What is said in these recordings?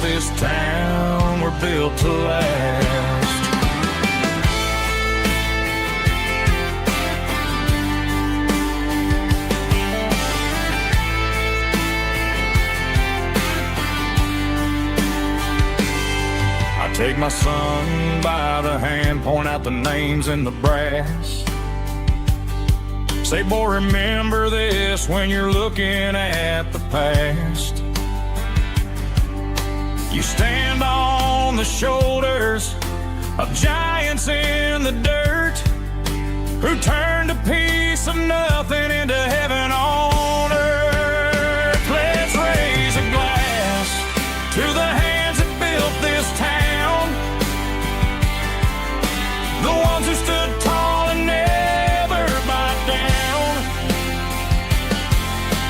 this town, we're built to last. I take my son by the hand, point out the names in the brass. Say, boy, remember this when you're looking at the past. You stand on the shoulders of giants in the dirt, who turned a piece of nothing into heaven on earth. Let's raise a glass to the hands that built this town, the ones who stood tall and never bowed down.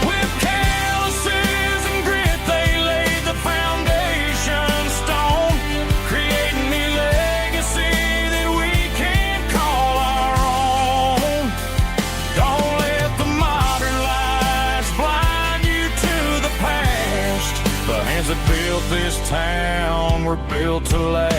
With calluses and grit, they laid the foundation stone, creating a legacy that we can call our own. Don't let the modern lights blind you to the past. The hands that built this town were built to last.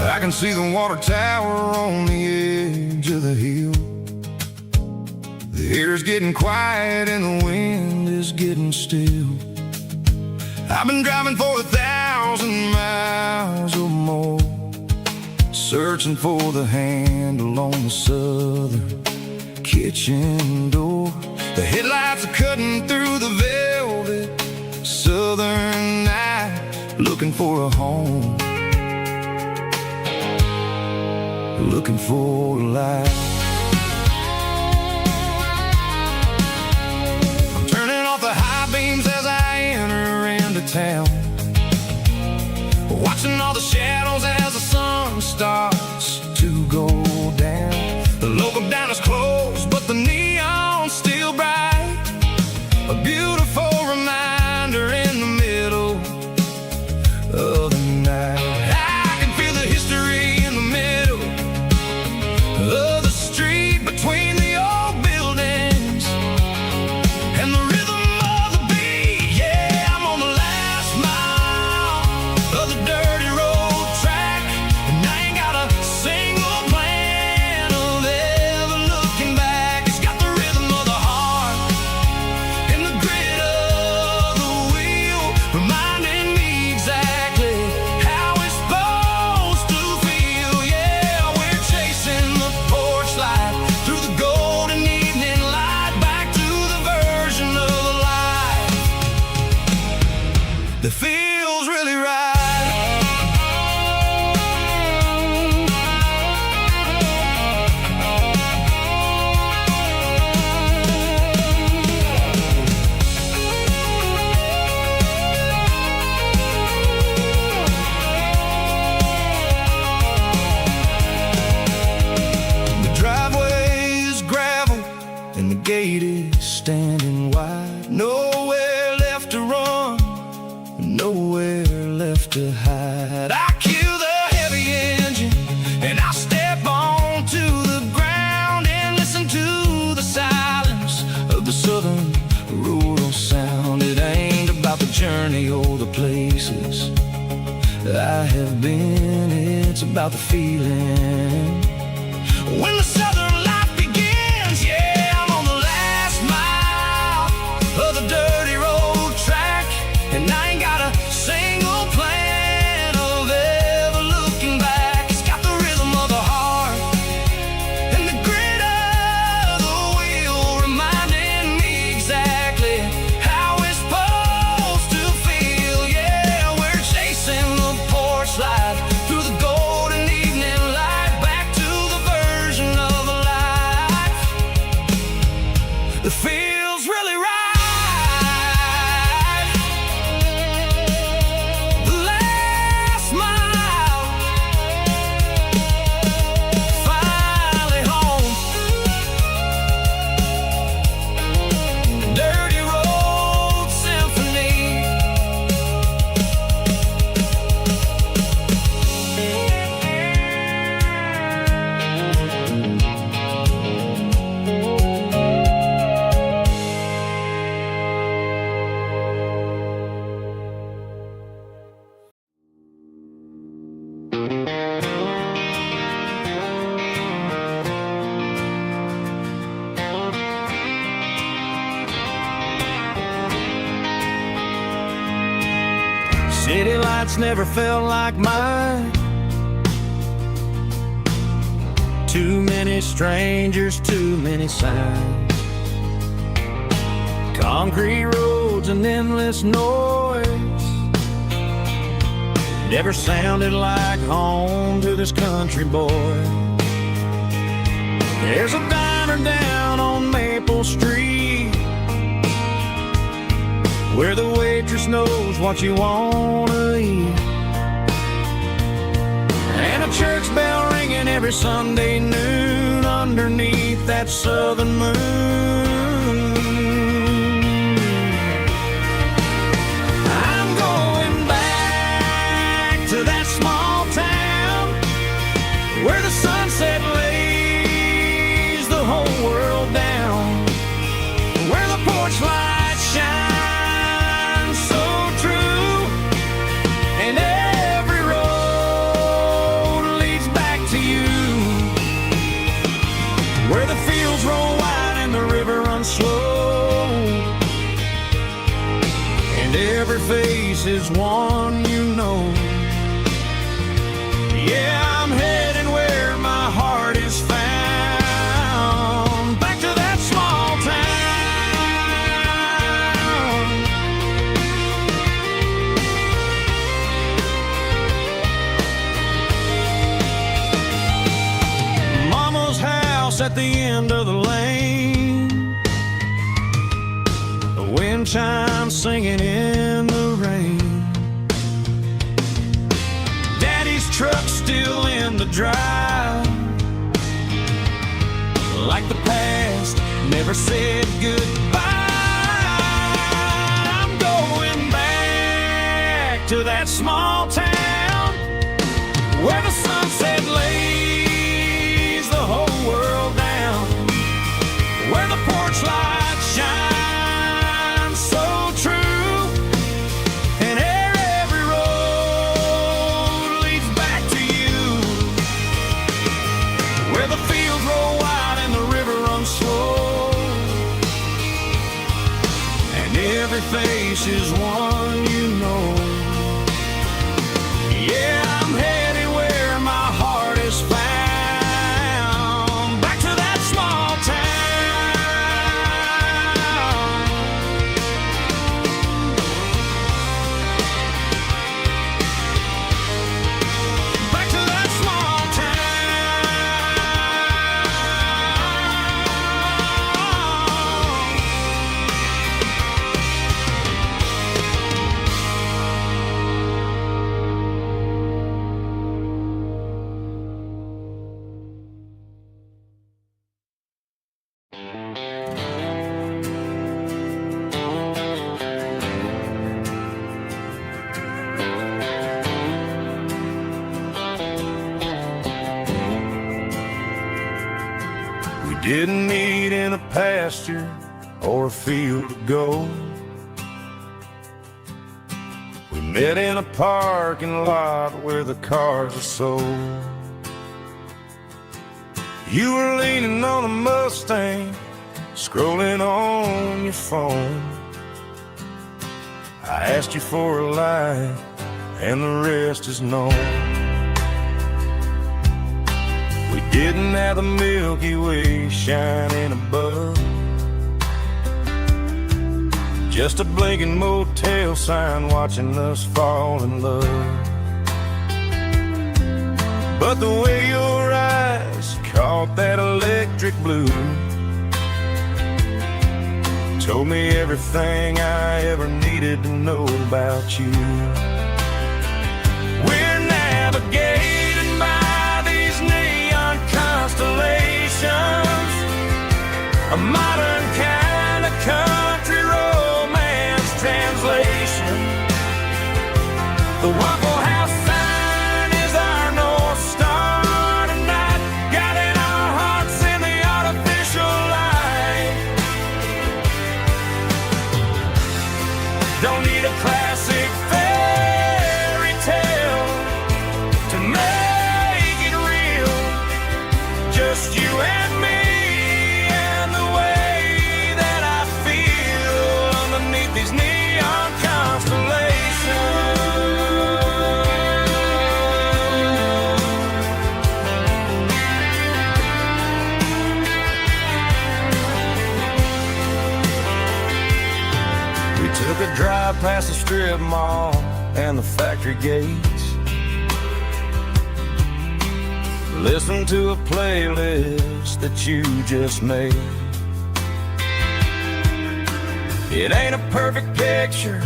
I can see the water tower on the edge of the hill. The air's getting quiet and the wind is getting still. I've been driving for 1,000 miles or more, searching for the handle on the southern kitchen door. The headlights are cutting through the velvet southern night, looking for a home, looking for a life. I'm turning off the high beams as I enter into town, watching all the shadows as the sun starts to go down. The local diner's closed, but the neon's still bright, a beautiful reminder in the middle of the night. I can feel the history in the middle of the street, between the old buildings and the rhythm of the beat. Yeah, I'm on the last mile of the dirty road track, and I ain't got a single plan of ever looking back. It's got the rhythm of the heart and the grit of the wheel, reminding me exactly how it's supposed to feel. Yeah, we're chasing the porch light through the golden evening light, back to the version of the life that feels really right. The driveway is gravel and the gate is standing wide. Nowhere left to run, nowhere left to hide. I kill the heavy engine and I step onto the ground and listen to the silence of the southern rural sound. It ain't about the journey or the places I have been, it's about the feeling when the southern life begins. Yeah, I'm on the last mile of the dirty road track, and I ain't got a single plan of ever looking back. City lights never felt like mine. Too many strangers, too many signs. Concrete roads and endless noise never sounded like home to this country boy. There's a diner down on Maple Street where the waitress knows what you wanna eat, and a church bell ringing every Sunday noon underneath that southern moon. I'm going back to that small town where the sunset lays the whole world down, where the porch lights shine so true, and every road leads back to you, where the fields roll wide and the river runs slow, and every face is one you know. Yeah, I'm heading where my heart is found, back to that small town. Mama's house at the end of the lane, the wind chimes singing in the rain, Daddy's truck still in the drive, like the past never said goodbye. I'm going back to that small town where the sunset lays the whole world down, where the porch lights shine so true, and every road leads back to you, where the fields roll wide and the river runs slow, and every face is one you know. Yeah, I'm headed where my heart is found, back to that small town. Back to that small We didn't meet in a pasture or a field of gold. We met in a parking lot where the cars are sold. You were leaning on a Mustang, scrolling on your phone. I asked you for a light, and the rest is known. We didn't have the Milky Way shining above, just a blinking motel sign watching us fall in love. But the way your eyes caught that electric blue told me everything I ever needed to know about you. We're navigating by these neon constellations, a modern kind of country romance translation. The Waffle House sign is our North Star tonight, guiding our hearts in the artificial light. Don't need a classic fairy tale to make it real, just you and me and the way that I feel underneath these neon constellations. past the strip mall and the factory gates. Listen to a playlist that you just made. It ain't a perfect picture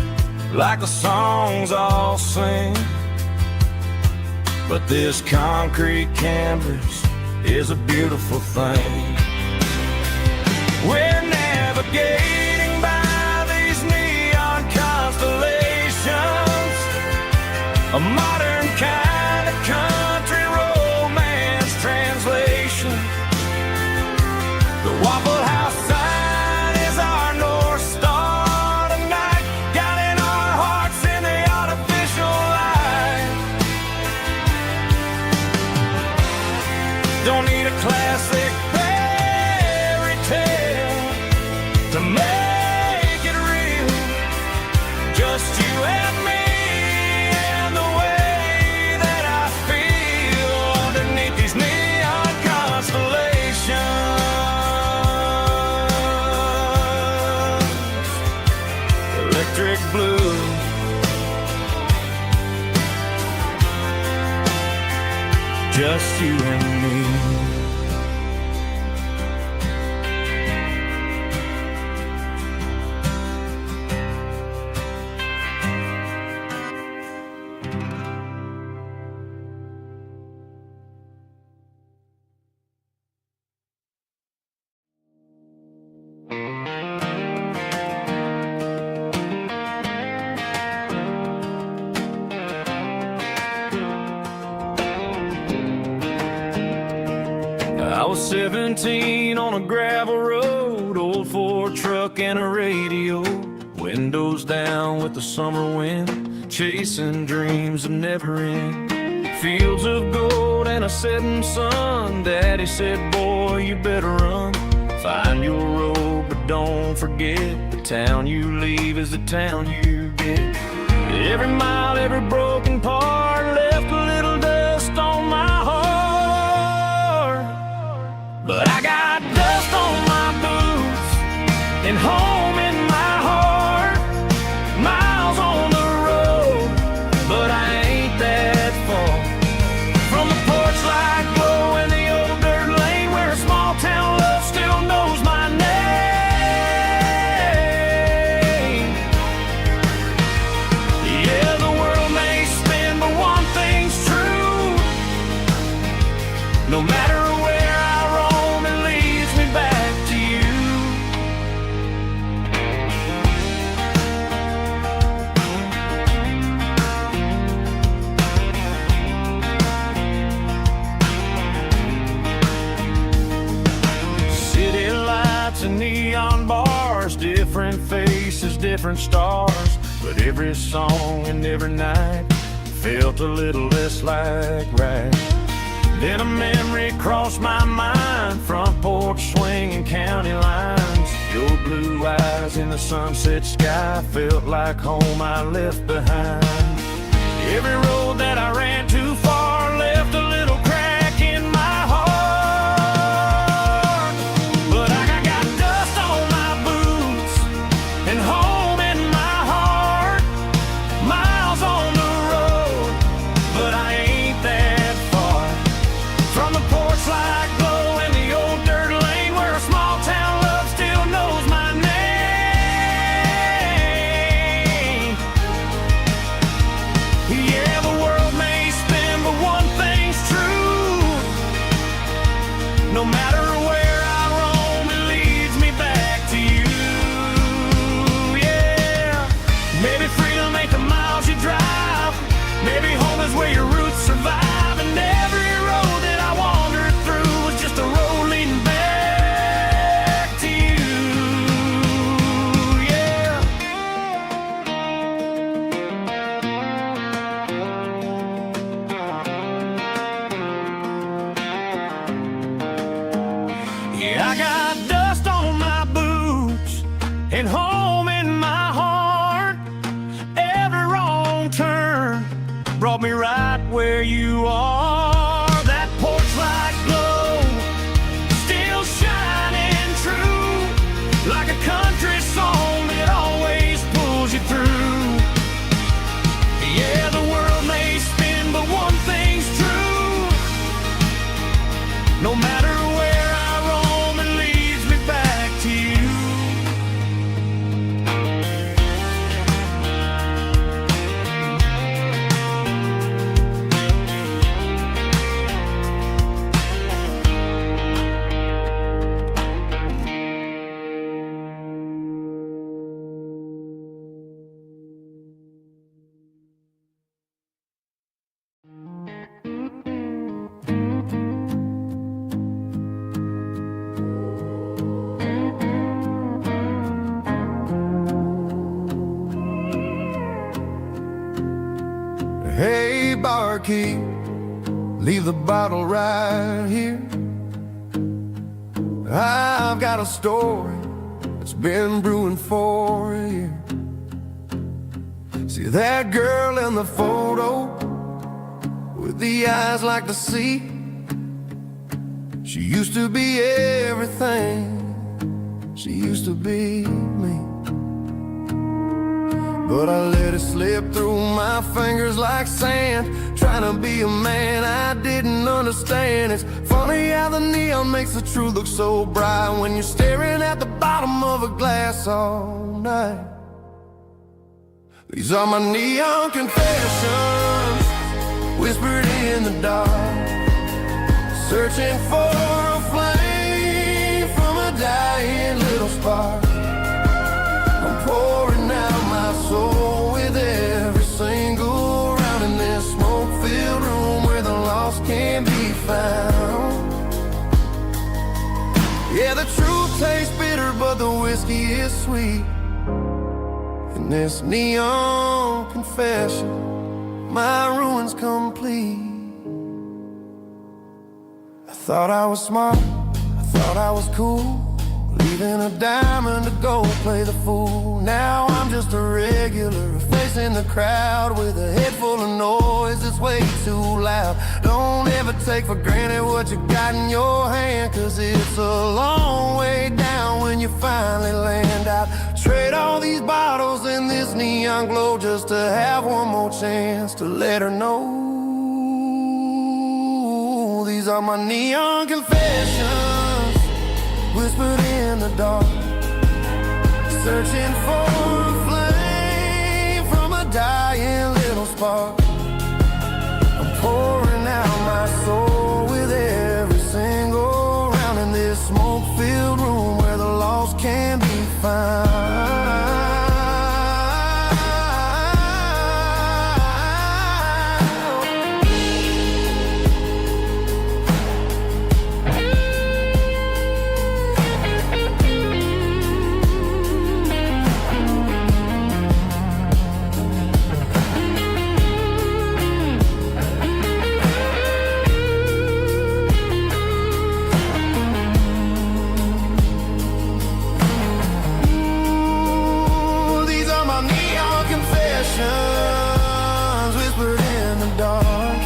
like the songs all sing, but this concrete canvas is a beautiful thing. We're navigating by these neon constellations, a modern kind of country romance translation. The Waffle House sign is our North Star tonight, guiding our hearts in the artificial light. Don't need a classic fairy tale to make it real, just you and me and the way that I feel underneath these neon constellations. Electric blue, just you and me. I was 17 on a gravel road, old Ford truck and a radio, windows down with the summer wind, chasing dreams of never end. Fields of gold and a setting sun. Daddy said, boy, you better run. Find your road, but don't forget, the town you leave is the town you get. Every mile, every broken part left a little dust on my heart. But I got dust on my boots and home in my heart. Miles on the road, but I ain't that far from the porch light glow in the old dirt lane where a small town love still knows my name. Yeah, the world may spin, but one thing's true. No matter where I roam, it leads me back to you. City lights and neon bars, different faces, different stars, but every song and every night felt a little less like right. Then a memory crossed my mind, front porch swinging county lines. Your blue eyes in the sunset sky felt like home I left behind. Every road that I ran too far left a little crack in my heart. But I got dust on my boots and home in my heart. Miles on the road, but I ain't that far from the porch light glow in the old dirt lane where a small town love still knows my name. Yeah, the world may spin, but one thing's true. No matter where I roam, it leads me back to you. Yeah, maybe freedom ain't the miles you drive. Maybe home is where your roots survive. And every road that I wandered through was just a road leading back to you. Yeah. Yeah, I got dust on my boots and home in my heart. Every wrong turn brought me right where you are. That porch light glow still shining true, like a country song that always pulls you through. Hey barkeep, leave the bottle right here. I've got a story that's been brewing for a year. See that girl in the photo with the eyes like the sea? She used to be everything, she used to be me. But I let it slip through my fingers like sand, trying to be a man I didn't understand. It's funny how the neon makes the truth look so bright when you're staring at the bottom of a glass all night. These are my neon confessions, whispered in the dark, searching for a flame from a dying little spark. I'm pouring out my soul with every single round in this smoke-filled room where the lost can be found. Yeah, the truth tastes bitter, but the whiskey is sweet. In this neon confession, my ruin's complete. I thought I was smart, I thought I was cool, leaving a diamond to go play the fool. Now I'm just a regular, facing the crowd with a head full of noise that's way too loud. Don't ever take for granted what you got in your hand, cause it's a long way down when you finally land out. Trade all these bottles and this neon glow just to have one more chance to let her know. These are my neon confessions, whispered in the dark, searching for a flame from a dying little spark. I'm pouring out my soul with every single round in this smoke-filled room where the lost can be found. Whispered in the dark,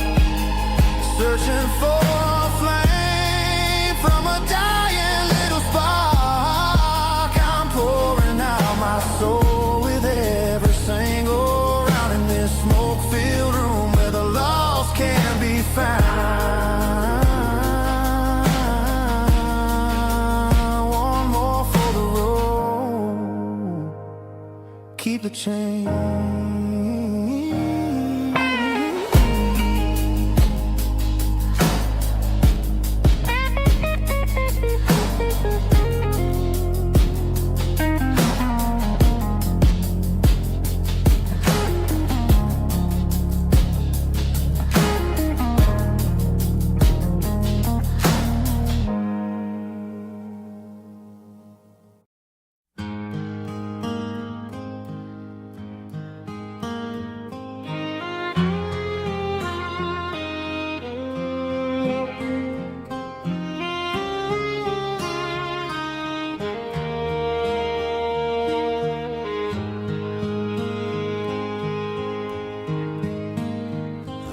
searching for a flame from a dying little spark. I'm pouring out my soul with every single round in this smoke-filled room where the lost can be found. One more for the road, keep the change.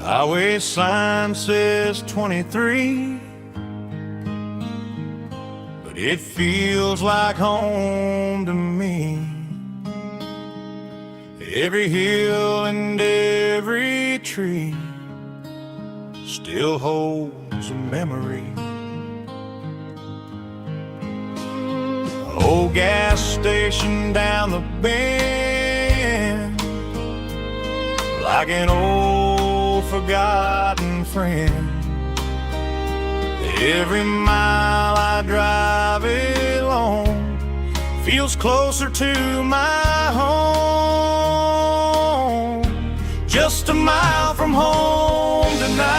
Highway sign says 23, but it feels like home to me. Every hill and every tree still holds a memory. Old gas station down the bend, like an old forgotten friend. Every mile I drive along feels closer to my home. Just a mile from home tonight,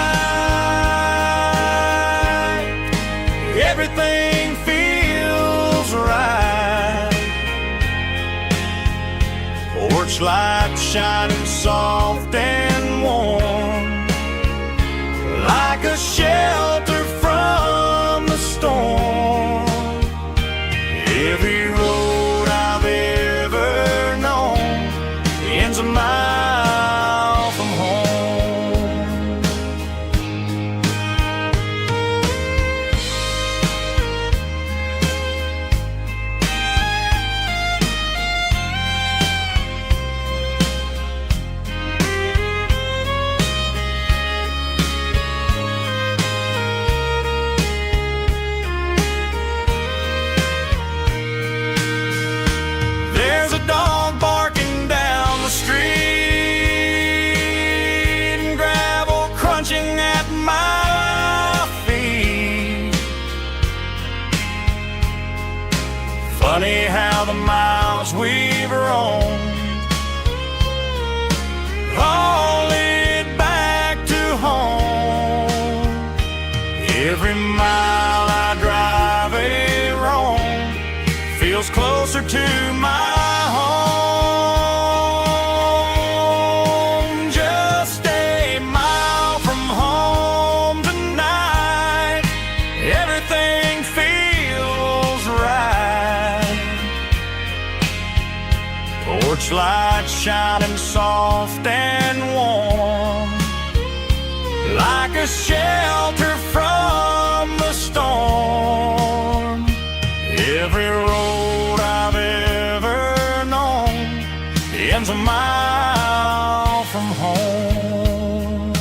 everything feels right. Porch light shining soft and warm, we've roamed, all lead back to home. Every mile I drive a roam feels closer to my home. Just a mile from home tonight, everything feels right. Porch light shining soft and warm, like a shelter from the storm. Every road I've ever known ends a mile from home.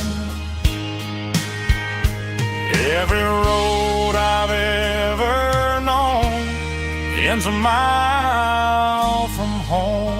Every road I've ever known ends a mile from home.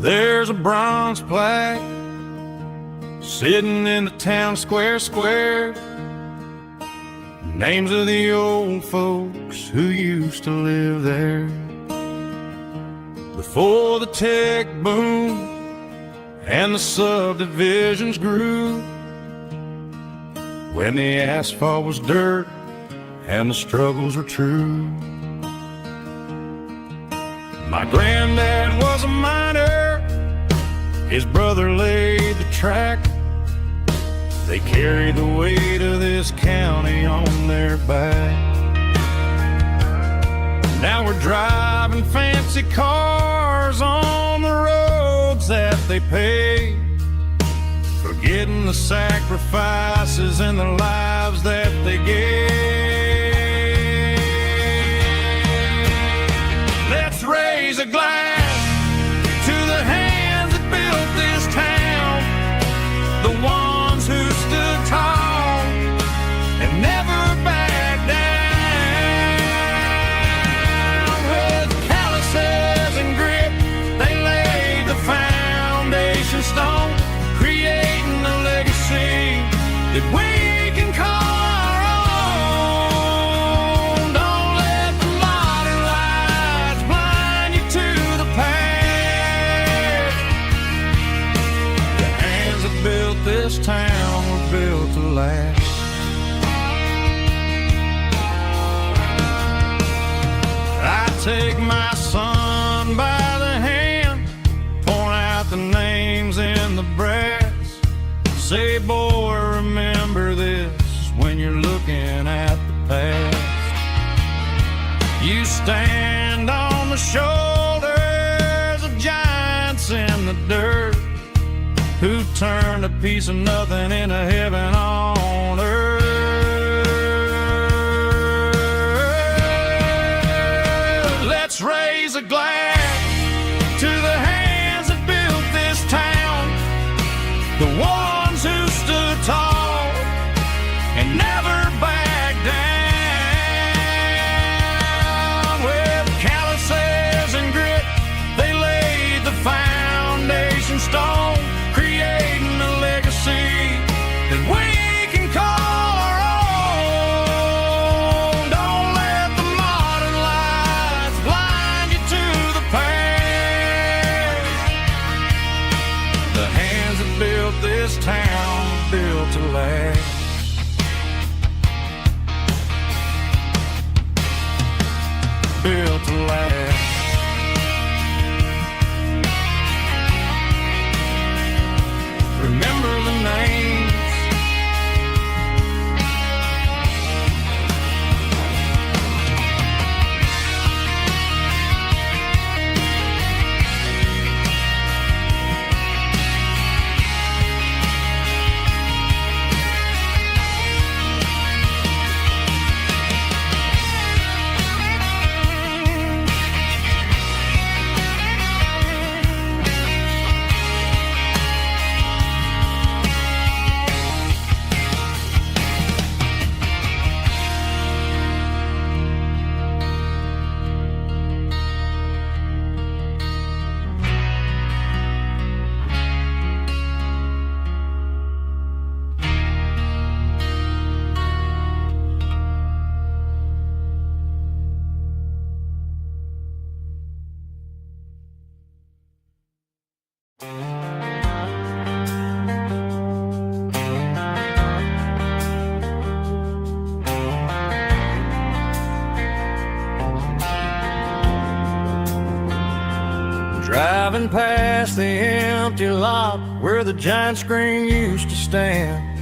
There's a bronze plaque sitting in the town square. Names of the old folks who used to live there before the tech boom and the subdivisions grew, when the asphalt was dirt and the struggles were true. My granddad was a miner, his brother laid the track. They carried the weight of this county on their back. Now we're driving fancy cars on the roads that they paved, forgetting the sacrifices and the lives that they gave. Let's raise a glass to the hands that built this town, the ones who stood tall and never backed down. With calluses and grit, they laid the foundation stone, creating a legacy that we can call our own. Don't let the modern lights blind you to the past. The hands that built this town were built to last. I take my son by the hand, point out the names in the brass, say, boy, remember this when you're looking at the past. You stand on the shoulders of giants in the dirt, who turned a piece of nothing into heaven on earth. Let's raise a glass to the hands that built this town, the ones who stood tall and never backed down. With calluses and grit, they laid the foundation stone, creating a legacy that we can call our own. Don't let the modern lights blind you to the past. The hands that built this town were built to last. Built to last. Remember the names. Driving past the empty lot where the giant screen used to stand.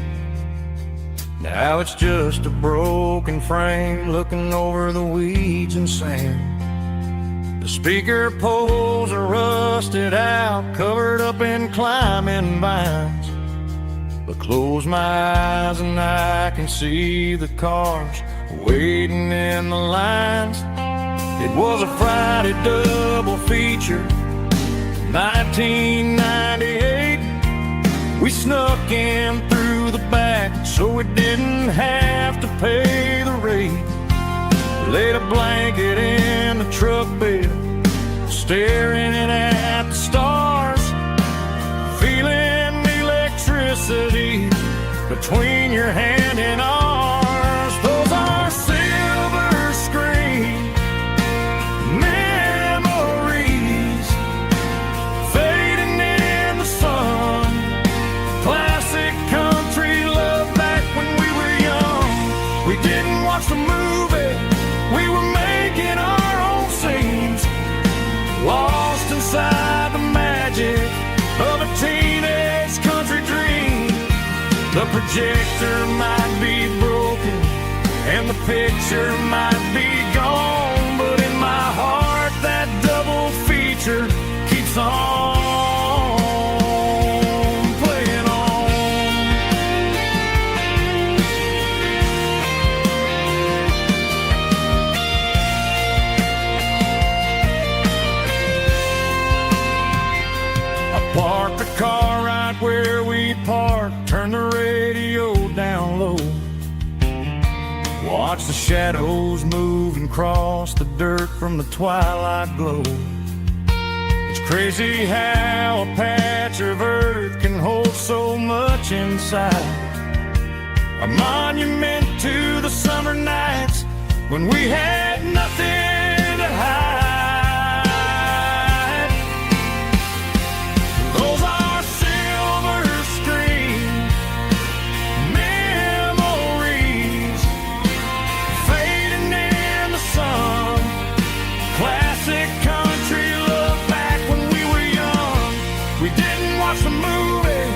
Now it's just a broken frame looking over the weeds and sand. The speaker poles are rusted out, covered up in climbing vines. But close my eyes and I can see the cars waiting in the lines. It was a Friday double feature, 1998. We snuck in through the back so we didn't have to pay the rate. Laid a blanket in the truck bed, staring at the stars, feeling the electricity between your hand and ours. Those are silver screen memories fading in the sun. Classic country love back when we were young. We didn't watch the movie, we were making our own scenes, lost inside the magic of a teenage country dream. The projector might be broken and the picture might be gone, but in my heart that double feature keeps on playing on. I parked the car right where we parked, turned the radio down low, watch the shadows move and cross the dirt from the twilight glow. It's crazy how a patch of earth can hold so much inside. A monument to the summer nights when we had nothing to hide. Those are silver screen memories fading in the sun. Classic country love back when we were young. We didn't watch the movie,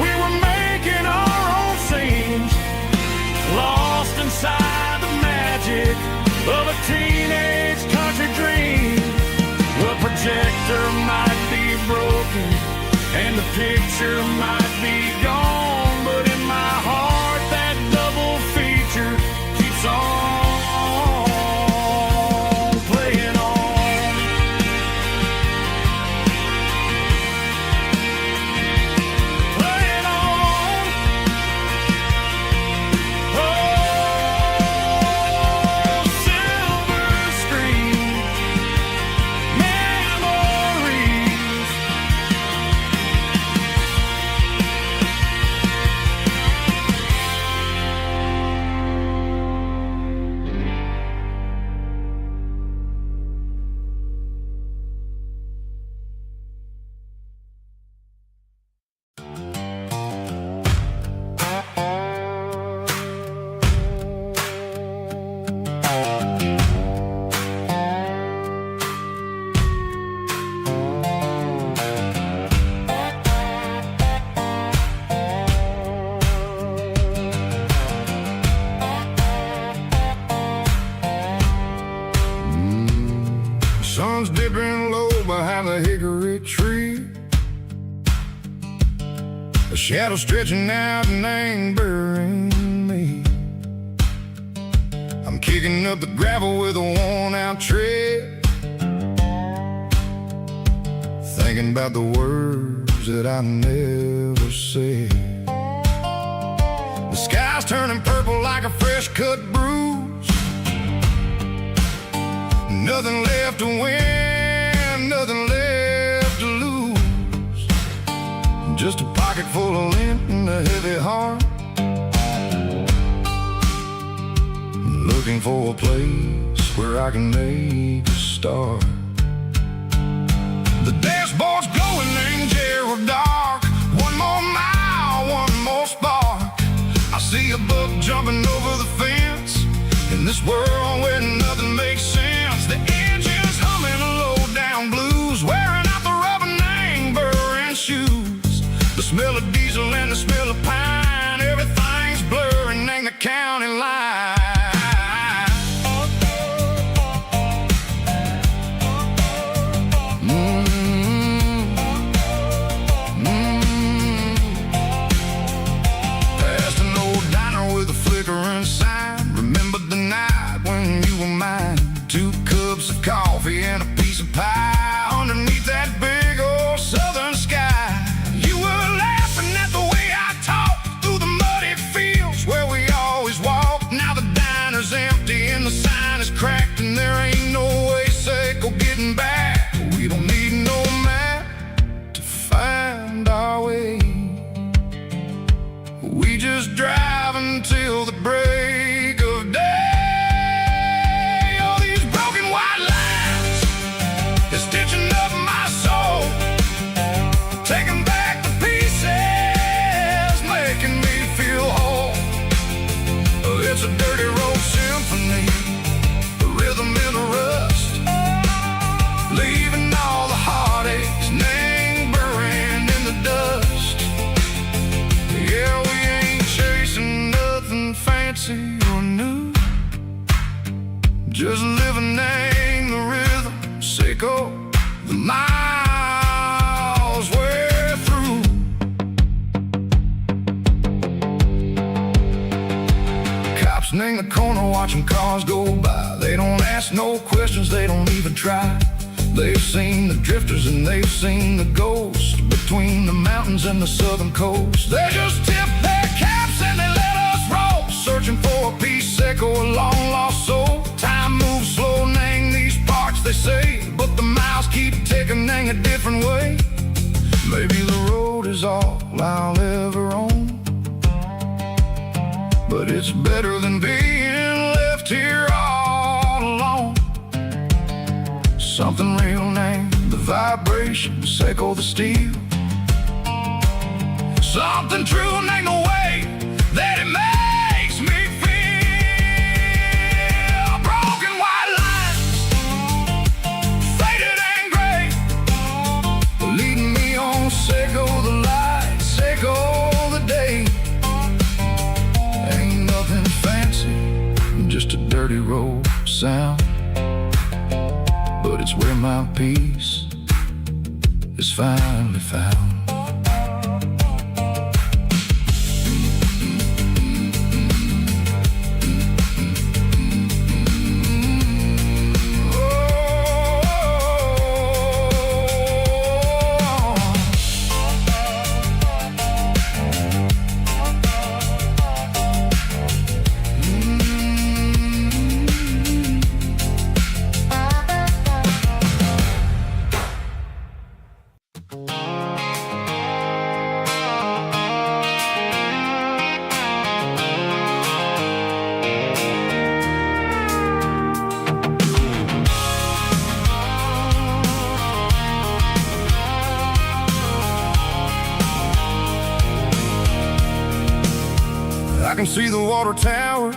we were making our own scenes, lost inside the magic of a teenage country dream. The projector might be broken and the picture might be gone, but in my heart that double feature keeps on playing on. Playing on. Oh, silver screen memories. Sun's dipping low behind the hickory tree. A shadow stretching out and angering me. I'm kicking up the gravel with a worn-out tread, thinking about the words that I never said. The sky's turning purple like a fresh-cut bruise. Nothing left to win, nothing left to lose. Just a pocket full of lint and a heavy heart, looking for a place where I can make a start. The dashboard's glowing in Geralkyo The smell of diesel and the smell of pine, everything's blurring, ain't the county line. Past an old diner with a flickering sign. Remember the night when you were mine. 2 cups of coffee and a piece of pie underneath that big old southern sky. You were laughing at the way I talked through the muddy fields where we always walked. Now the diner's empty and the sign is cracked, and there ain't no way safe of getting back. We don't need no map to find our way. We just drive until the break of day. All these broken white lines is stitching up my soul, taking back the pieces, making me feel whole. It's a dirty road symphony, the rhythm in the rust, leaving all the heartaches lingering in the dust. Yeah, we ain't chasing nothing fancy or new, just living in the rhythm, sicko, the miles we're through. Cops in the corner watching cars go by. They don't ask no questions, they don't even try. They've seen the drifters and they've seen the ghosts between the mountains and the southern coast. They just tip their caps and they let us roll, searching for a piece echo, a long lost soul. Time moves slow, nang these parts they say, but the miles keep ticking, nang a different way. Maybe the road is all I'll ever own, but it's better than being left here all alone. Something real named the vibrations echo the steel. Something true named the way that it makes me feel. Broken white lines, faded and gray, leading me on, sicko the light, sicko the day. Ain't nothing fancy, just a dirty road sound, but it's where my peace is finally found. I can see the water tower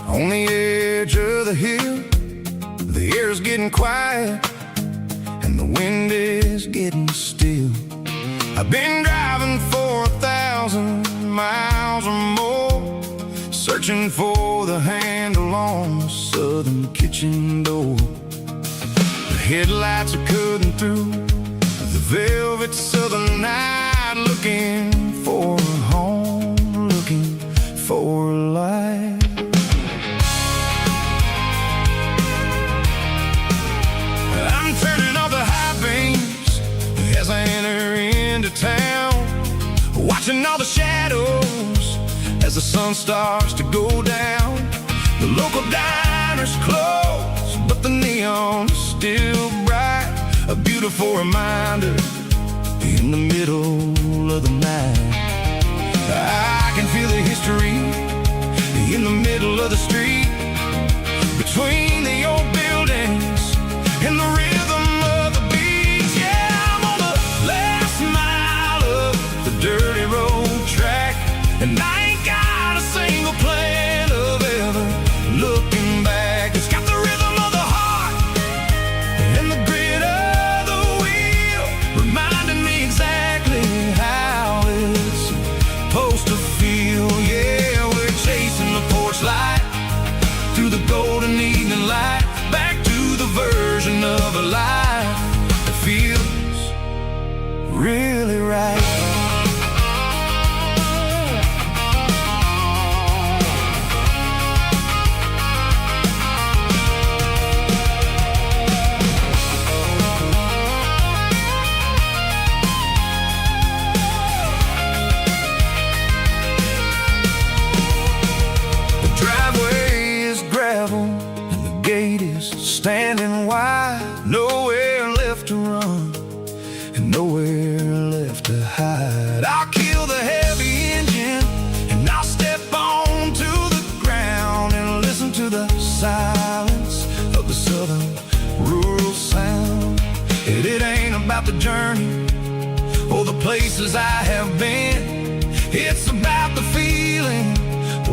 on the edge of the hill. The air's getting quiet and the wind is getting still. I've been driving for 1,000 miles or more, searching for the handle on the southern kitchen door. The headlights are cutting through the velvet southern night, looking for a home, looking for life. I'm turning off the high beams as I enter into town, watching all the shadows as the sun starts to go down. The local diner's closed, but the neon's still bright, a beautiful reminder in the middle of the night. I can feel the history in the middle of the street, between the old buildings and the rhythm of the beats. Yeah, I'm on the last mile of the dirty road track, and I ain't got a single plan of ever looking back. It's got the rhythm of the heart and the grit of the wheel, reminding me exactly how really right. Standing wide, nowhere left to run, and nowhere left to hide. I'll kill the heavy engine, and I'll step onto the ground and listen to the silence of the southern rural sound. It ain't about the journey or the places I have been. It's about the feeling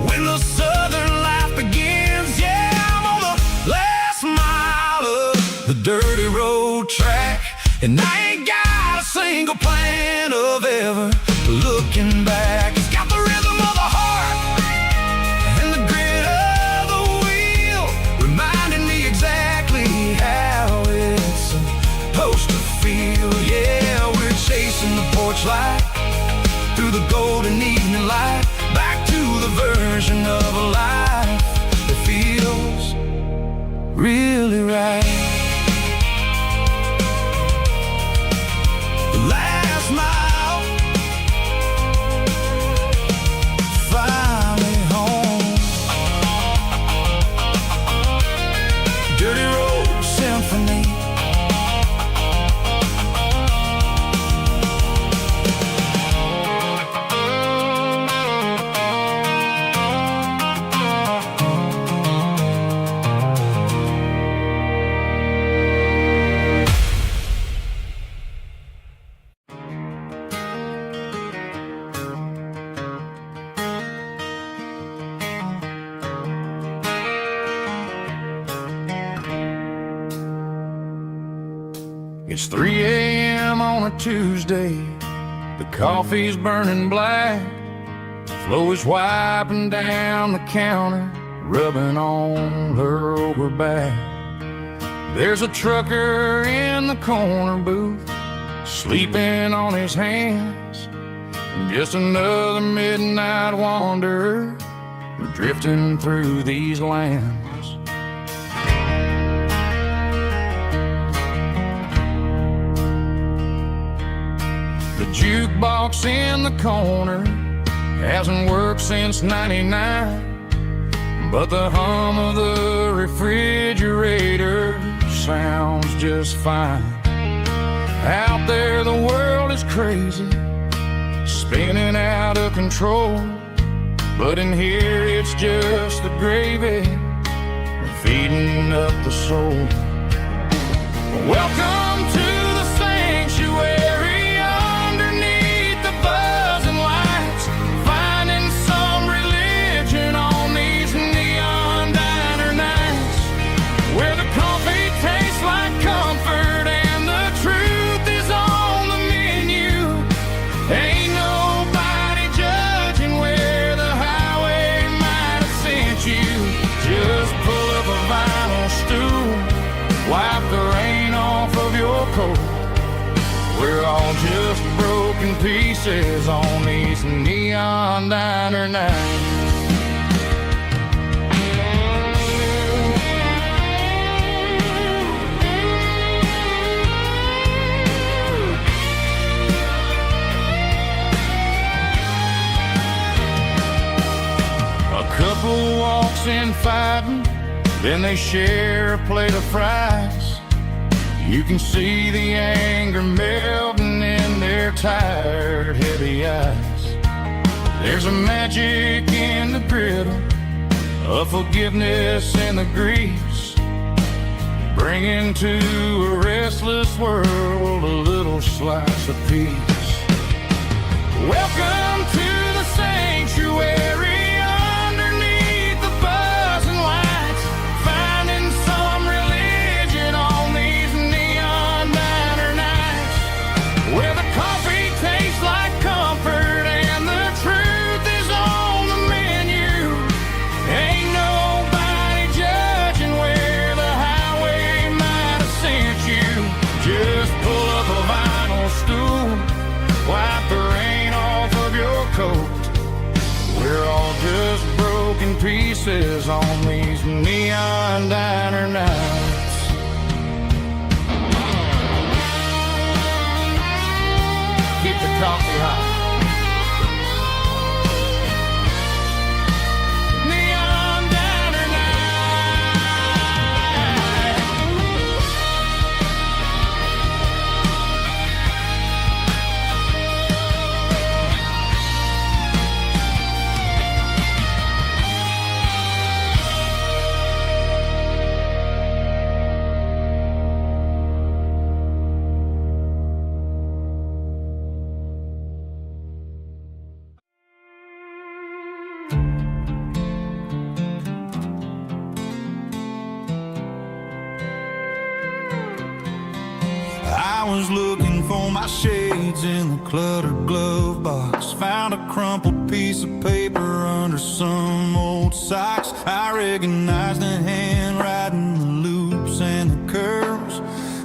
when the southern life begins. Yeah, I'm on the last mile of the dirty road track, and I ain't got a single plan of ever looking back. It's got the rhythm of the heart and the grit of the wheel, reminding me exactly how it's supposed to feel. Yeah, we're chasing the porch light through the golden evening light, back to the version of a life that feels really right. The last mile, finally home. Dirty Road Symphony. It's 3 a.m. on a Tuesday. The coffee's burning black. Flo is wiping down the counter, rubbing on her over back. There's a trucker in the corner booth, sleeping on his hands. And just another midnight wanderer, drifting through these lands. The jukebox in the corner hasn't worked since '99, but the hum of the refrigerator sounds just fine. Out there the world is crazy, spinning out of control, but in here it's just the gravy feeding up the soul. Welcome to the sanctuary, underneath the buzzing lights, finding some religion on these neon diner nights, where the coffee tastes like comfort and the truth is on the menu. Ain't nobody judging where the highway might have sent you. Just pull up a vinyl stool, wipe the rain off of your coat. We're all just broken pieces on these neon diner nights. A couple walks in fighting, then they share a plate of fries. You can see the anger melting in their tired, heavy eyes. There's a magic in the griddle, a forgiveness in the grease, bringing to a restless world a little slice of peace. Welcome to the sanctuary, underneath the buzzing lights, finding some religion on these neon diner nights, where the coffee tastes like comfort and the truth is on the menu. Ain't nobody judging where the highway might have sent you. Just pull up a vinyl stool, faces on these neon diner nights. Keep the coffee hot. I was looking for my shades in the cluttered glove box. Found a crumpled piece of paper under some old socks. I recognized the handwriting, the loops and the curves,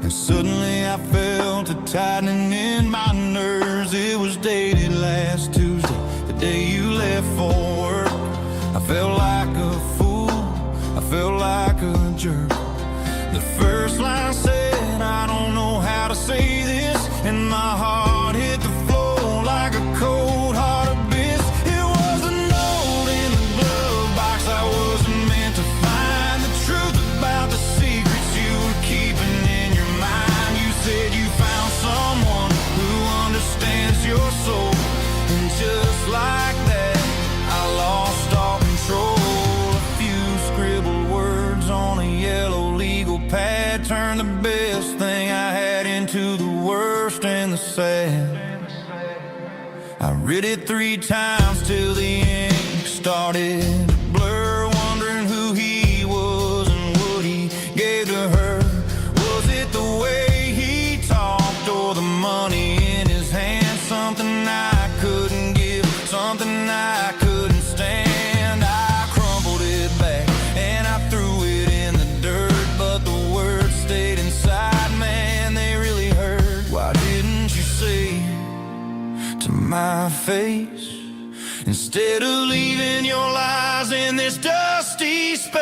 and suddenly I felt a tightening in my nerves. It was dated last Tuesday, the day you left for work. I felt like a fool, I felt like a jerk. The first line said, I don't know how to say this, and my heart hit the floor like a cold heart abyss. It was a note in the glove box. I wasn't meant to find the truth about the secrets you were keeping in your mind. You said you found someone who understands your soul, and just like that, I lost all control. A few scribbled words on a yellow legal pad turned the best thing I had into the worst and the sad. I read it 3 times till the ink started to blur, wondering who he was and what he gave to her. Was it the way he talked or the money in his hand? Something I couldn't give, something I couldn't stand. I crumpled it back and I threw it in the dirt, but the words stayed inside, man, they really hurt. Why didn't you say to my face, instead of leaving your lies in this dusty space?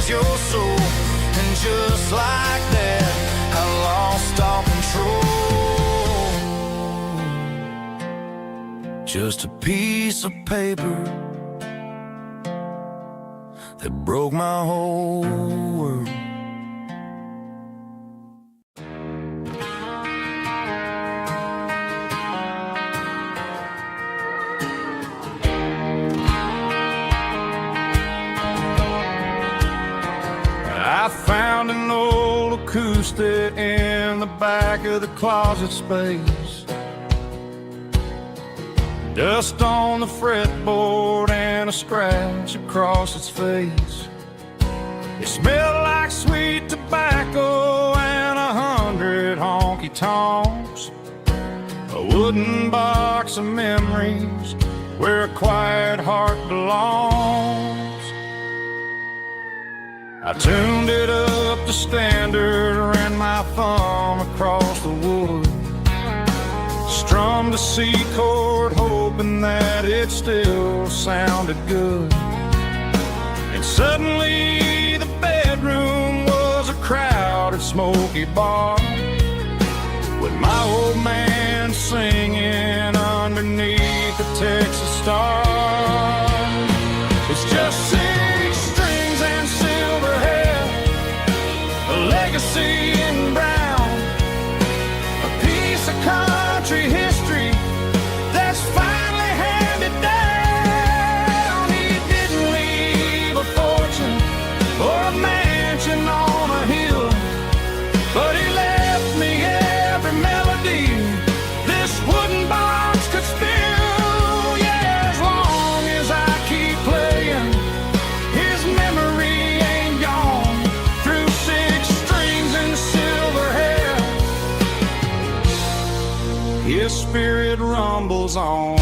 Your soul, and just like that, I lost all control. Just a piece of paper that broke my whole world. I found an old acoustic in the back of the closet space. Dust on the fretboard and a scratch across its face. It smelled like sweet tobacco and 100 honky-tonks. A wooden box of memories where a quiet heart belongs. I tuned it up to standard, ran my thumb across the wood, strummed a C chord, hoping that it still sounded good. And suddenly the bedroom was a crowded, smoky bar, with my old man singing underneath the Texas stars. It's just 6 strings and silver hair, a legacy in brown, a piece of country history that's finally handed down. He didn't leave a fortune or a mansion on a hill, but he left me every melody this wooden box could spill. Yeah, as long as I His spirit rumbles on.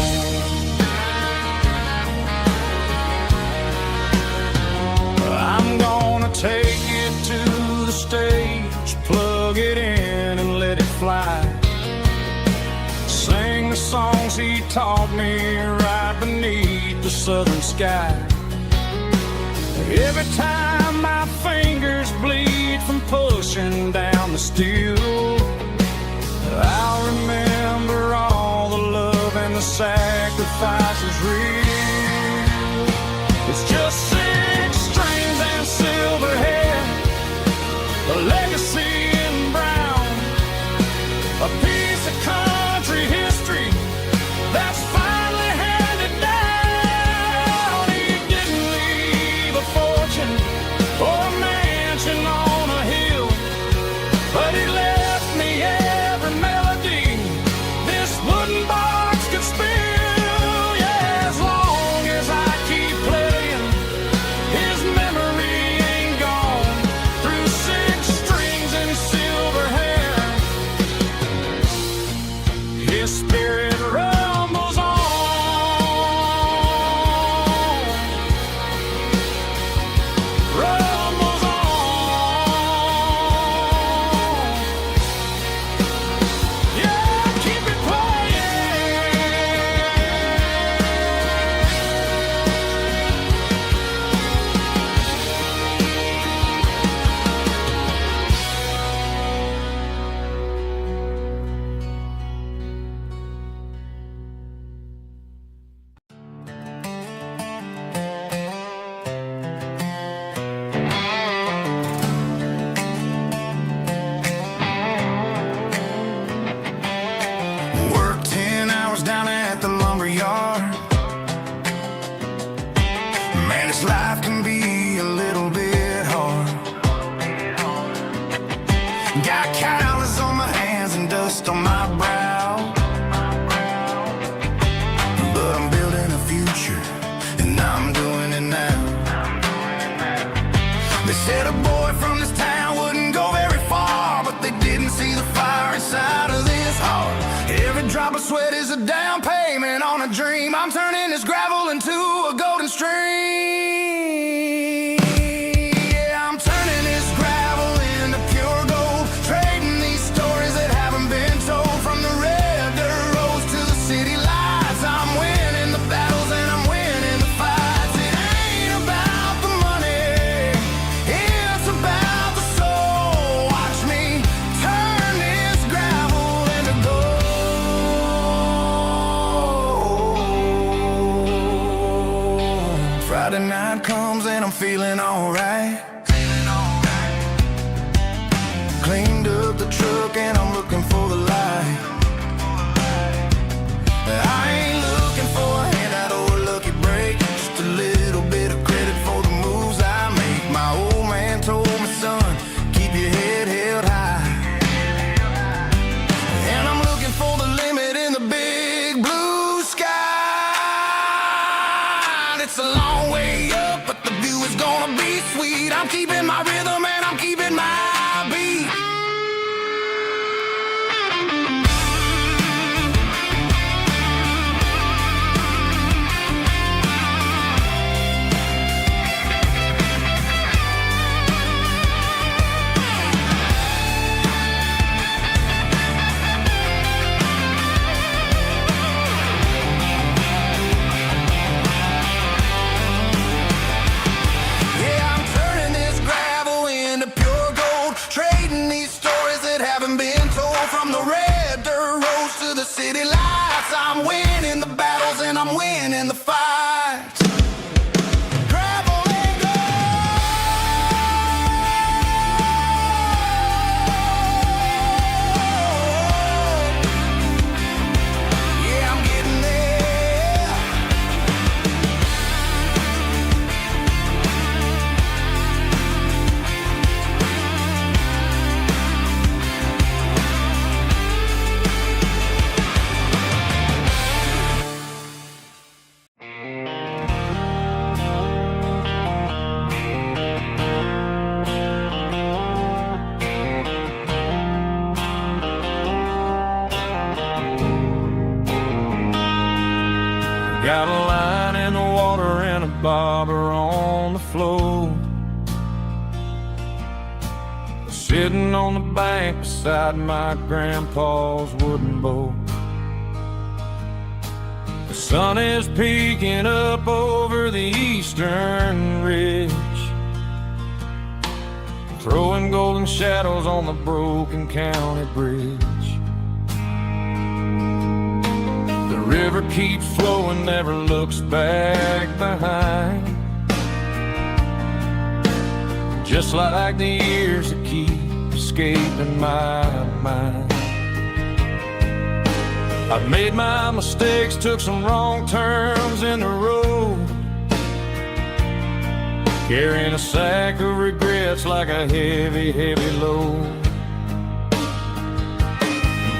I'm gonna take it to the stage, plug it in and let it fly. Sing the songs he taught me right beneath the southern sky. Every time my fingers bleed from pushing down the steel, I'll remember all the love and the sacrifices real. It's just 6 strings and silver hair, a legacy in brown, a piece of country history that's finally handed down. He didn't leave a fortune or a mansion on a hill, but he left me every melody this wooden box could spill. Yeah, as long as I keep playing, his memory ain't gone. Through 6 strings and silver hair, his spirit rumbles on. Rumbles on. Yeah, keep it Worked 10 hours down at the lumber yard. Man, this life can be a little bit hard. Got calluses on my hands and dust on my brow, but I'm building a future, and I'm doing it now. They said a boy from this town wouldn't go very far, but they didn't see the fire inside of this heart. Every drop of sweat is a down payment on a dream. I'm turning this gravel into a golden stream. Yeah, I'm turning this gravel into pure gold, trading these stories that haven't been told. From the red dirt roads to the city lights, I'm winning the battles and I'm winning the fights. It ain't about the money, it's about the soul. Watch me turn this gravel into gold. Friday night comes and I'm feeling alright. Cleaned up the truck and I'm looking for the light. I ain't looking for a handout or a lucky break, just a little bit of credit for the moves I make. My old man told me, son, keep your head held high. And I'm looking for the limit in the big blue sky. It's a long way up, but the view is gonna be sweet. I'm keeping my rhythm and I'm keeping my beat. Yeah, I'm turning this gravel into pure gold, trading these stories that haven't been told. From the red dirt roads to the city lights, I'm winning the battles and I'm winning the fights. Gravel and gold. Yeah, I'm getting there. Got a line in the water and a bobber on the floor. Sitting on the bank beside my grandpa's wooden boat. The sun is peeking up over the eastern ridge, throwing golden shadows on the broken county bridge. The river keeps flowing, never looks back behind, just like the years that keep escaping my mind. I've made my mistakes, took some wrong turns in the road, carrying a sack of regrets like a heavy, heavy load.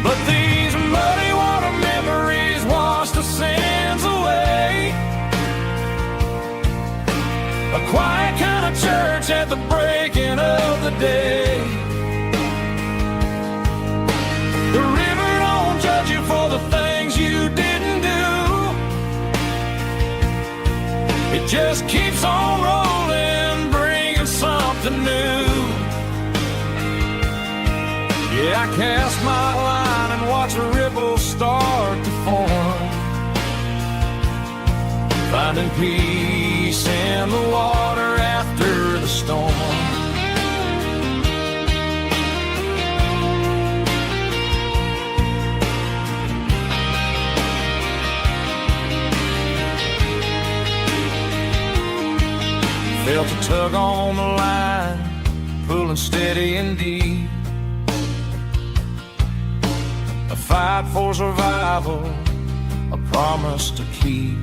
But these muddy water memories wash the sins away. A quiet kind of church at the breaking of the day. The river don't judge you for the things you didn't do. It just keeps on rolling, bringing something new. Yeah, I cast my line and watch a ripple start to form, finding peace in the water after the storm. Felt a tug on the line, pulling steady and deep. A fight for survival, a promise to keep.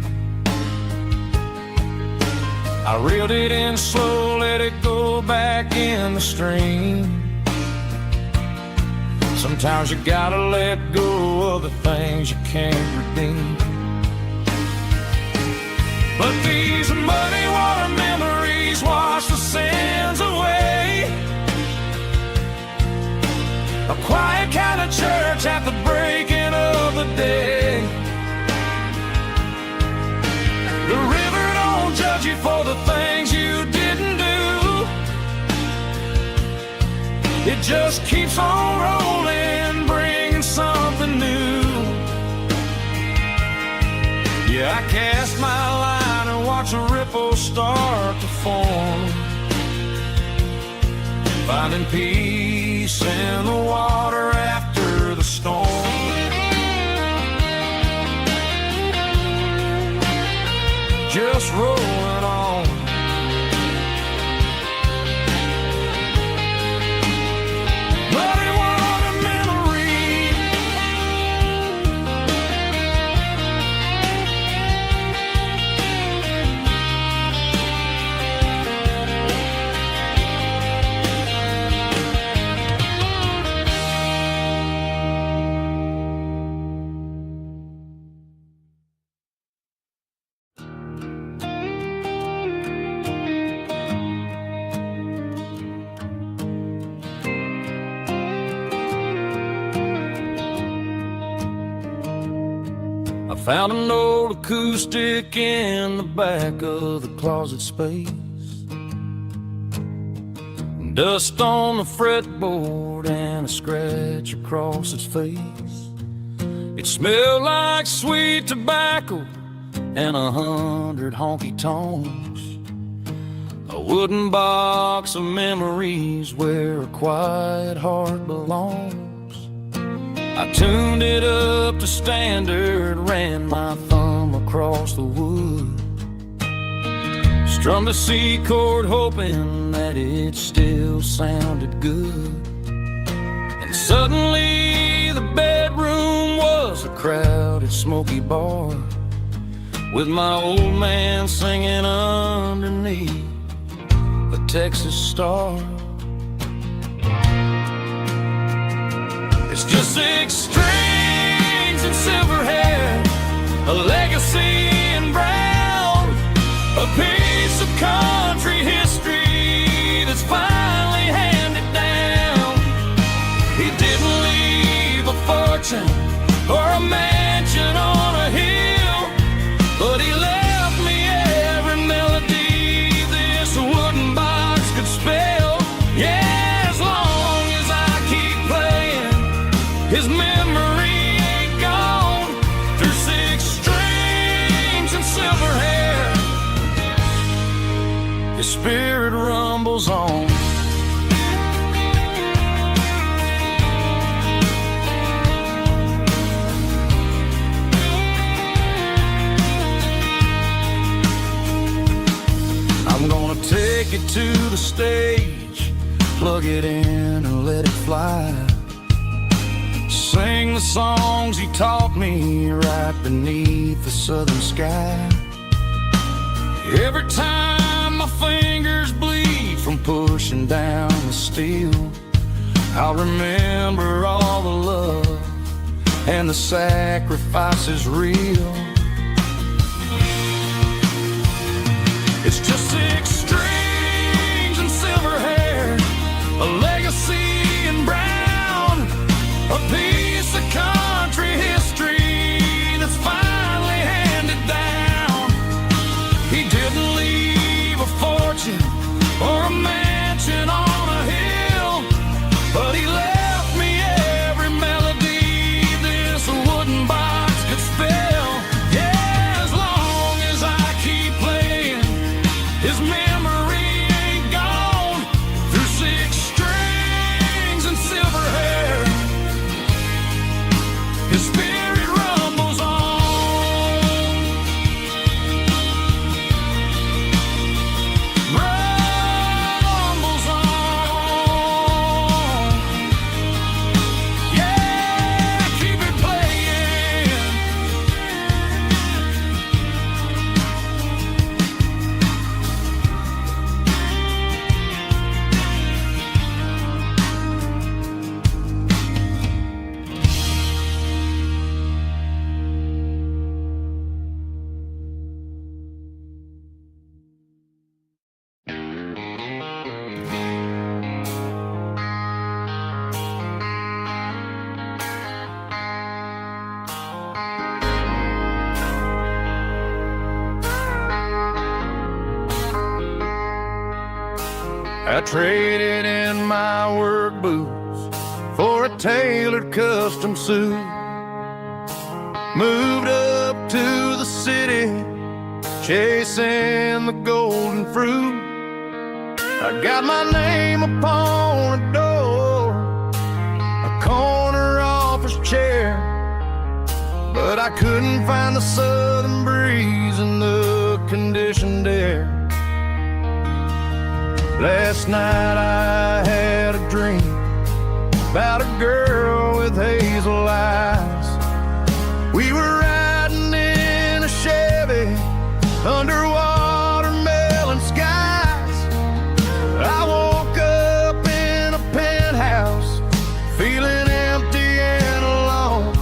I reeled it in slow, let it go back in the stream. Sometimes you gotta let go of the things you can't redeem. But these muddy water memories wash the sins away. A quiet kind of church at the breaking of the day. The river don't judge you for the things you didn't do. It just keeps on rolling, bringing something new. Yeah, I cast my line and watch a ripple start to form, finding peace in the water after the storm. Just rolling on. Muddy water memory. I found an old acoustic in the back of the closet space. Dust on the fretboard and a scratch across its face. It smelled like sweet tobacco and 100 honky tonks. A wooden box of memories where a quiet heart belongs. I tuned it up to standard, ran my thumb across the wood, strummed a C chord hoping that it still sounded good. And suddenly the bedroom was a crowded smoky bar, with my old man singing underneath the Texas star. It's just 6 strings and silver hair, a legacy in brown, a piece of country history that's finally handed down. He didn't leave a fortune or a mansion on a hill, but take it to the stage, plug it in and let it fly. Sing the songs he taught me right beneath the southern sky. Every time my fingers bleed from pushing down the steel, I'll remember all the love and the sacrifice is real. It's just 6 strings and silver hair, a legacy in brown, a piece of country history that's finally handed down. He didn't leave a fortune or a mansion on a hill, but he left me every melody this wooden box could spell. Yeah, as long as I keep playing, his memory ain't gone. Through 6 strings and silver hair, his spirit rumbles on. Rumbles on. Yeah, keep it playing. I traded in my work boots for a tailored custom suit. Moved up to the city, chasing the golden fruit. I got my name upon a door, a corner office chair, but I couldn't find the southern breeze in the conditioned air. Last night I had a dream about a girl with hazel eyes. We were riding in a Chevy under watermelon skies. I woke up in a penthouse feeling empty and alone.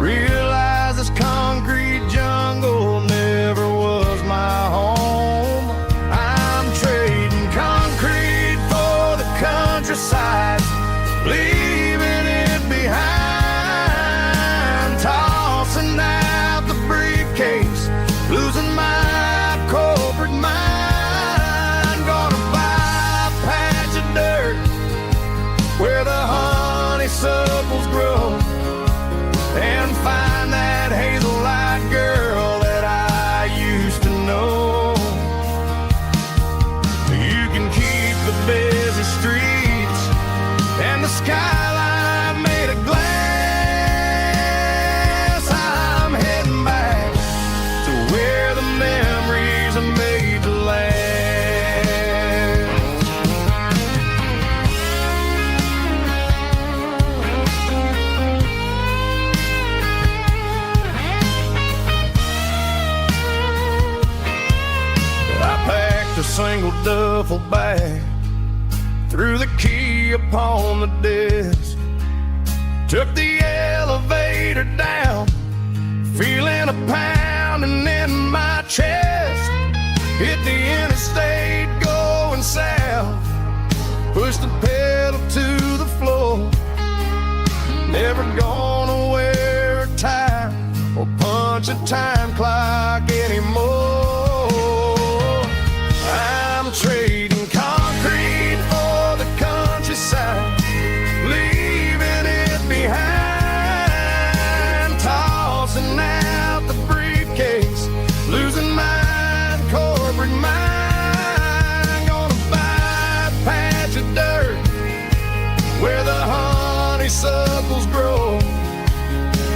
Realized this concrete jungle never was my home. I'm trading concrete for the countryside, leaving it behind. Tossing out the briefcase, losing my corporate mind. Gonna buy a patch of dirt where the honeysuckles grow, and find that hazel-eyed girl that I used to know. You can keep the busy streets and the skyline made of glass. I'm heading back to where the memories are made to last. I packed a single duffel bag, threw the key upon the desk, took the elevator down, feeling a pounding in my chest. Hit the interstate going south, pushed the pedal to the floor. Never gonna wear a tie or punch a time clock anymore. I'm trading concrete for the countryside, leaving it behind. Tossing out the briefcase, losing my corporate mind. Gonna buy a patch of dirt where the honeysuckles grow,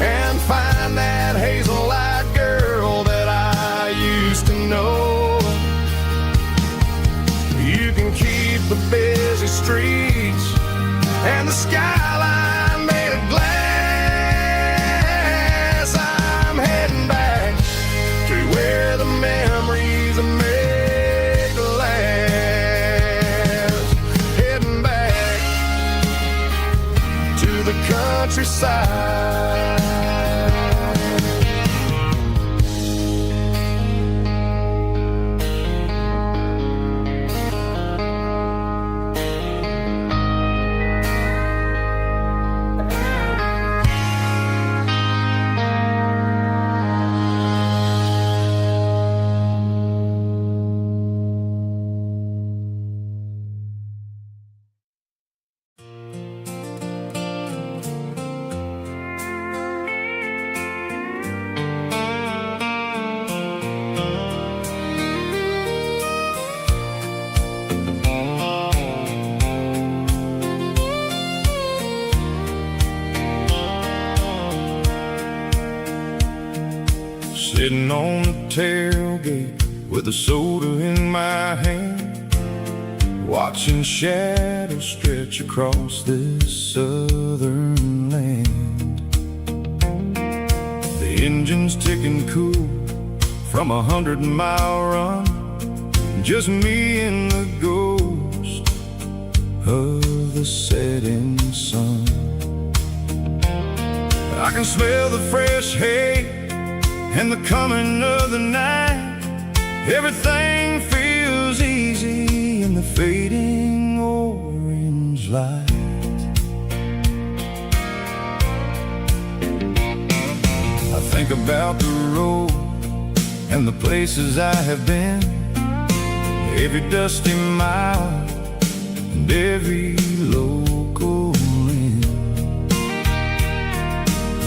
and find that hazel-eyed girl streets and the skyline made of glass. I'm heading back to where the memories are made to last. Heading back to the countryside. Sitting on the tailgate with a soda in my hand, watching shadows stretch across this southern land. The engine's ticking cool from 100-mile run, just me and the ghost of the setting sun. I can smell the fresh hay and the coming of the night. Everything feels easy in the fading orange light. I think about the road and the places I have been, every dusty mile and every local inn.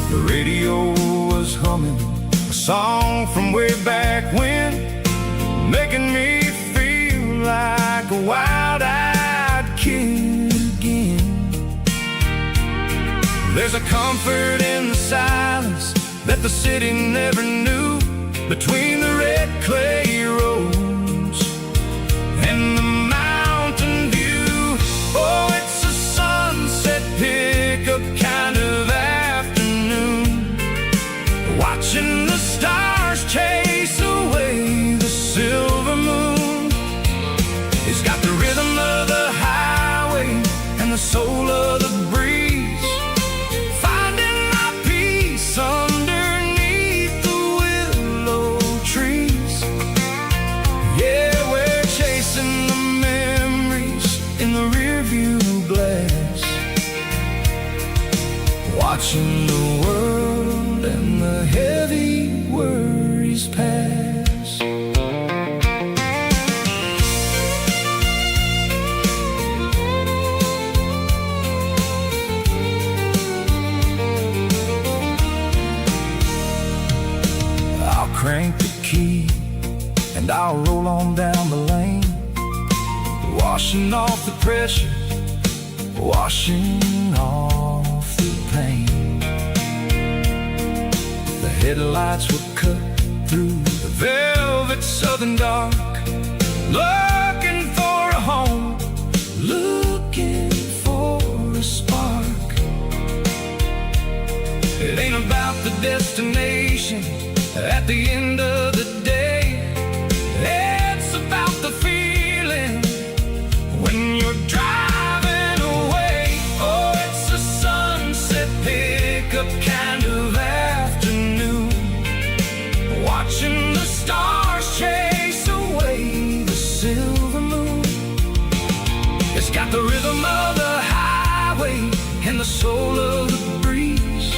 The radio was humming a song from way back when, making me feel like a wild-eyed kid again. There's a comfort in the silence that the city never knew, between the red clay roads and the mountain view. Oh, it's a sunset pickup kind of afternoon, watching the stars chase away the silver moon. It's got the rhythm of the highway and the soul of the breeze, finding my peace underneath the willow trees. Yeah, we're chasing the memories in the rearview glass, watching the world and the heavy worries pass. I'll crank the key and I'll roll on down the lane, washing off the pressure, washing off the pain. The headlights will cut through the velvet southern dark, looking for a home, looking for a spark. It ain't about the destination at the end of the day, it's about the feeling when you're driving away. Oh, it's a sunset pickup kind of afternoon, watching the stars chase away the silver moon. It's got the rhythm of the highway and the soul of the breeze,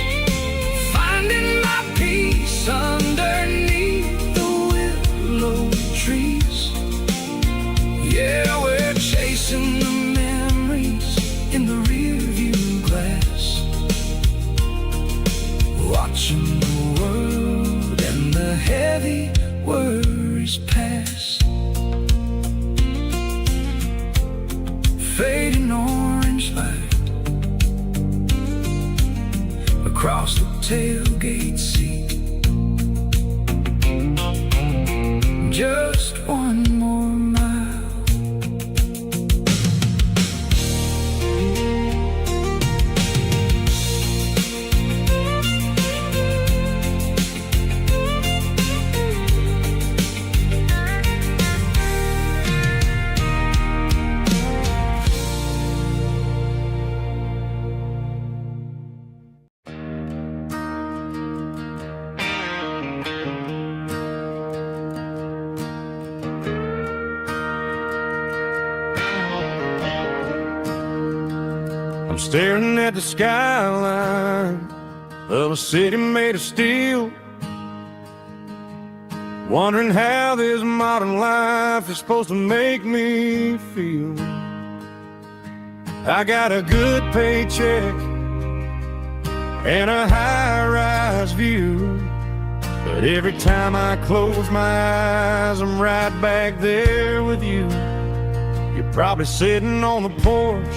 finding my peace underneath the willow trees. Yeah, we're chasing the memories in the rearview glass, watching the world and the heavy worries pass. Fading orange light across the tailgate seat. Just one more mile. staring at the skyline of a city made of steel, wondering how this modern life is supposed to make me feel. I got a good paycheck and a high-rise view, but every time I close my eyes, I'm right back there with you. You're probably sitting on the porch,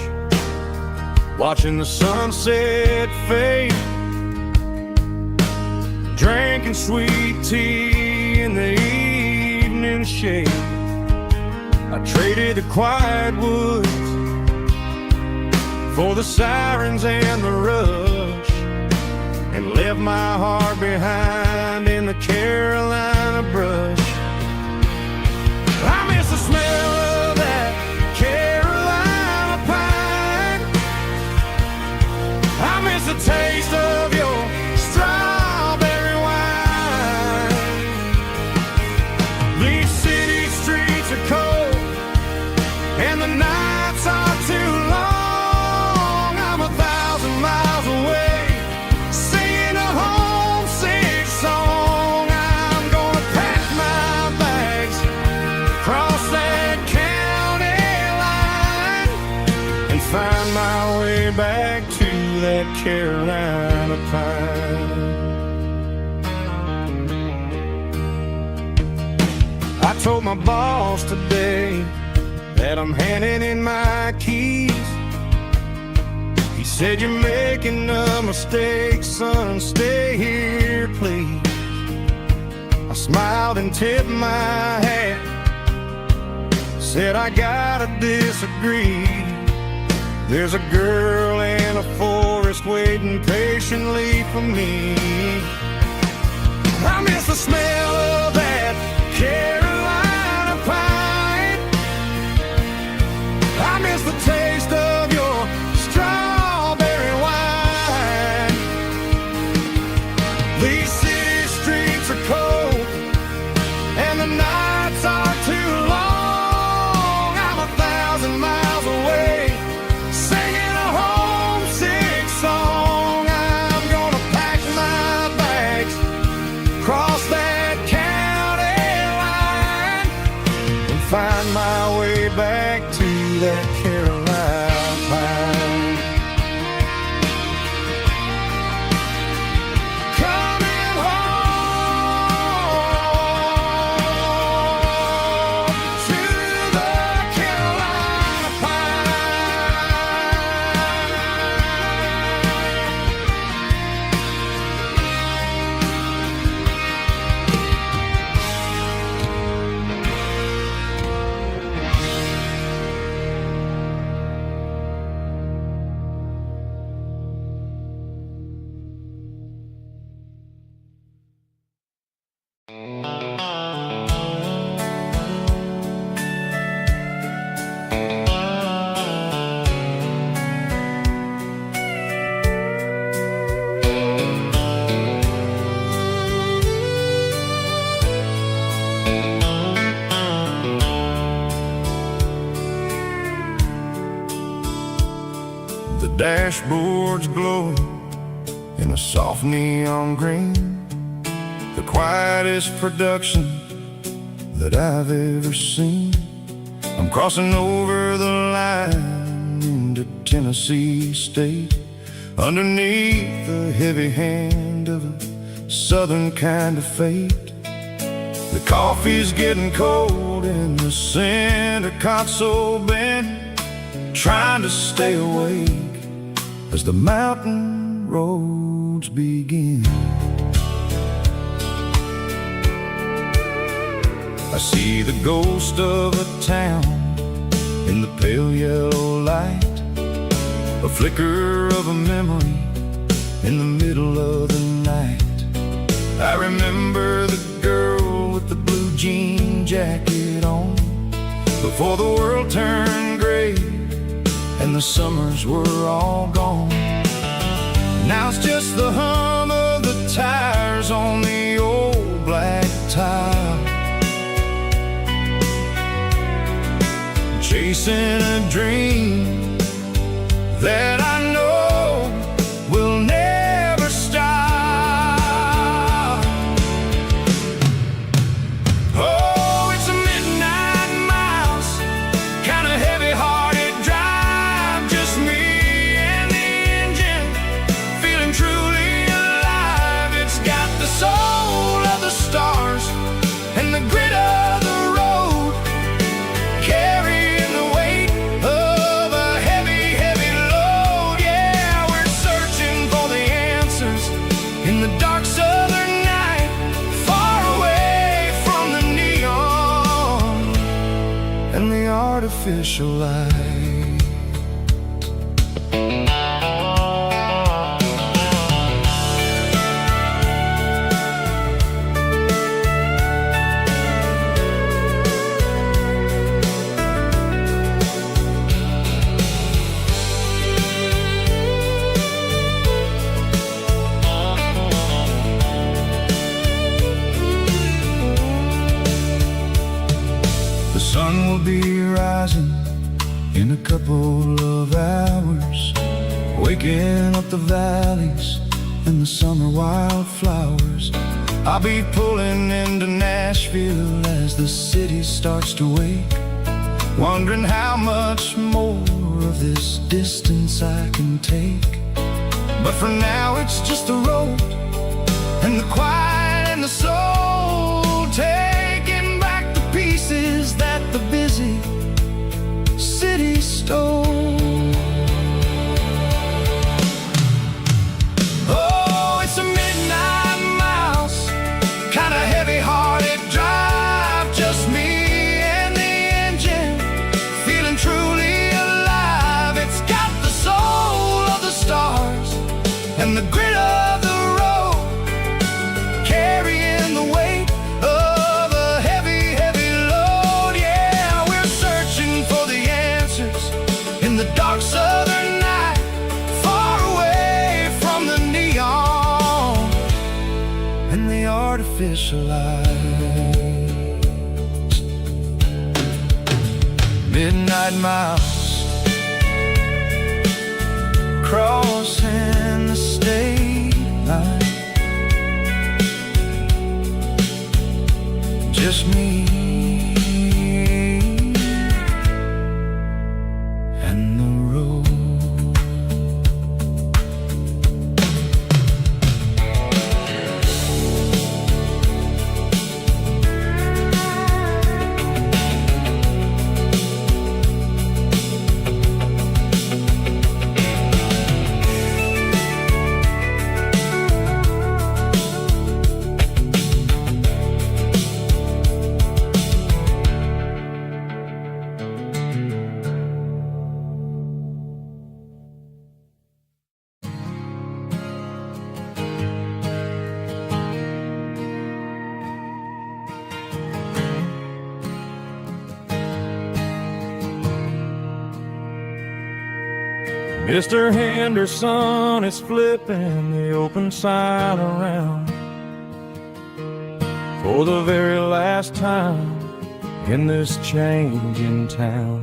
watching the sunset fade, drinking sweet tea in the evening shade. I traded the quiet woods for the sirens and the rush, and left my heart behind in the Carolina brush. I miss the smell of that Carolina pine. I miss the taste of your strawberry wine. These city streets are cold and the nights are too long. I'm 1,000 miles away, singing a homesick song. I'm gonna pack my bags, cross that county line, and find my way back to that Carolina pine. I told my boss today that I'm handing in my keys. He said, "You're making a mistake, son, stay here, please." I smiled and tipped my hat, said, "I gotta disagree. There's a girl in a forest waiting patiently for me." I miss the smell of that Carolina pine. I miss the taste of your strawberry wine. These city streets are cold and the nights are too long. I'm 1,000 miles away, singing a homesick song. I'm gonna pack my bags, cross that county line, and find my way back to that Carolina pine. Coming home to the Carolina The dashboard's glowing in a soft neon green, the quietest production that I've ever seen. I'm crossing over the line into Tennessee State, underneath the heavy hand of a southern kind of fate. The coffee's getting cold in the center console bin, trying to stay awake as the mountain roads begin. I see the ghost of a town in the pale yellow light, a flicker of a memory in the middle of the night. I remember the girl with the blue jean jacket on, before the world turned gray and the summers were all gone. Now it's just the hum of the tires on the old black tile, chasing a dream that I know in the dark southern night, far away from the neon and the artificial light. The sun will be rising in a couple of hours, waking up the valleys and the summer wildflowers. I'll be pulling into Nashville as the city starts to wake, wondering how much more of this distance I can take. But for now it's just the road and the quiet and the soul, taking back the pieces that the busy city stole. Oh, it's a midnight mouse, kinda heavy-hearted drive, just me and the engine, feeling truly alive. It's got the soul of the stars and the grit of the road, carrying the weight of a heavy, heavy load. Yeah, we're searching for the answers in the dark southern night, far away from the neon and the artificial lights. Midnight mouse, crossing the state line, just me and the road. Mr. Henderson is flipping the open sign around for the very last time in this changing town.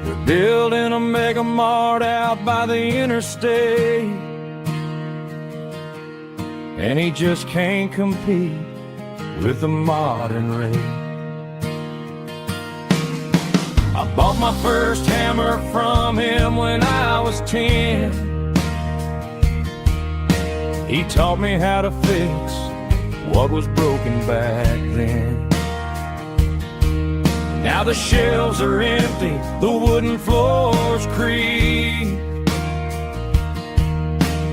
They're building a mega mart out by the interstate, and he just can't compete with the modern rate. I bought my first hammer from him when I was 10. He taught me how to fix what was broken back then. Now the shelves are empty, the wooden floors creak,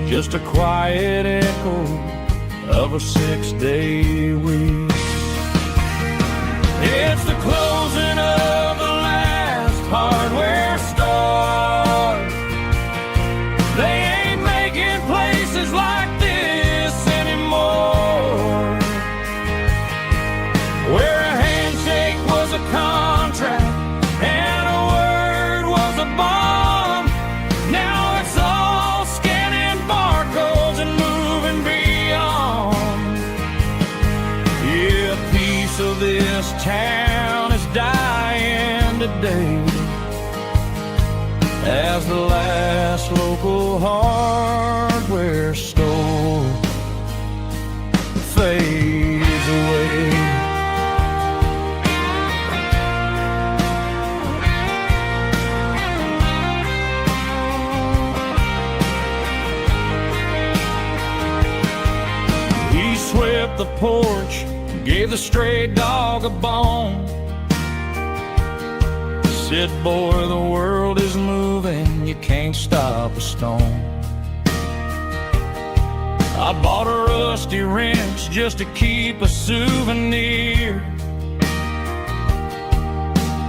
just a quiet echo of a 6-day week. It's the closing of the last hardware store. They ain't making places like this anymore, where a handshake was a contract and a word was a bond. Now it's all scanning barcodes and moving beyond. Yeah, a piece of this town is dying today as the last local hardware store fades away. He swept the porch, gave the stray dog a bone, said, boy, the world is moving, you can't stop a stone. I bought a rusty wrench just to keep a souvenir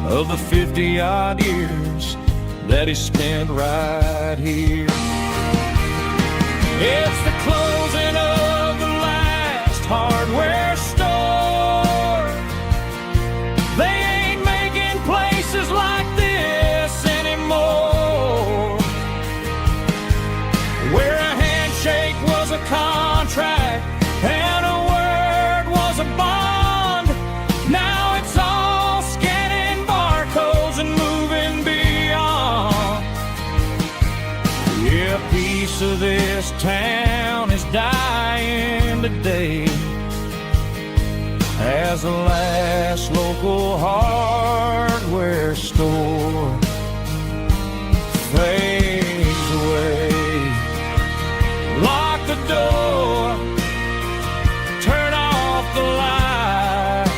of the 50-odd years that he spent right here. It's the closing of the last hardware store. They ain't making places like this anymore, where a handshake was a contract and a word was a bond. Now it's all scanning barcodes and moving beyond. Yeah, a piece of this town is dying today as the last local hardware store fades away. Lock the door, turn off the light.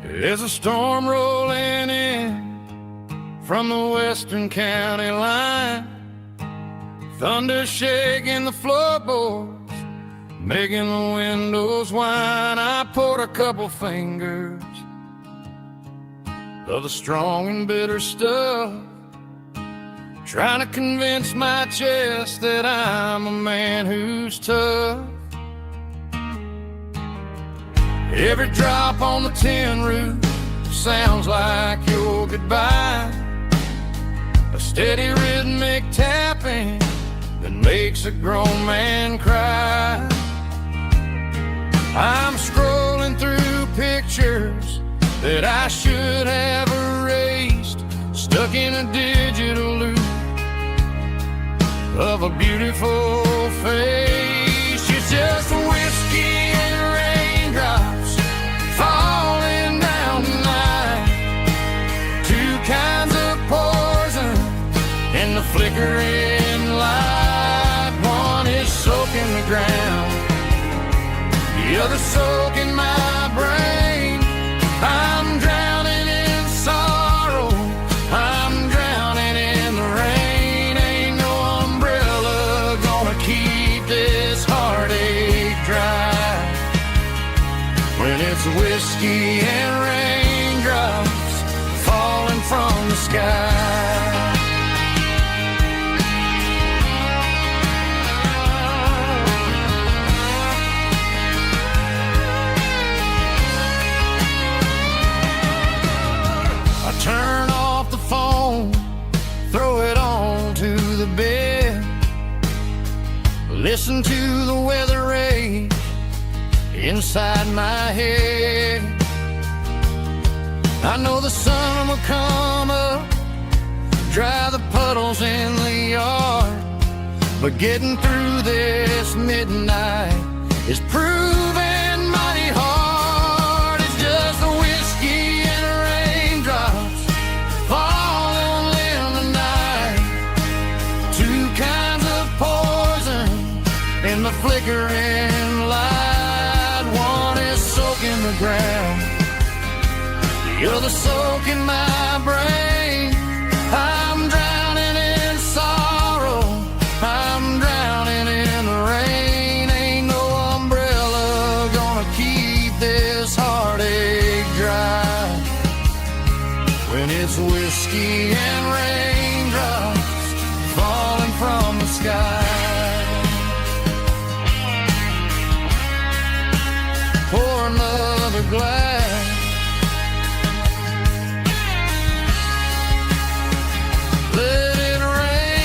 There's a storm rolling in from the western county line, thunder shaking the floorboards, making the windows whine. I poured a couple fingers of the strong and bitter stuff, trying to convince my chest that I'm a man who's tough. Every drop on the tin roof sounds like your goodbye, a steady rhythmic tapping that makes a grown man cry. I'm scrolling through pictures that I should have erased, stuck in a digital loop of a beautiful face. It's just whiskey and raindrops falling down tonight, two kinds of poison in the flickering light. One is soaking the ground, the other soaking my brain. I'm drowning in sorrow, I'm drowning in the rain. Ain't no umbrella gonna keep this heartache dry when it's whiskey and raindrops falling from the sky. Turn off the phone, throw it on to the bed, listen to the weather rage inside my head. I know the sun will come up, dry the puddles in the yard, but getting through this midnight is proving mighty hard. It's just the whiskey and raindrops falling in the night, two kinds of poison in the flickering light. One is soaking the ground, the other soaking my brain. I'm drowning in sorrow, I'm drowning in the rain. Ain't no umbrella gonna keep this heartache dry when it's whiskey and raindrops falling from the sky. Pour another glass, let it rain.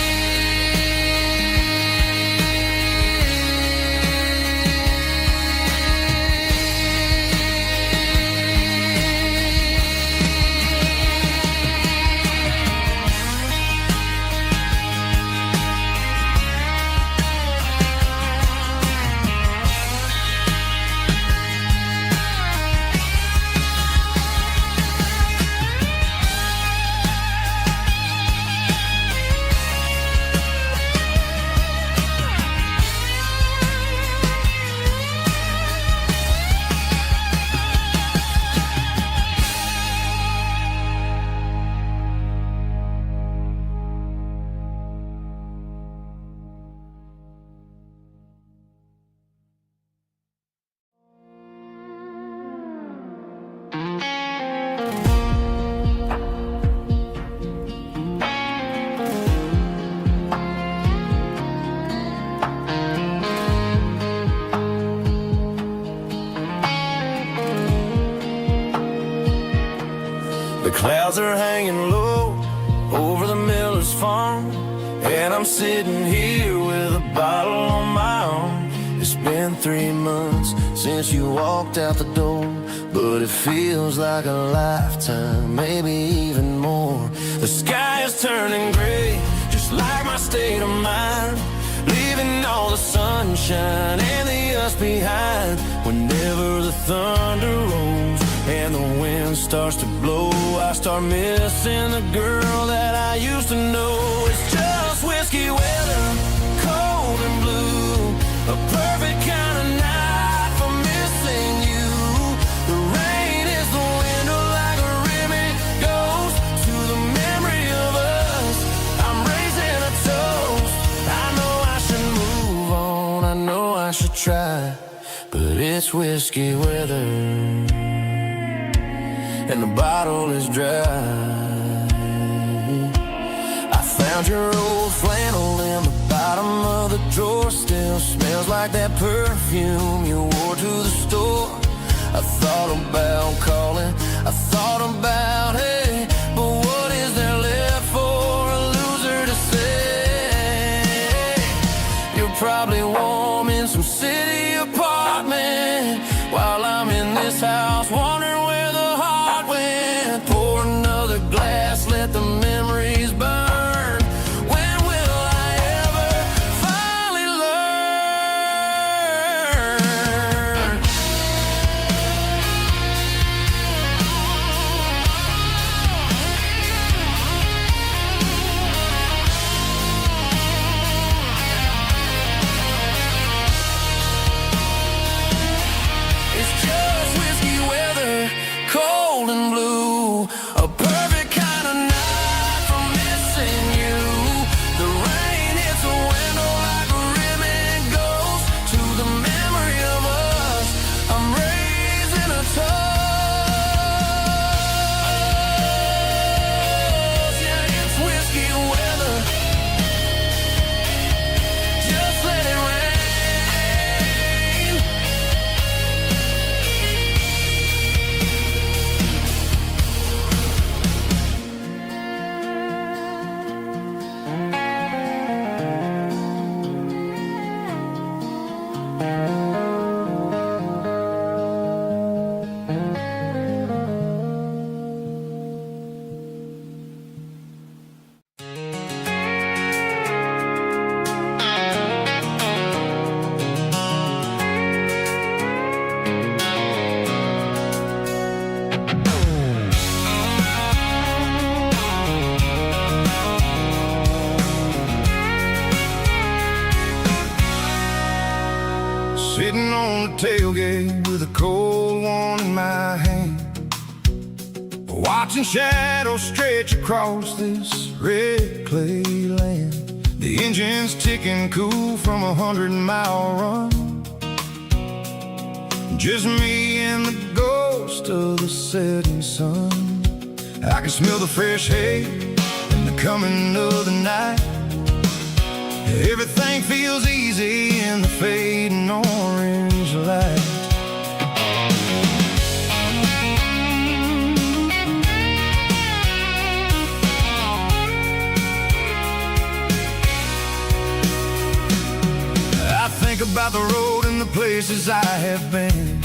clouds are hanging low over the miller's farm, and I'm sitting here with a bottle on my arm. It's been 3 months since you walked out the door, but it feels like a lifetime, maybe even more. The sky is turning gray, just like my state of mind, leaving all the sunshine and the us behind. Whenever the thunder rolls and the wind starts to blow, I start missing the girl that I used to know. It's just whiskey weather, cold and blue, a perfect kind of night for missing you. The rain is the window like a ribbon goes to the memory of us. I'm raising a toast. I know I should move on, I know I should try, but it's whiskey weather and the bottle is dry. I found your old flannel in the bottom of the drawer, still smells like that perfume you wore to the store. I thought about calling, I thought about, hey, but what is there left for a loser to say? You're probably warm in some city apartment while I'm in this house wondering where the heart went. Pour another glass, let the memories burn. When will I ever finally learn? It's just whiskey weather, cold and blue, a perfect kind of night for missing you. The rain hits the window like a ribbon goes to the memory of us. I'm raising a toast. Yeah, it's whiskey weather, just let it rain. Sitting on the tailgate with a cold one in my hand, watching shadows stretch across this red clay land. The engine's ticking cool from a 100-mile run. Just me and the ghost of the setting sun. I can smell the fresh hay and the coming of the night. Everything feels easy in the fading orange light. I think about the road and the places I have been,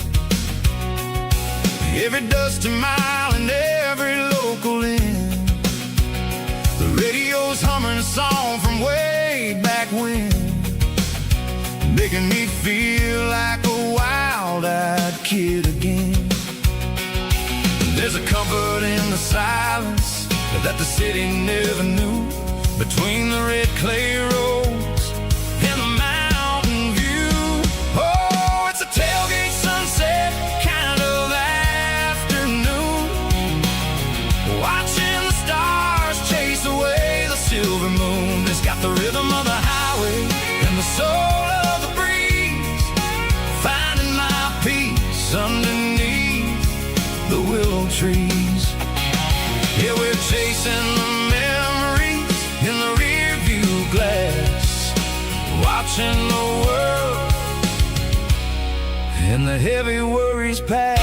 every dusty mile and every local inn. The radio's humming a song from way back when, making me feel like a wild-eyed kid again. There's a comfort in the silence that the city never knew, between the red clay roads and the mountain view. Oh, it's a tailgate sunset kind of afternoon, watching the stars chase away the silver moon. It's got the rhythm of the highway and the soul of the breeze, finding my peace underneath the willow trees. Yeah, we're chasing the memories in the rear view glass, watching the world and the heavy worries pass.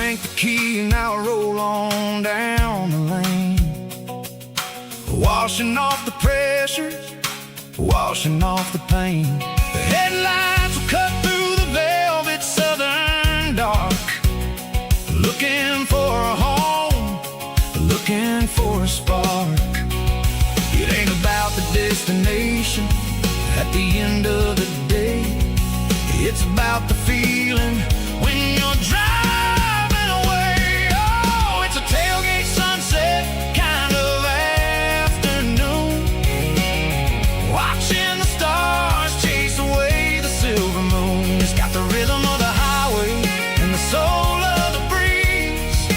crank the key and now I roll on down the lane, washing off the pressure, washing off the pain. The headlights will cut through the velvet southern dark, looking for a home, looking for a spark. It ain't about the destination at the end of the day, it's about the feeling when you're driving away. Oh, it's a tailgate sunset kind of afternoon, watching the stars chase away the silver moon. It's got the rhythm of the highway and the soul of the breeze,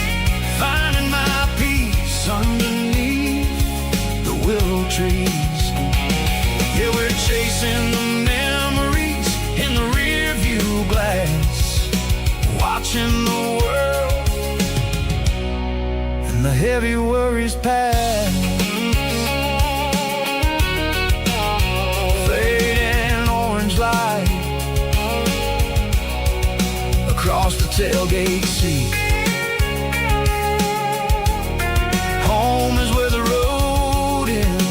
finding my peace underneath the willow trees. Yeah, we're chasing the memories in the rear view glass, watching the world and the heavy worries pass. Fading orange light across the tailgate seat. Home is where the road ends.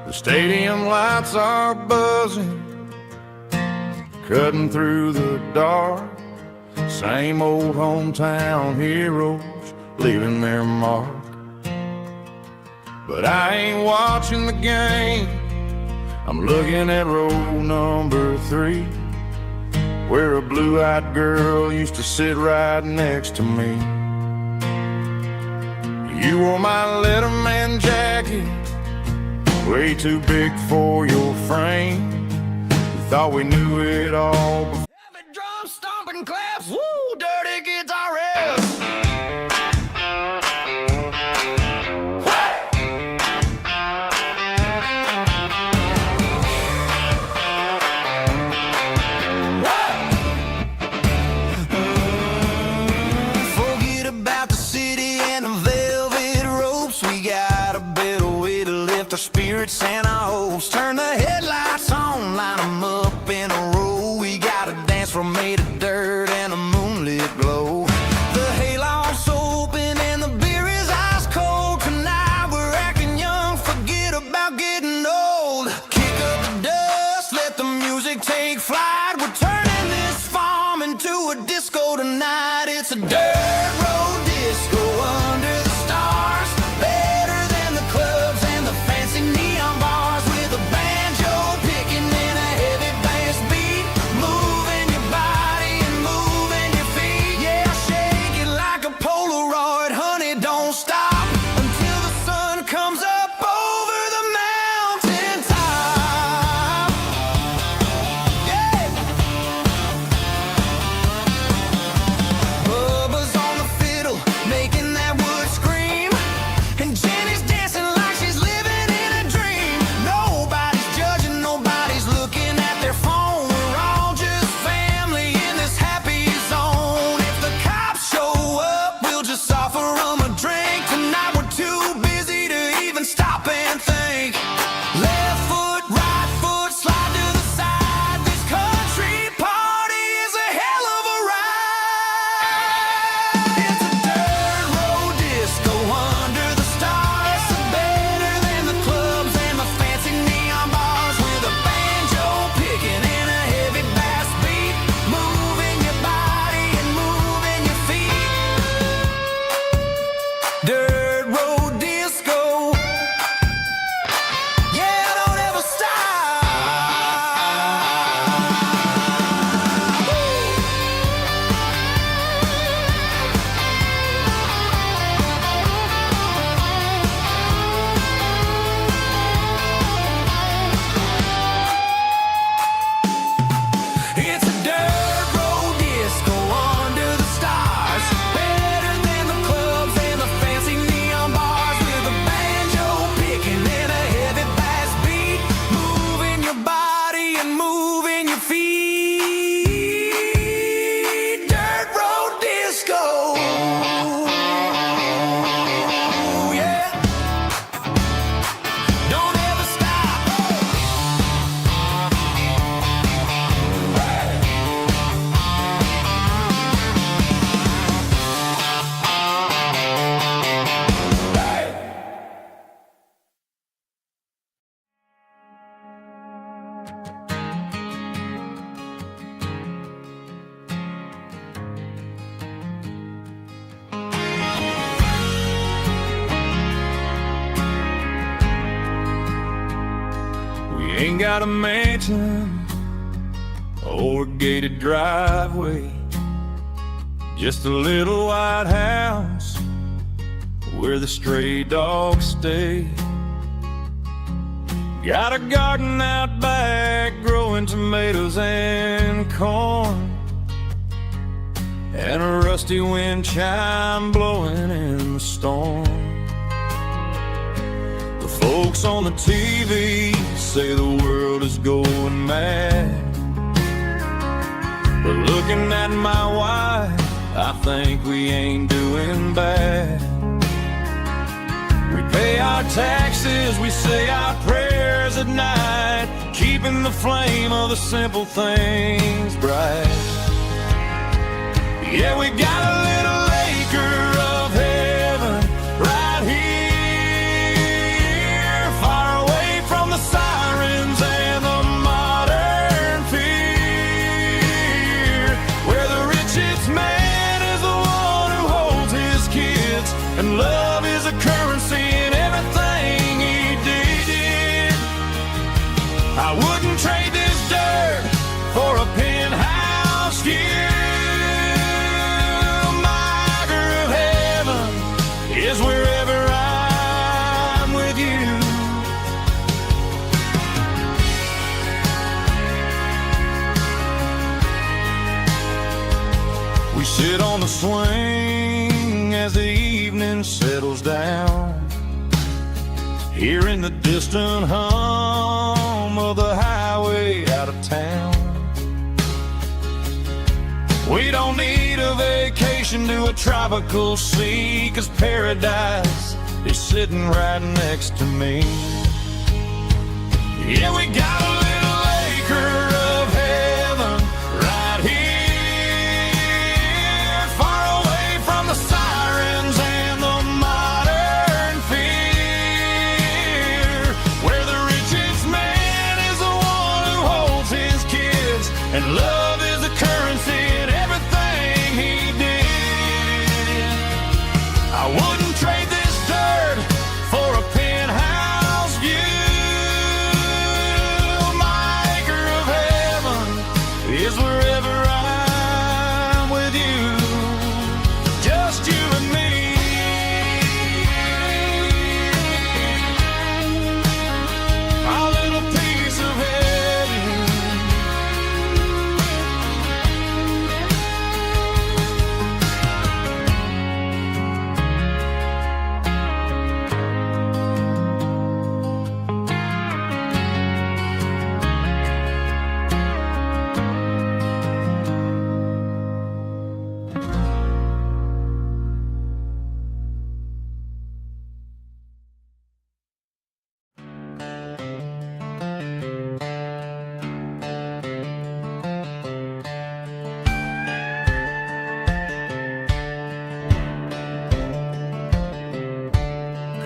The stadium lights are buzzing, cutting through the dark. Same old hometown heroes leaving their mark. But I ain't watching the game, I'm looking at row number 3, where a blue-eyed girl used to sit right next to me. You wore my Letterman jacket, way too big for your frame. We thought we knew it all before. Heavy drum stomping claps, woo, dirty guitar riffs. Forget about the city and the velvet ropes. We got a better way to lift our spirits and our hopes. Turn the headlights on, line them up in a row. We got a dance floor made of dirt and a moonlit glow. The hayloft's open and the beer is ice cold. Tonight we're acting young, forget about getting old. Kick up the dust, let the music take flight. We're turning this farm into a disco tonight. It's a dirt road disco under the stars, better than the clubs and the fancy neon bars. Ain't got a mansion or a gated driveway, just a little white house where the stray dogs stay. Got a garden out back growing tomatoes and corn, and a rusty wind chime blowing in the storm. The folks on the TV say the world is going mad, but looking at my wife, I think we ain't doing bad. We pay our taxes, we say our prayers at night, keeping the flame of the simple things bright. Yeah, we got a little acre of heaven right here, far away from the sirens and the modern fear, where the richest man is the one who holds his kids, and love is a currency in everything he did. I wouldn't trade this dirt for a penthouse view. Is wherever I'm with you. We sit on the swing as the evening settles down, hearing the distant hum of the highway out of town. We don't need a vacation to a tropical sea, 'cause paradise is sitting right next to me. Yeah, we got a little acre of heaven right here, far away from the sirens and the modern fear, where the richest man is the one who holds his kids, and love is the currency in everything he did. I wouldn't trade this dirt for a penthouse view. My acre of heaven is wherever I'm with you, just you and me. Our little piece of heaven.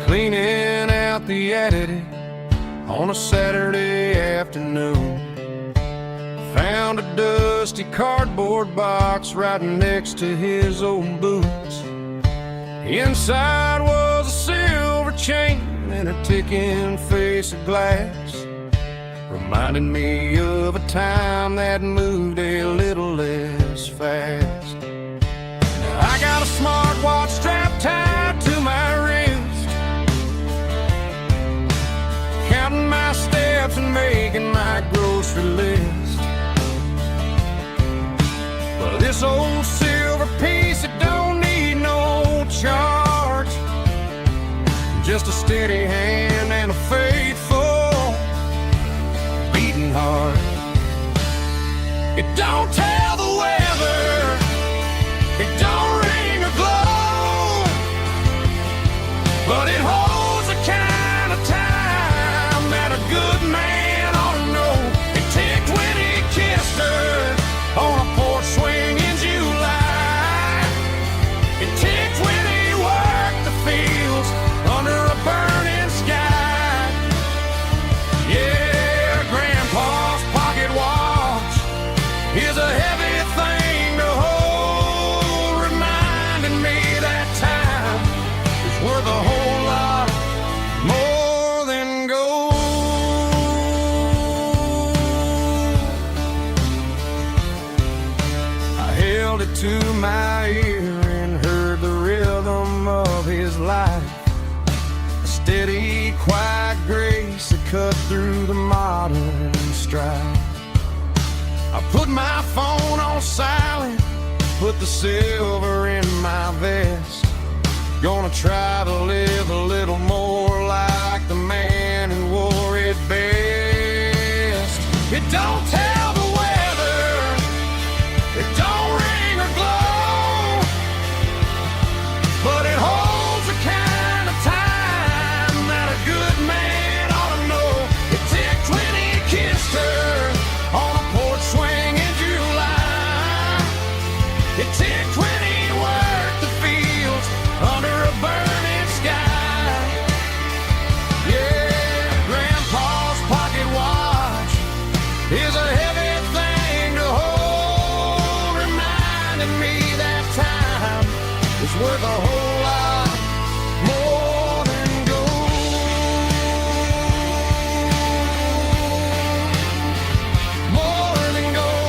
Cleaning out the attic on a Saturday afternoon, found a dusty cardboard box right next to his old boots. Inside was a silver chain and a ticking face of glass, reminding me of a time that moved a little less fast. Now I got a smartwatch strapped tied to my wrist, counting my steps and making my grocery list. But this old silver piece, it don't need no charge, just a steady hand and a faithful beating heart. It don't tell the weather, it don't ring or glow, but it holds the kind of time that a good man ought to know. It ticked when he kissed her on a porch swing in July. It ticked when he worked the fields under a burning sky. Yeah, Grandpa's pocket watch is a cut through the modern strife. I put my phone on silent, put the silver in my vest. Gonna try to live a little more like the man who wore it best. It don't tell the weather, it don't ring or glow, but it holds the kind of time that a good man ought to know. It ticked when he kissed her on a porch swing in July. It ticked when he worked the fields under a burning sky. Yeah, Grandpa's pocket watch is a heavy thing to hold, reminding me that time is worth a whole lot more than gold. More than gold.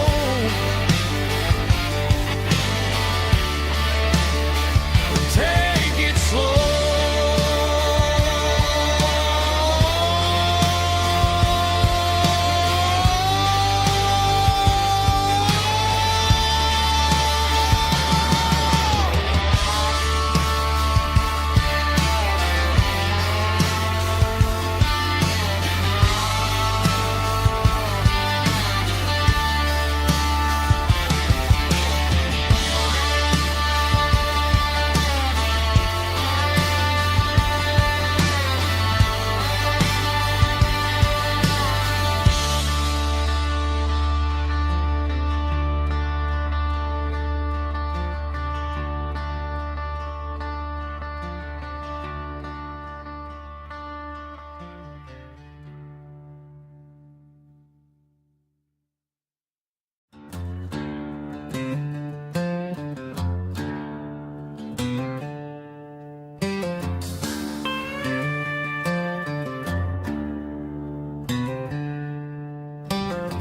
Take it slow.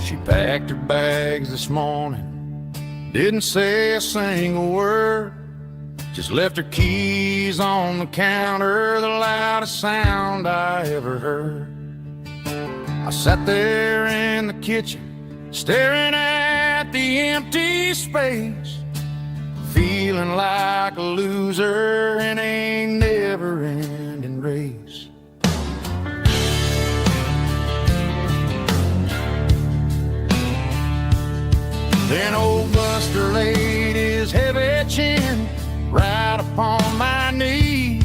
She packed her bags this morning, didn't say a single word, just left her keys on the counter, the loudest sound I ever heard. I sat there in the kitchen, staring at the empty space, feeling like a loser in a never-ending race. Then old Buster laid his heavy chin right upon my knee,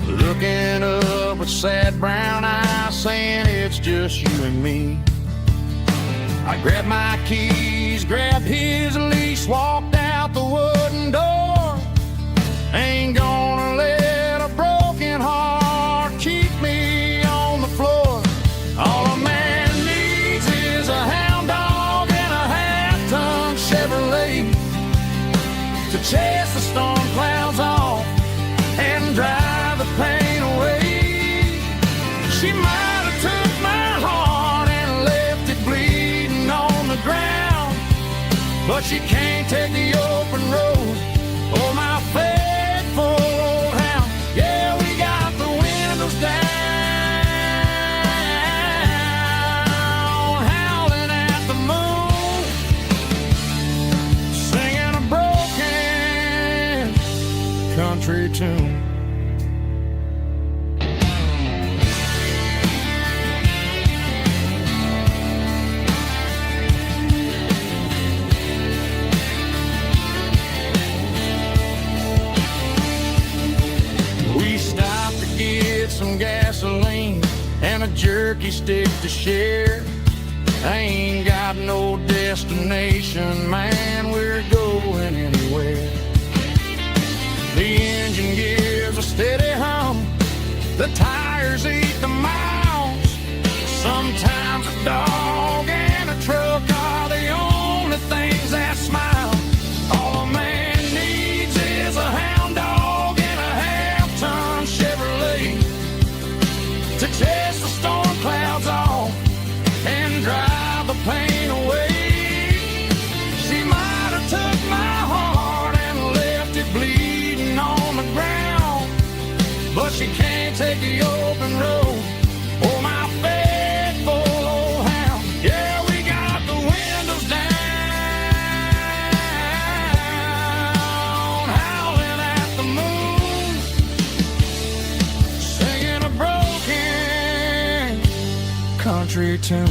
looking up with sad brown eyes, saying it's just you and me. I grabbed my keys, grabbed his leash, walked out the wooden door. Ain't gonna let a broken heart keep me on the floor. All a man needs is a hound dog and a half-ton Chevrolet to chase the storm clouds off and drive the pain away. She might have took my heart and left it bleeding on the ground, but she can't take the open road or my faithful old hound. Yeah, we got the windows down, howling at the moon, singing a broken country tune. We stopped to get some gasoline and a jerky stick to share. I ain't got no destination, man, we're going anywhere. The engine gives a steady hum, the tires eat the miles. Sometimes a dog and a truck are the only things that smile. All a man needs is a hound dog and a half-ton Chevrolet to chase the storm clouds off and drive the pain away. She might have took my heart and left it bleeding on the ground, but she can't take the open road or my face. country tune.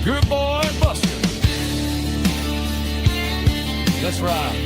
Good boy, Buster. Let's ride.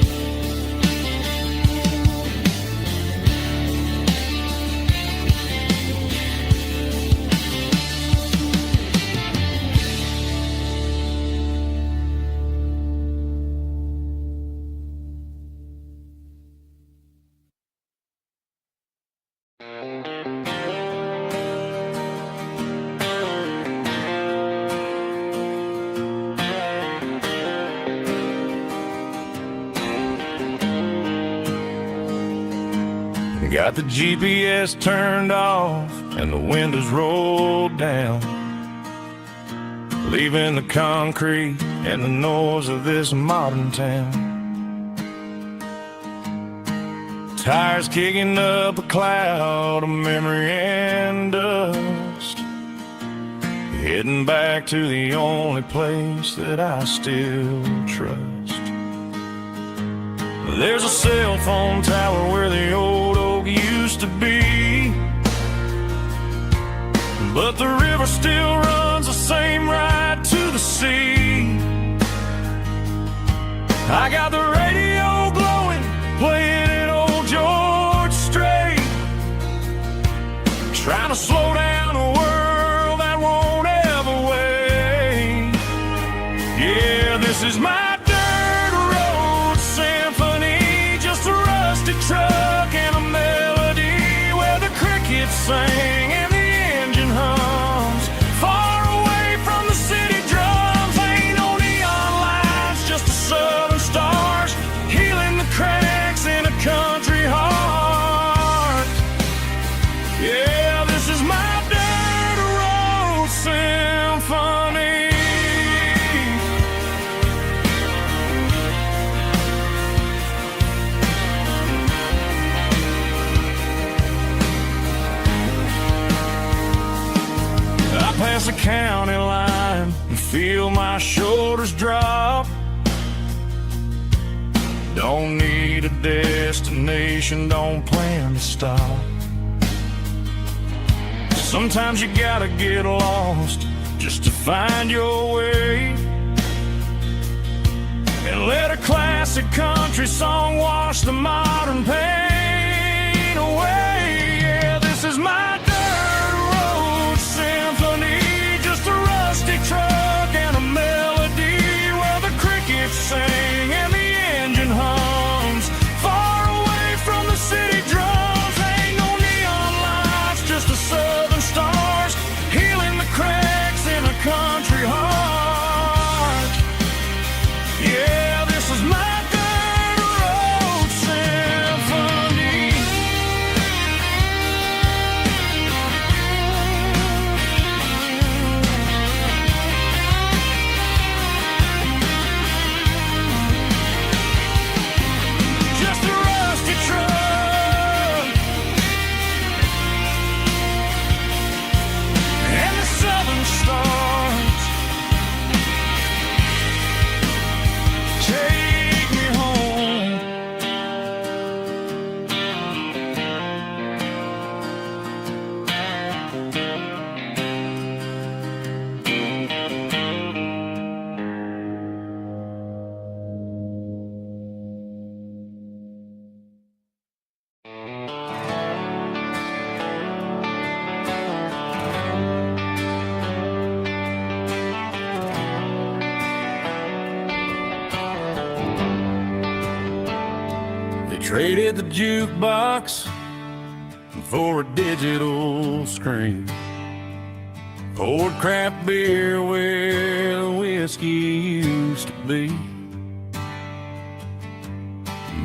Got the GPS turned off and the windows rolled down, leaving the concrete and the noise of this modern town. Tires kicking up a cloud of memory and dust, heading back to the only place that I still trust. There's a cell phone tower where the old oak used to be, but the river still runs the same right to the sea. I got the radio glowing, playing an old George Strait, trying to slow down a world that won't ever wait. Yeah, this is my truck and a melody where the crickets sing and the engine hums, far away from the city drums. Ain't no neon lights, just the southern stars healing the cracks in a country heart. Yeah, this is my dirt road symphony. Past the county line and feel my shoulders drop. Don't need a destination, don't plan to stop. Sometimes you gotta get lost just to find your way, and let a classic country song wash the modern pain away. Yeah, this is my truck and a melody where the crickets sing and the engine hums, far away from the city drums. Ain't no neon lights, just the southern stars healing the cracks in a country heart. Yeah, this is my dirt road symphony. Traded the jukebox for a digital screen, poured craft beer where the whiskey used to be,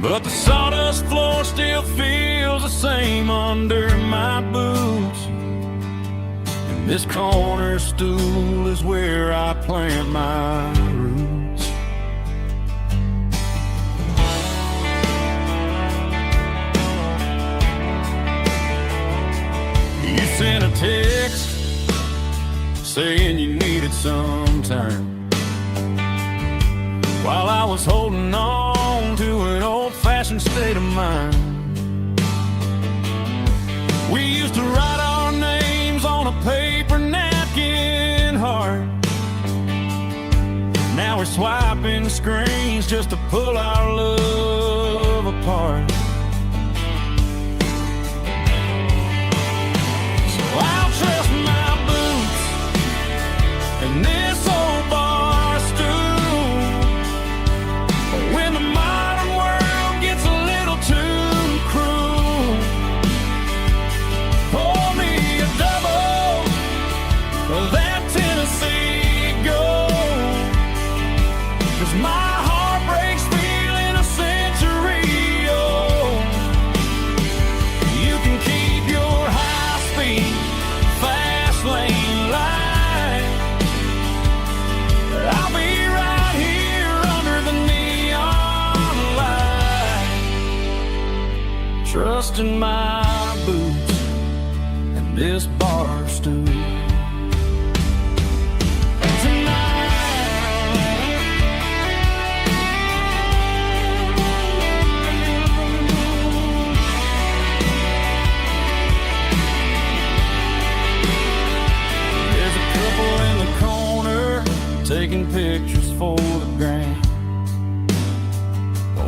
but the sawdust floor still feels the same under my boots, and this corner stool is where I plant my roots. You sent a text saying you needed some time, while I was holding on to an old-fashioned state of mind. We used to write our names on a paper napkin screens just to pull our love apart. So I'll trust my boots and this old bar stool when the modern world gets a little too cruel. Pour me a double of that Tennessee Gold, 'cause my heart breaks feeling a century old. You can keep your high-speed, fast lane light. I'll be right here under the neon light, trusting my boots and this bar stool. Taking pictures for the gram,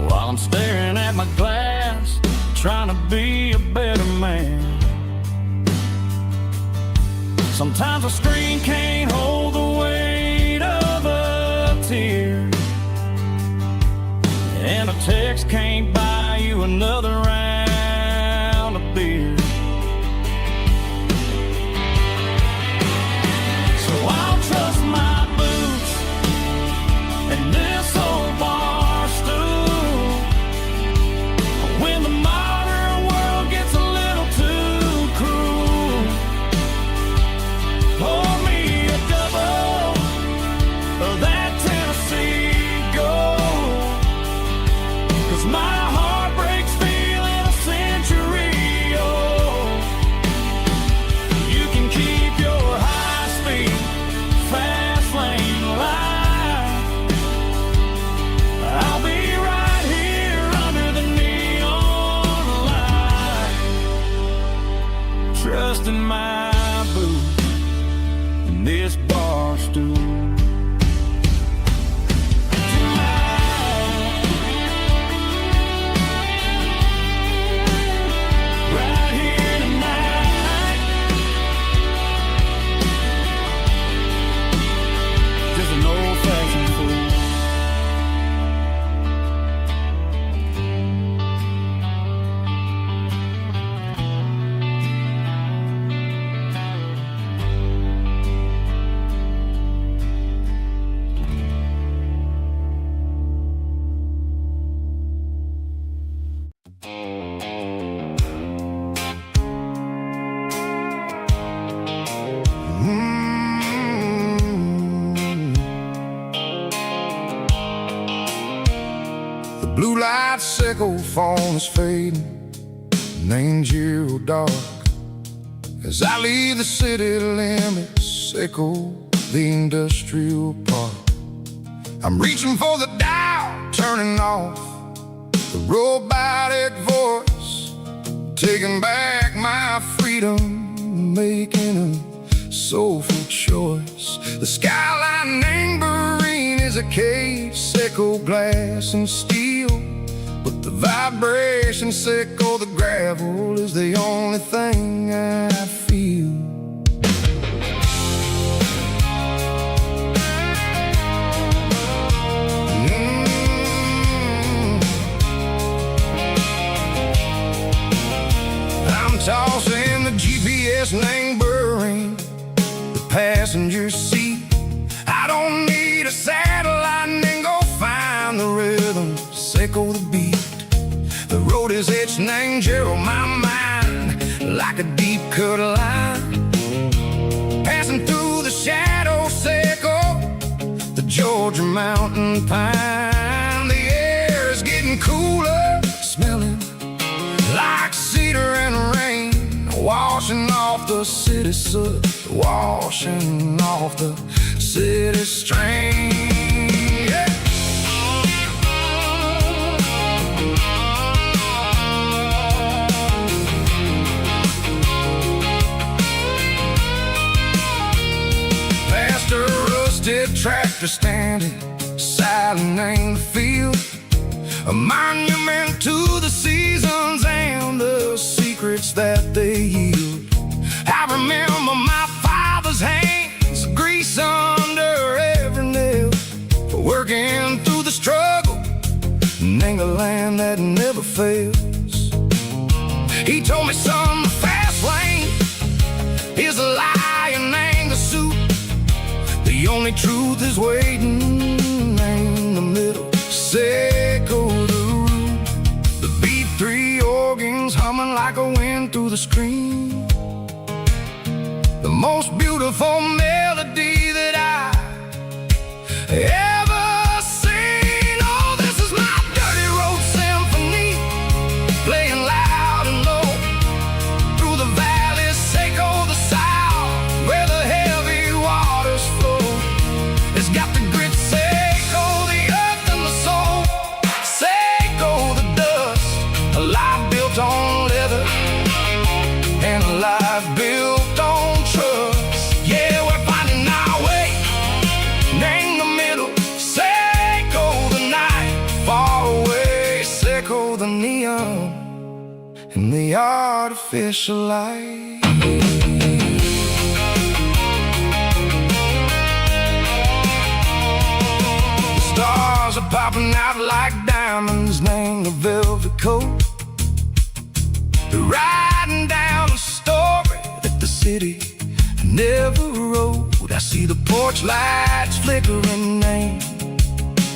while I'm staring at my glass, trying to be a better man. Sometimes a screen can't hold the weight of a tear, and a text can't buy you another round of beer. So I'll trust my and this old bar stool when the modern world gets a little too cruel. Pour me a double of that Tennessee Gold, 'cause my heart breaks feeling a century old. You can keep your high-speed, fast lane light. I'll be right here under the neon light, trusting my boots and this bar stool. Right here tonight, just an old-fashioned fool. The blue light sickle phone is fading, named Giro dark. As I leave the city limits, sickle the industrial park. I'm reaching for the dial, turning off the robotic voice, taking back my freedom, making a soulful choice. The skyline named Marine is a cage, sickle glass and steel, but the vibration sickle the gravel is the only thing I feel. I'm tossing the GPS named Burring, the passenger seat. I don't need a satellite and go find the rhythm, sickle the beat. The road is etched named Gerald, my mind, like a deep cut line. Passing through the shadow sickle, the Georgia mountain pine. The air is getting cooler, smelling like cedar and rain, washing off the city soot, washing off the city strain. Yeah. Past a rusted tractor standing side valley named the field, a monument to the seasons and the secrets that they yield. I remember my father's hands, grease under every nail, working through the struggle, named a land that never fails. He told me, son, the fast lane is a lion and the suit. The only truth is waiting in the middle. Echo the root, the B3 organs humming like a wind through the screen. The most beautiful melody that I ever seen. Oh, this is my dirty road symphony, playing loud and low through the valleys, echo the sound where the heavy waters flow. It's got the grit, echo the earth and the soul, echo the dust, a life built on leather and a life built on trust. Yeah, we're finding our way, name the middle, echo the night, far away, echo the neon and the artificial light. The stars are popping out like diamonds, named the velvet coat. They're riding down a story that the city never wrote. I see the porch lights flickering, named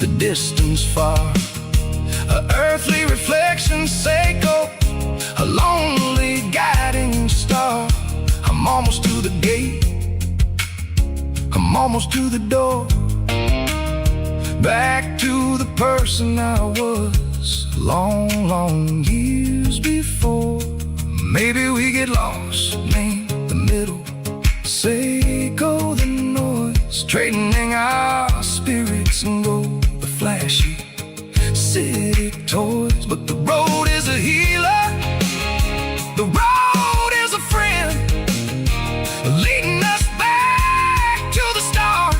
the distance far, a earthly reflection, Seiko, a lonely guiding star. I'm almost to the gate, I'm almost to the door, back to the person I was long, long years before. Maybe we get lost, name the middle, Seiko the noise, trading our spirits and go the flashy city toys. But the road is a healer, the road is a friend, leading us back to the start.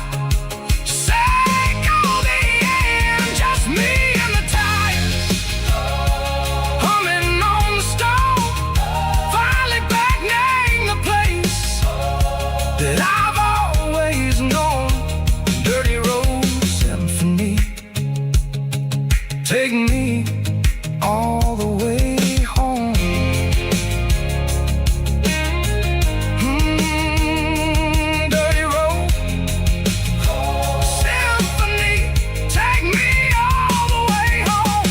Echo the end, just me and the tires, humming on the stone, finally back, name the place that I've always known. Dirty road symphony, take me all the way home. Dirty road symphony, take me all the way home.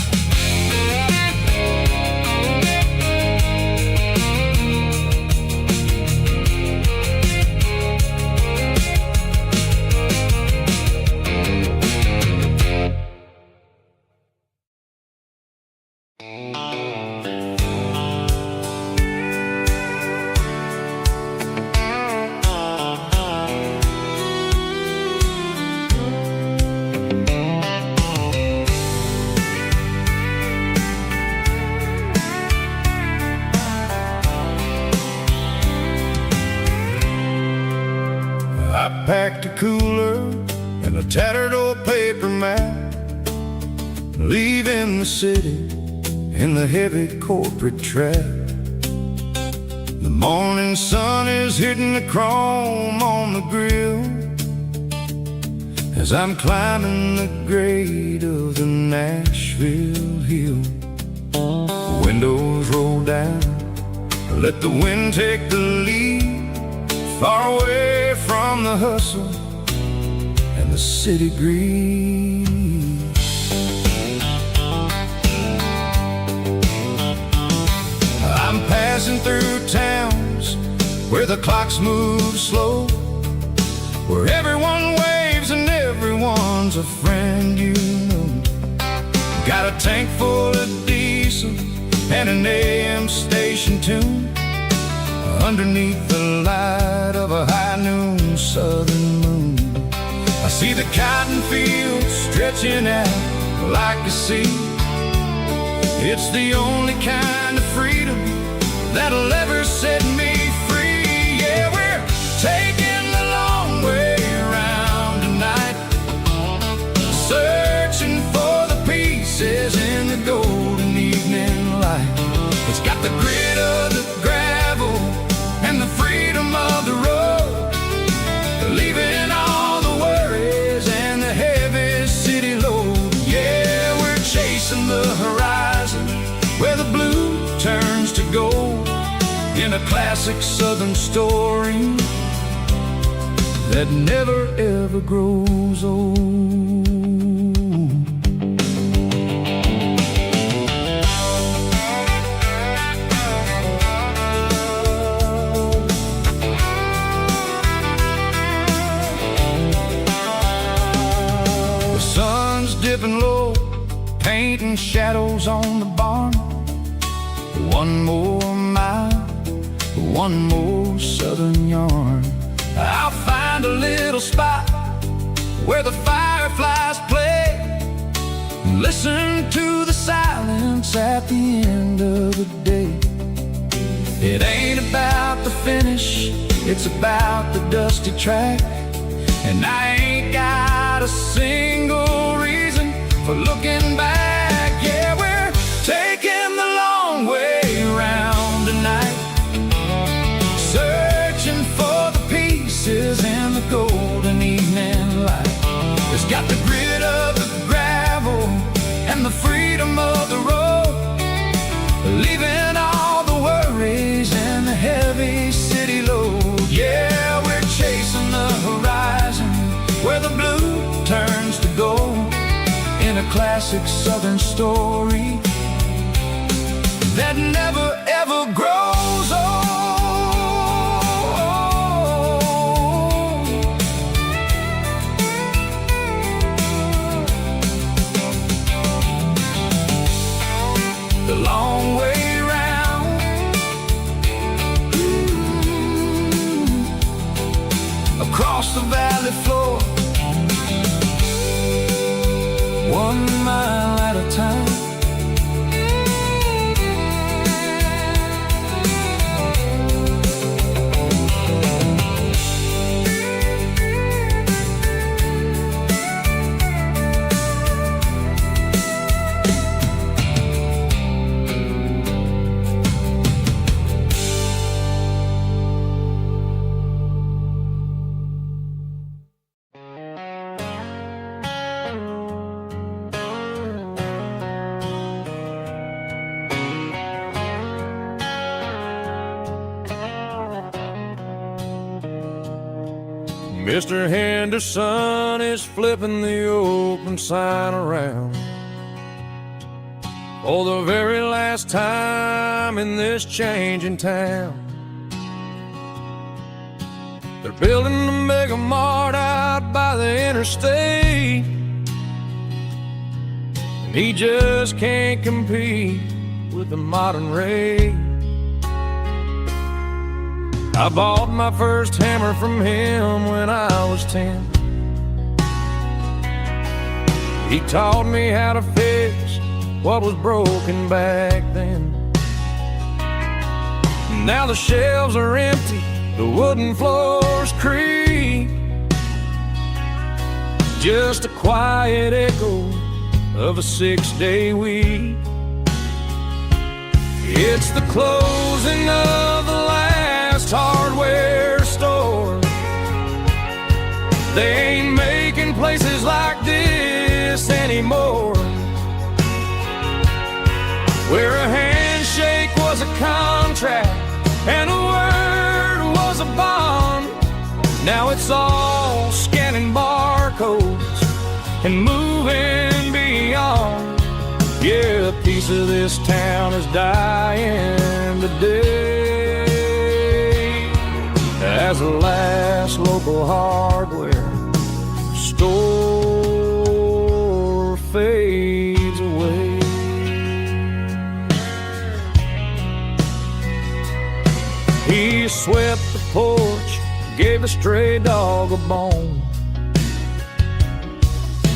I packed a cooler and a tattered old paper map, leaving the city in the heavy corporate trap. The morning sun is hitting the chrome on the grill as I'm climbing the grade of the Nashville hill. The windows roll down, let the wind take the lead, far away from the hustle and the city greed. I'm passing through towns where the clocks move slow, where everyone waves and everyone's a friend you know. Got a tank full of diesel and an AM station tune, underneath the light of a high noon southern moon. I see the cotton fields stretching out like a sea. It's the only kind of freedom that'll ever set me free. Yeah, we're taking the long way around tonight, searching got the grit of the gravel and the freedom of the road, leaving all the worries and the heavy city load. Yeah, we're chasing the horizon where the blue turns to gold, in a classic southern story that never ever grows old. The sun's dipping low, painting shadows on the barn. One more mile, one more southern yarn. I'll find a little spot where the fireflies play, listen to the silence at the end of the day. It ain't about the finish, it's about the dusty track. And I ain't got a single reason for looking back. Yeah, we're taking the long way around tonight, searching for the pieces in the golden evening light. It's got the grit of the gravel and the freedom of the road, leaving all the worries and the heavy city load. Yeah, we're chasing the horizon where the blue turns to gold, in a classic southern story that never ever grows old. The long way round, across the valley floor, 1 mile at a time. Mr. Henderson is flipping the open sign around for the very last time in this changing town. They're building a mega mart out by the interstate, and he just can't compete with the modern rate. I bought my first hammer from him when I was 10. He taught me how to fix what was broken back then. Now the shelves are empty, the wooden floors creak, just a quiet echo of a 6-day week. It's the closing of the last hardware store. They ain't making places like this anymore, where a handshake was a contract and a word was a bond. Now it's all scanning barcodes and moving beyond. Yeah, a piece of this town is dying today as the last local hardware store fades away. He swept the porch, gave a stray dog a bone,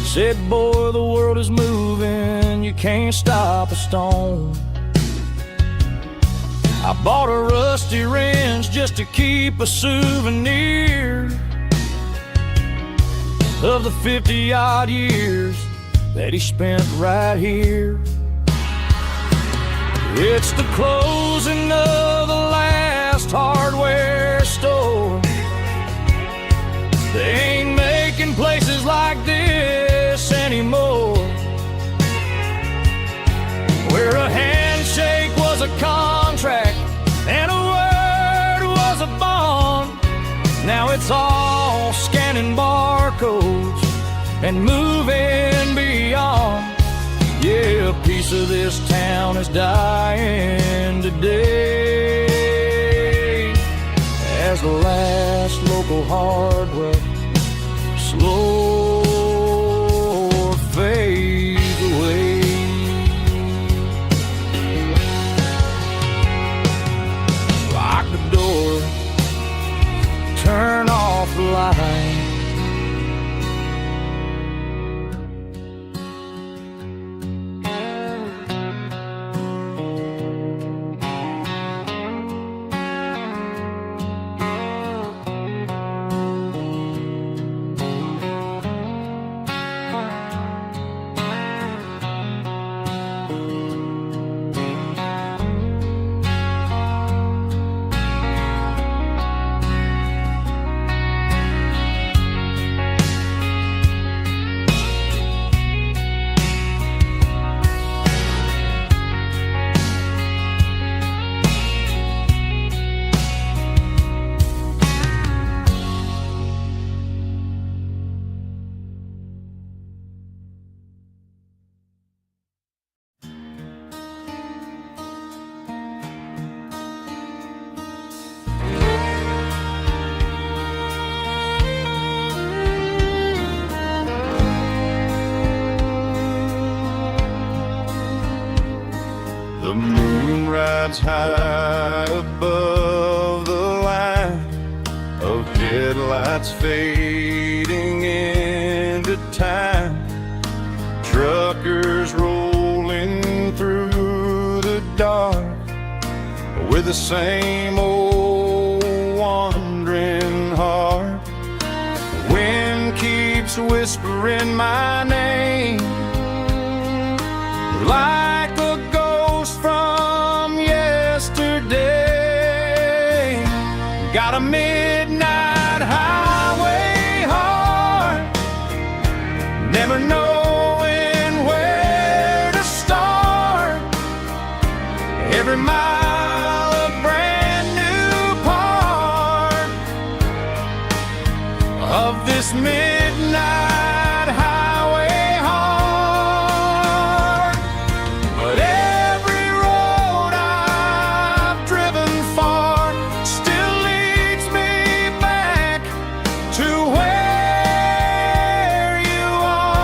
said, boy, the world is moving, you can't stop a stone. I bought a rusty wrench just to keep a souvenir of the 50-odd years that he spent right here. It's the closing of the last hardware store. They ain't making places like this anymore, where a handshake was a contract and a word was a bond. Now it's all scanning barcodes and moving beyond. Yeah, a piece of this town is dying today, as the last local hardware slow fades away. Lock the door, turn off the light. The moon rides high above the line of headlights fading into time. Truckers rolling through the dark with the same old wandering heart. The wind keeps whispering my name like a ghost from yesterday. Got a midnight highway heart, never knowing where to start. Every mile a brand new part of this midnight highway heart. But every road I've driven far still leads me back to where you are.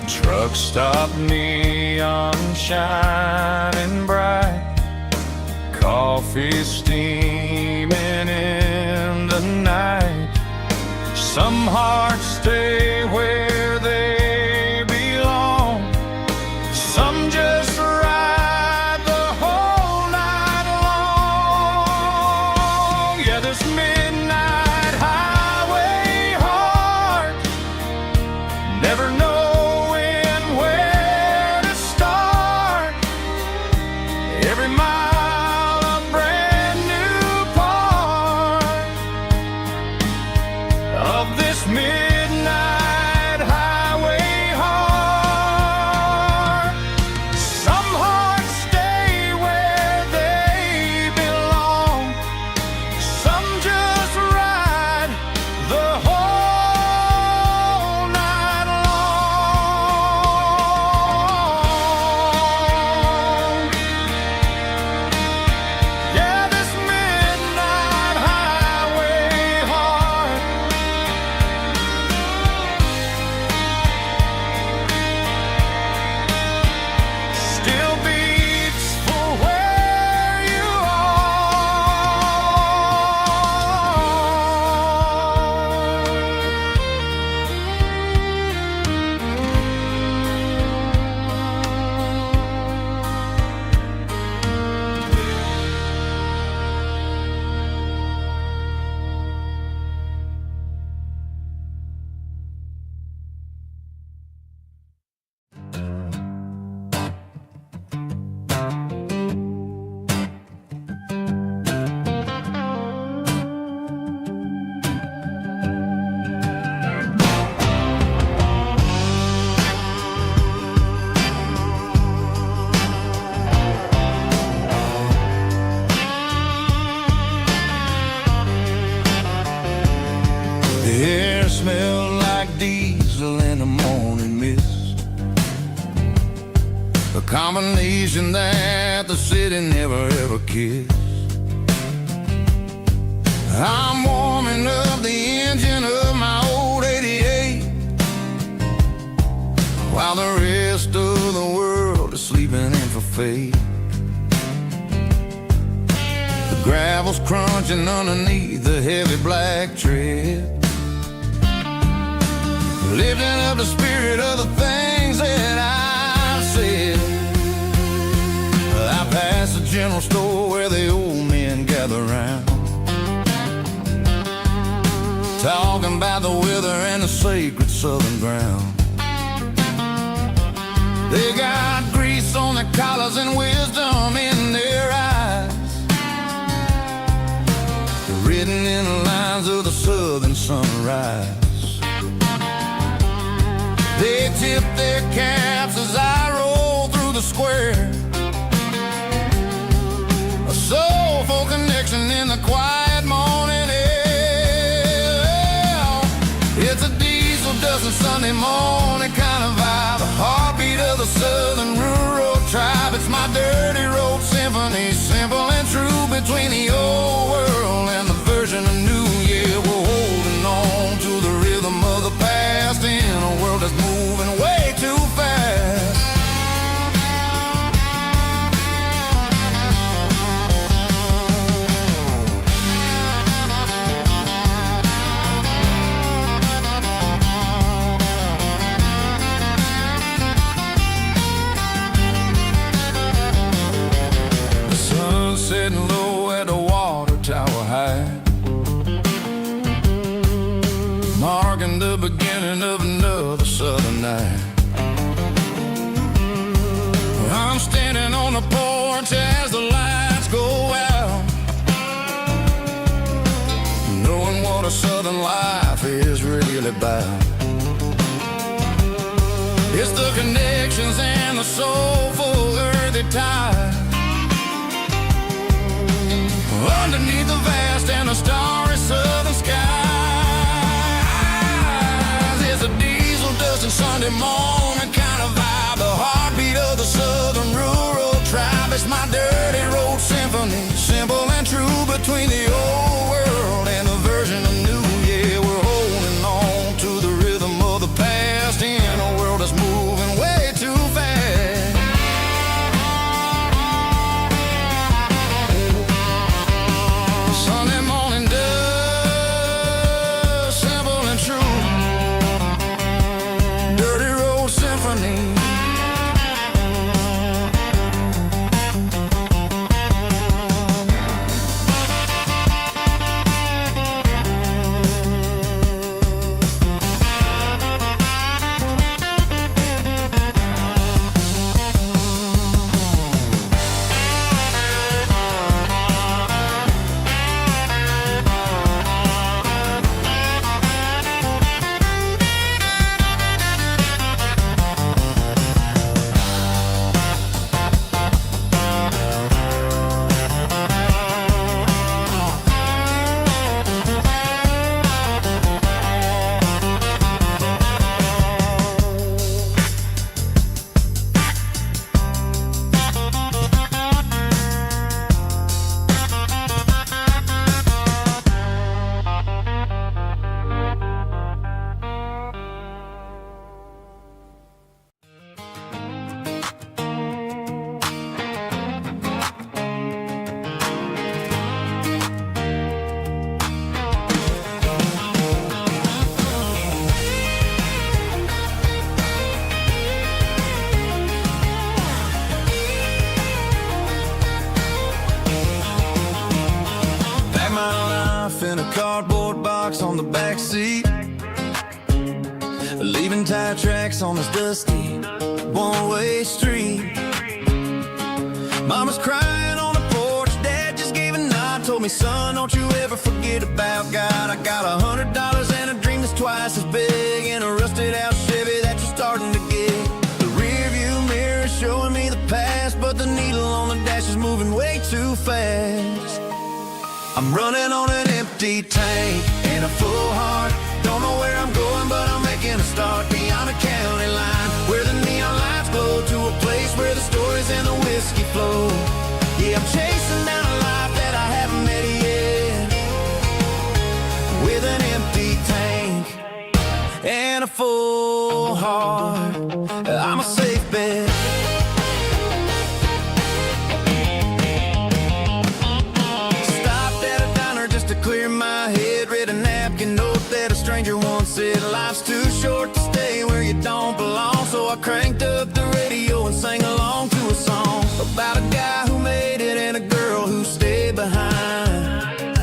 Truck stop, neon shining bright, coffee steaming in the night. Some hearts stay where they belong, some just ride the whole night long. Yeah, this midnight highway heart, never knowing where to start. Every mile a brand new part of this midnight The air smelled like diesel in the morning mist, a combination that the city never ever kissed. I'm warming up the engine of my old 88, while the rest of the world is sleeping in for fate. The gravel's crunching underneath the heavy black tread, lifting up the spirit of the things that I've said. I pass the general store where the old men gather round, talking about the weather and the sacred southern ground. They got grease on their collars and wisdom in their eyes, written in the lines of the southern sunrise. They tip their caps as I roll through the square, a soulful connection in the quiet morning air. It's a diesel dusting Sunday morning kind of vibe, a heartbeat of the southern rural tribe. It's my dirty road symphony, simple and true, between the old world and the version of new. Yeah, we're holding on to the rhythm of the past in a world that's moving way too fast. The sun's setting low at the water tower high, marking the beginning of another southern night. I'm standing on the porch as the lights go out, knowing what a southern life is really about. It's the connections and the soulful earthy tide, underneath the vast and the starry southern skies. It's a diesel dusting Sunday morning kind of vibe, the heartbeat of the southern rural tribe. It's my dirty road symphony, simple and true, between the old world and the version of new. Yeah, we're holding on to the rhythm of the past in a world that's moving way too fast. Sunday morning dust, simple and true, dirty road symphony. In a cardboard box on the back seat, leaving tire tracks on this dusty one-way street. Mama's crying on the porch, Dad just gave a nod, told me, son, don't you ever forget about God. I got $100 and a dream that's twice as big, and a rusted out Chevy that you're starting to get. The rear view mirror is showing me the past, but the needle on the dash is moving way too fast. I'm running on an empty tank and a full heart, a full heart, I'm a safe bet. Stopped at a diner just to clear my head. Read a napkin note that a stranger once said, life's too short to stay where you don't belong. So I cranked up the radio and sang along to a song about a guy who made it and a girl who stayed behind.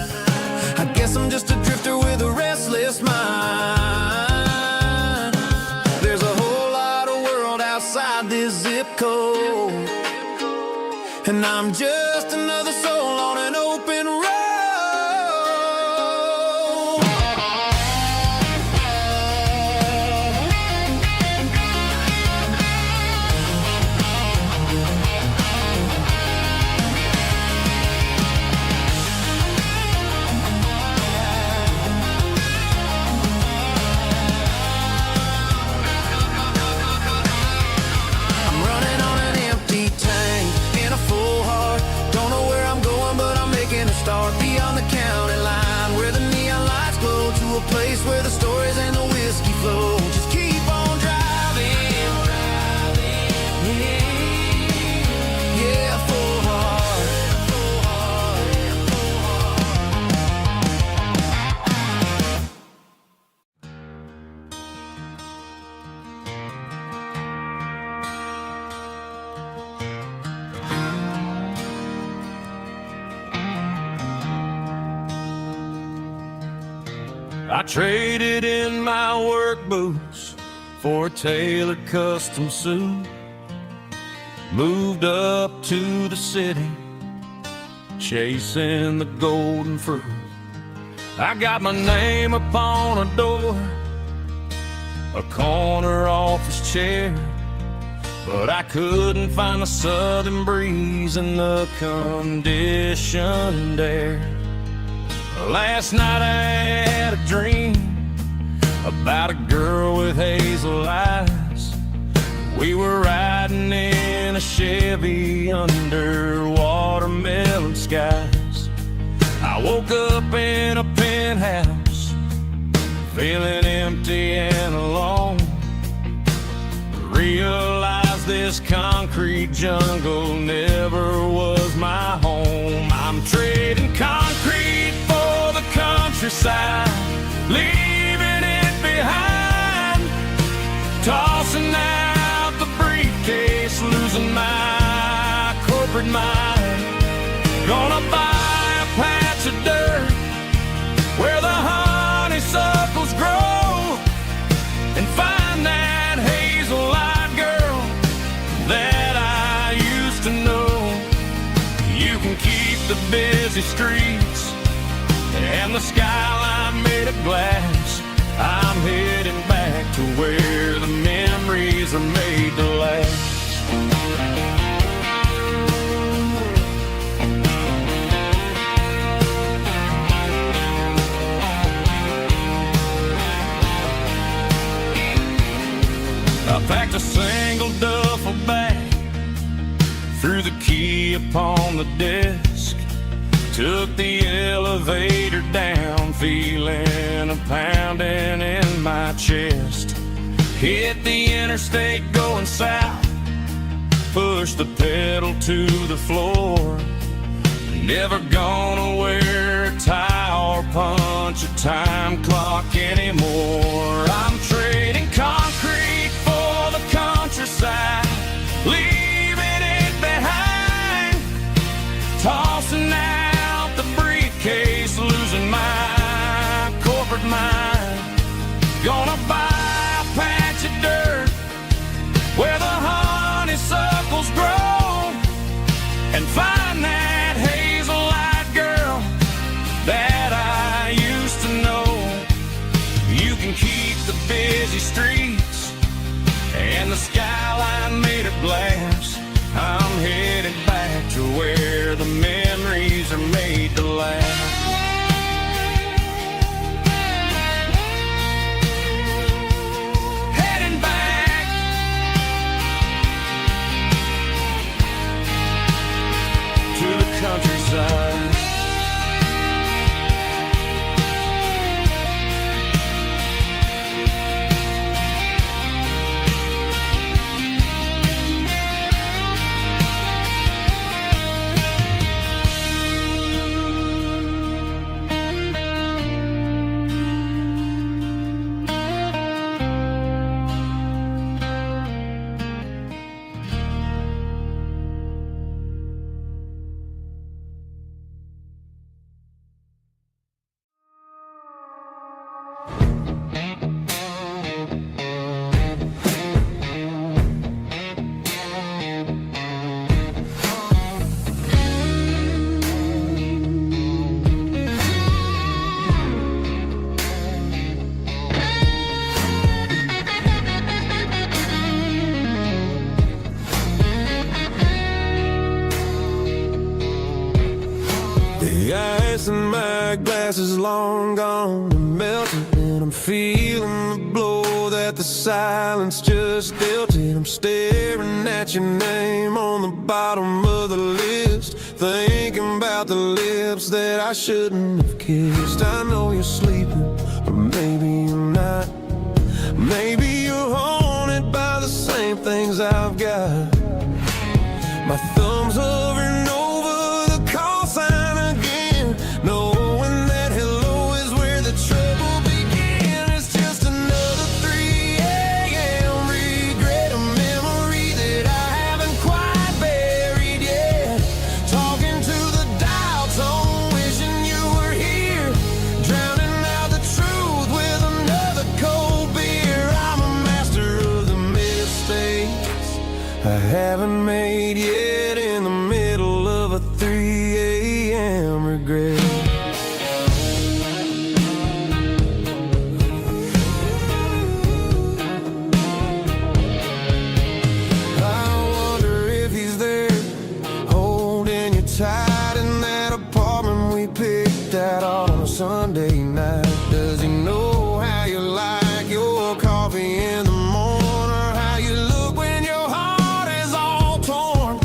I guess I'm just a drifter with a restless mind. There's a whole lot of world outside this zip code, and I'm just another soul on an open road. Start beyond the county line, where the neon lights glow, to a place where the stories and the whiskey flow. Just keep on driving, yeah, full heart, full heart, full heart. I traded in my work boots for a tailored custom suit. Moved up to the city, chasing the golden fruit. I got my name upon a door, a corner office chair, but I couldn't find the southern breeze in the conditioned air. Last night I had a dream about a girl with hazel eyes. We were riding in a Chevy under watermelon skies. I woke up in a penthouse, feeling empty and alone. Realized this concrete jungle never was my home. I'm trading concrete for the countryside, leaving it behind. Tossing out the briefcase, losing my corporate mind. Gonna buy a patch of dirt where the honeysuckles grow, and find that hazel-eyed girl that I used to know. You can keep the busy streets and the skyline made of glass. I'm heading back to where the memories are made to last. I packed a single duffel bag, threw the key upon the desk, took the elevator down, feeling a pounding in my chest. Hit the interstate going south, pushed the pedal to the floor. Never gonna wear a tie or punch a time clock anymore. I'm trading concrete for the countryside, leaving it behind. Tossing out the briefcase, losing my corporate mind. Gonna buy a patch of dirt where the honeysuckles grow, and find that hazel-eyed girl that I used to know. You can keep the busy streets and the skyline made of glass. I'm headed back to where the memories are made to last. Heading back to the countryside. that glass is long gone and melted, and I'm feeling the blow that the silence just dealt it. I'm staring at your name on the bottom of the list, thinking about the lips that I shouldn't have kissed. I know you're sleeping, or maybe you're not. Maybe you're haunted by the same things I've got. My thumb's hovering over the call sign again, knowing that hello is where the trouble began. It's just another 3 a.m. regret, a memory that I haven't quite buried yet. Talking to the dial tone, wishing you were here, drowning out the truth with another cold beer. I'm a master of the mistakes I haven't made yet, in the middle of a 3 a.m. regret. I wonder if he's there, holding you tight in that apartment we picked out on a Sunday night. Does he know how you like your coffee in the morning, or how you look when your heart is all torn?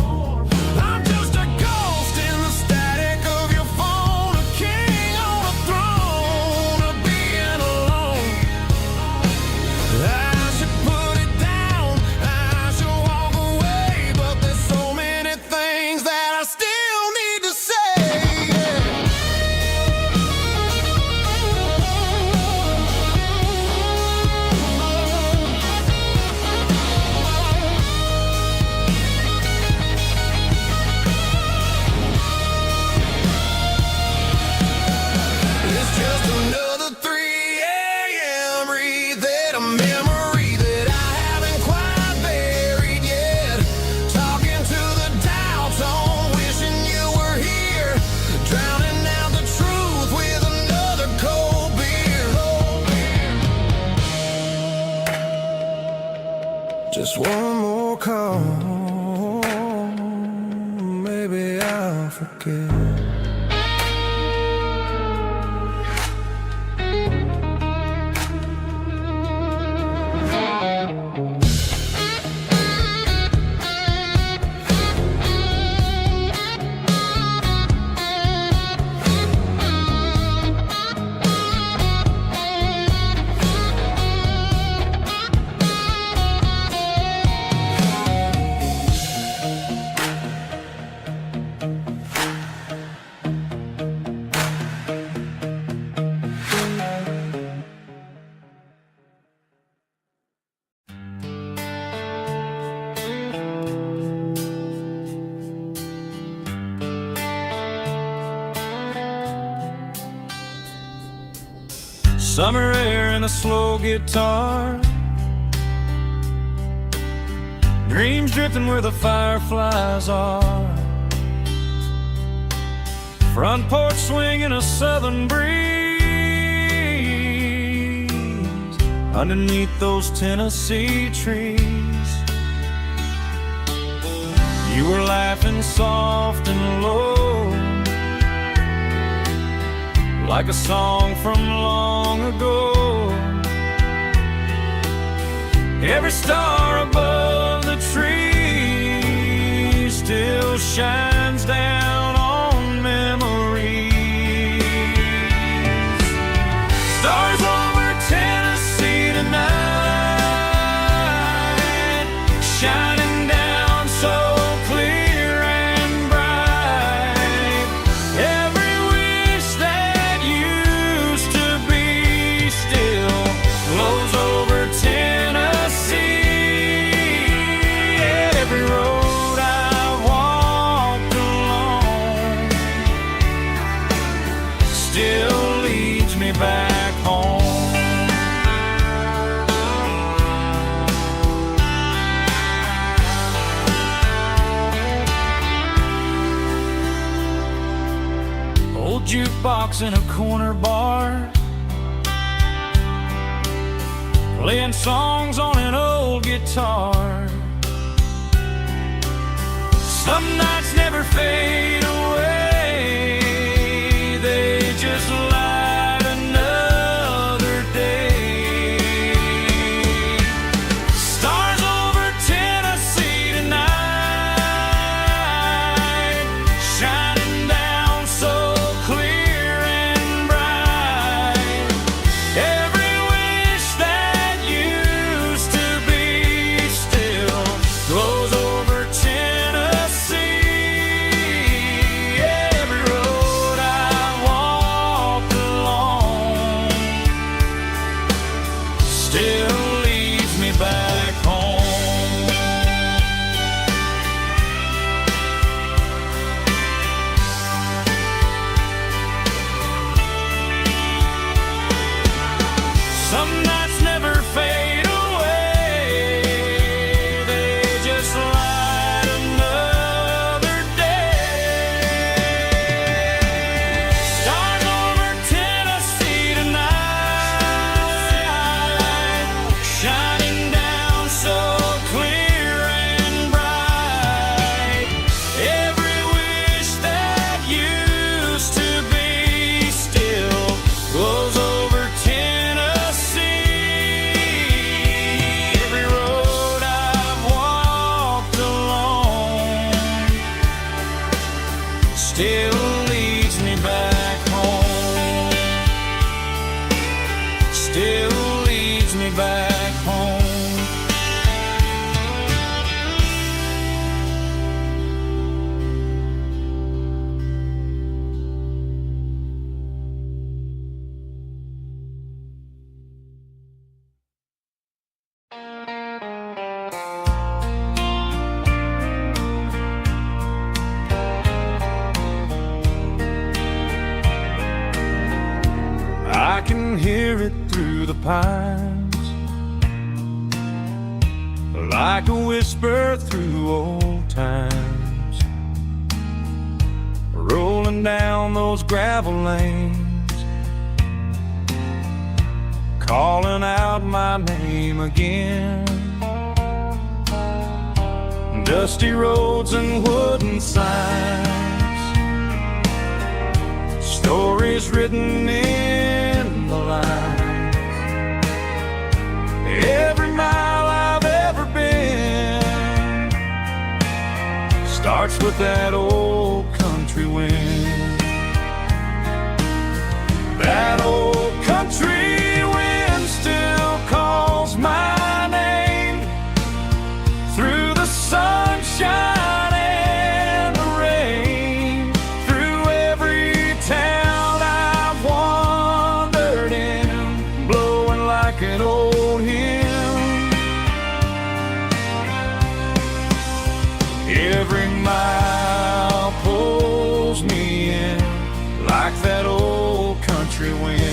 I'm just a ghost in the static of your phone, a king on a throne of being alone. I should put it down, I should walk away, but there's so many things that I still need to say. It's just another 3 a.m. read, a memory that I haven't quite buried yet. Talking to the dial tone, wishing you were here, drowning out the truth with another cold beer. Just one more call, maybe I'll forget. Summer air and a slow guitar, dreams drifting where the fireflies are. Front porch swinging a southern breeze underneath those Tennessee trees. You were laughing soft and low, like a song from long ago. Every star above the tree still shines down on memories. Stars over Tennessee tonight, shining down so clear and bright. Every wish that used to be still flows over Tennessee. Every road I've walked along still leads me back home. Old jukebox in a corner bar, playing songs on an old guitar. Some nights never fade away, they just still leads me back home. I can hear it through the pines, like a whisper through old times, rolling down those gravel lanes, calling out my name again. Dusty roads and wooden signs, stories written in the lines. Every mile I've ever been starts with that old country wind. That old country wind still calls my name through the sunshine and the rain, through every town I've wandered in, blowing like an old hymn. Every mile pulls me in like that old country wind.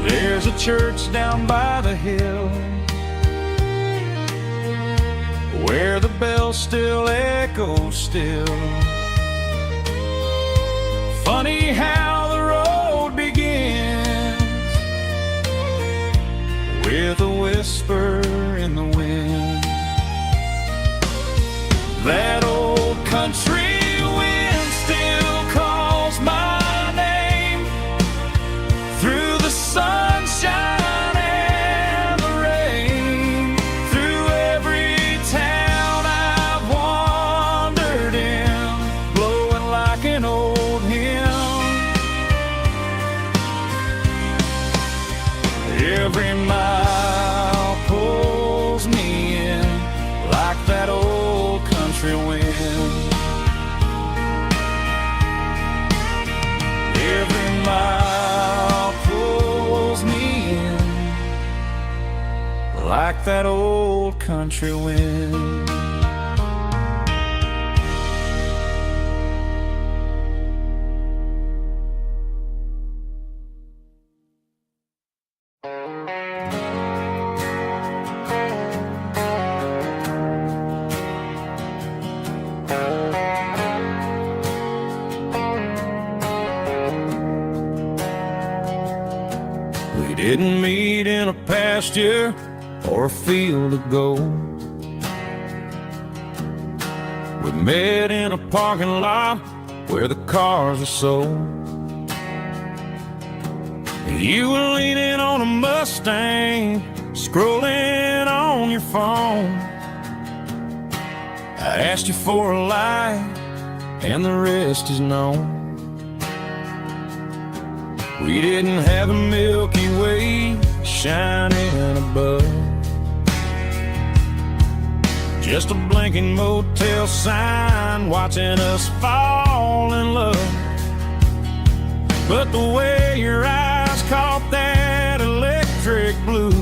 There's a church down by the hill where the bells still echo still. Funny how the road begins with a whisper in the wind. That old country wind still calls my name through the sunshine and the rain, through every town I've wandered in, blowing like an old hymn. Every mile pulls me in like that old country wind. Every mile pulls me in like that old country wind. We didn't meet in a pasture or a field of gold. We met in a parking lot where the cars were sold. You were leaning on a Mustang, scrolling on your phone. I asked you for a light, and the rest is known. We didn't have a Milky Way shining above, just a blinking motel sign watching us fall in love. But the way your eyes caught that electric blue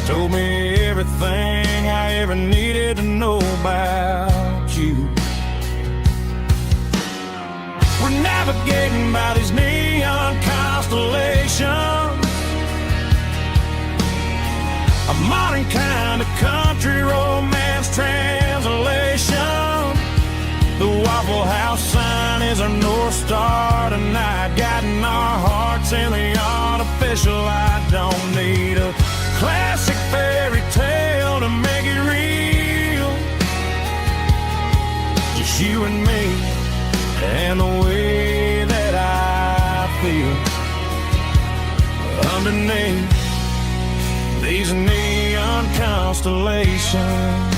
told me everything I ever needed to know about you. We're navigating by these neon constellations, a modern kind of country romance translation. The Waffle House sign is our North Star tonight, guiding our hearts in the artificial. I don't need a classic fairy tale to make it real, just you and me and the way that I feel. underneath these neon constellations.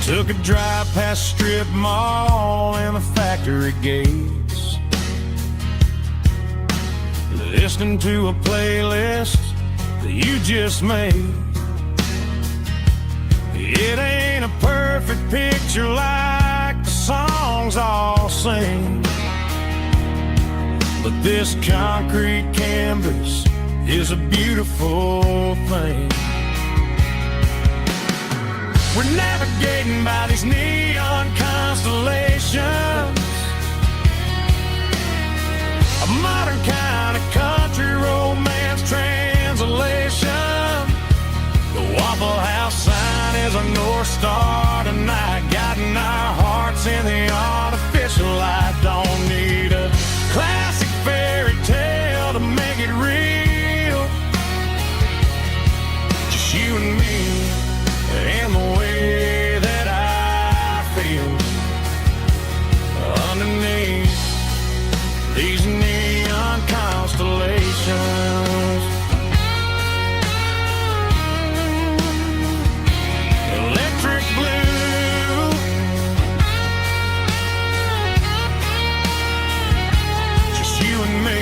Took a drive past strip mall and the factory gates, listening to a playlist that you just made. It ain't a perfect picture like the songs all sing, but this concrete canvas is a beautiful thing. We're navigating by these neon constellations, a modern kind of country romance translation. The Waffle House sign is a North Star tonight, guiding our hearts in the artificial light. Don't need a classic fairy tale to make it real, just you and me and the way that I feel underneath these neon constellations. Electric blue, just you and me.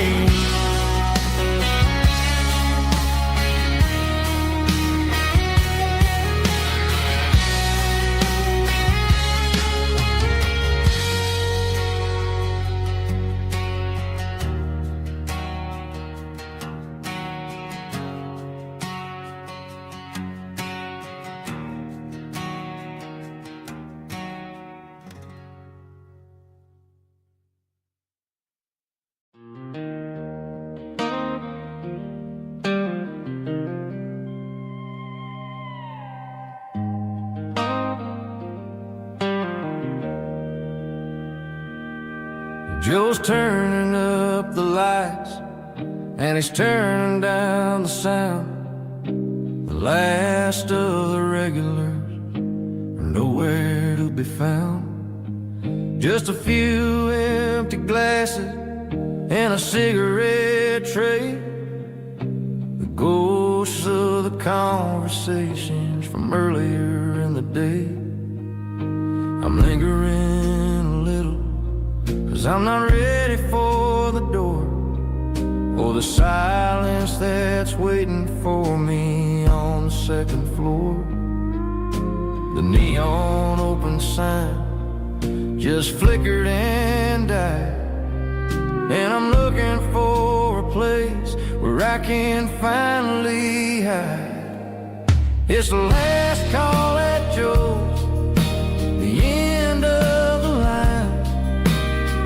Joe's turning up the lights and he's turning down the sound. The last of the regulars are nowhere to be found. Just a few empty glasses and a cigarette tray, the ghosts of the conversations from earlier in the day. I'm lingering a little, 'cause I'm not ready for the door, or the silence that's waiting for me on the second floor. The neon open sign just flickered and died, and I'm looking for a place where I can finally hide. It's the last call at Joe's, the end of the line,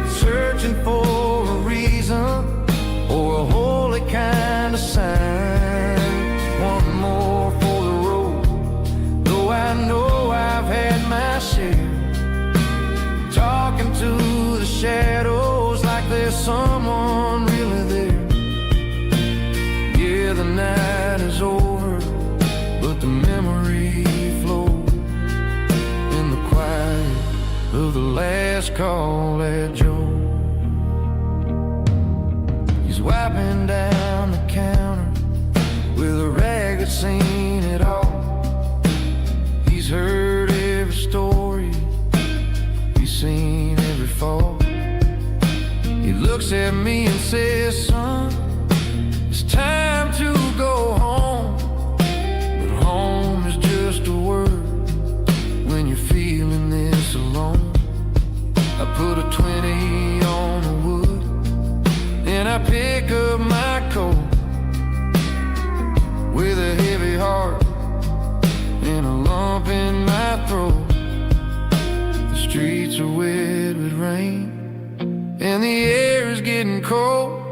searching for a reason or a holy kind of sign. One more for the road, though I know I've had my share, talking to the shadows like there's someone really there. Yeah, the night is over, but the memory flows in the quiet of the last call at Joe. He's wiping down the counter with a rag that's seen it all. He's heard every story, he's seen every fall. He looks at me and says, son, it's time to go home. But home is just a word when you're feeling this alone. I put a 20 on the wood, and I pick up my coat with a heavy heart and a lump in my throat. The streets are wet with rain and the air is getting cold.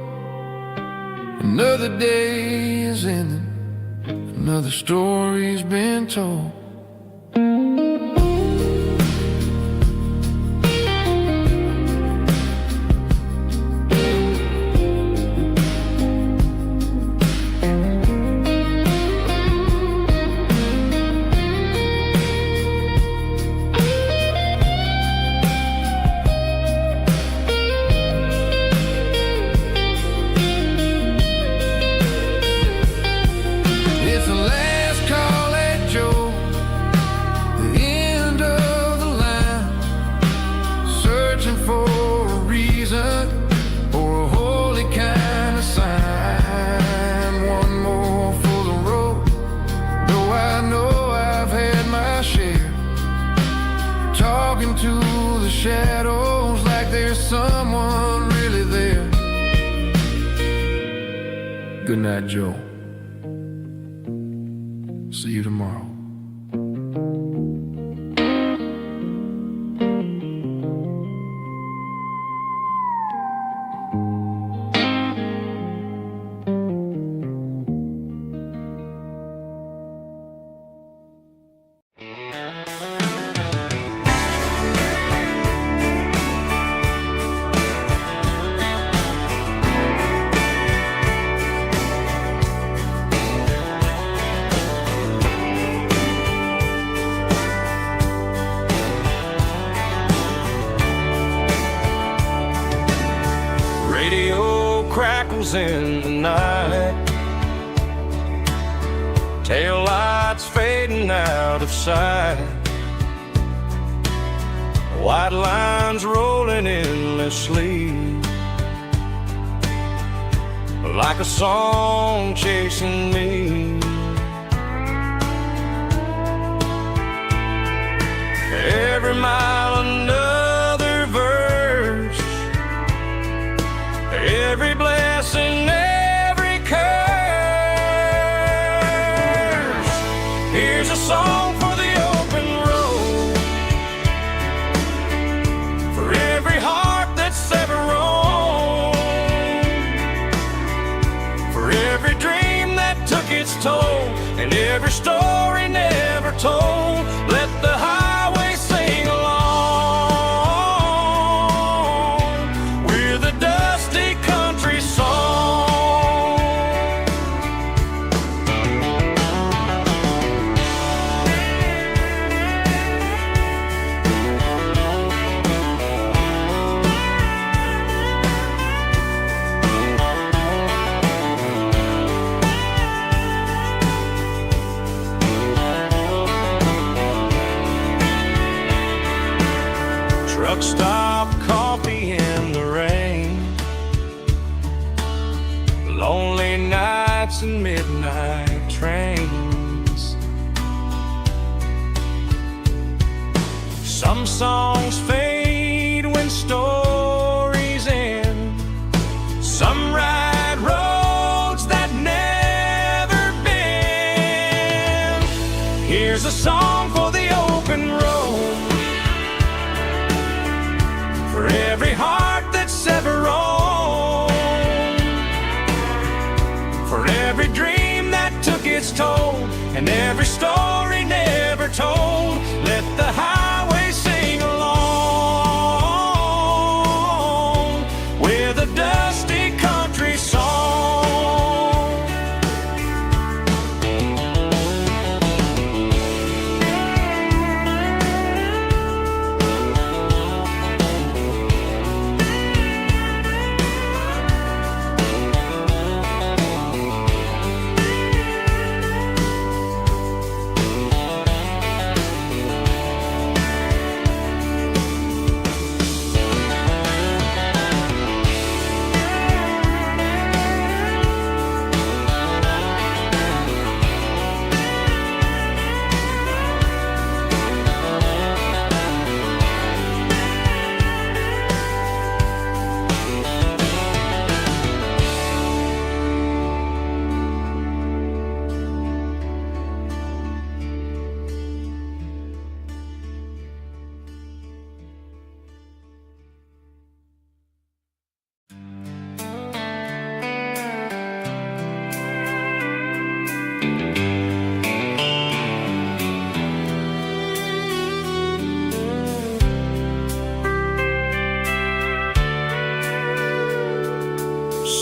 Another day is ending, another story's been told. into the shadows like there's someone really there. Good night, Joe. See you tomorrow. Radio crackles in the night, tail lights fading out of sight, white lines rolling endlessly, like a song chasing me. Every mile another verse, every blessing, every curse. Here's a song for the open road, for every heart that's ever roamed, for every dream that took its toll, and every story never told. Let the highway sing along with a dusty country song. Truck stop, coffee in the rain, lonely nights and midnight trains. Some songs fade when stories end, some ride roads that never bend. Here's a song for the open road, for every heart that's ever roamed, for every dream that took its toll, and every story never told. Let the highway sing along with a dusty country song.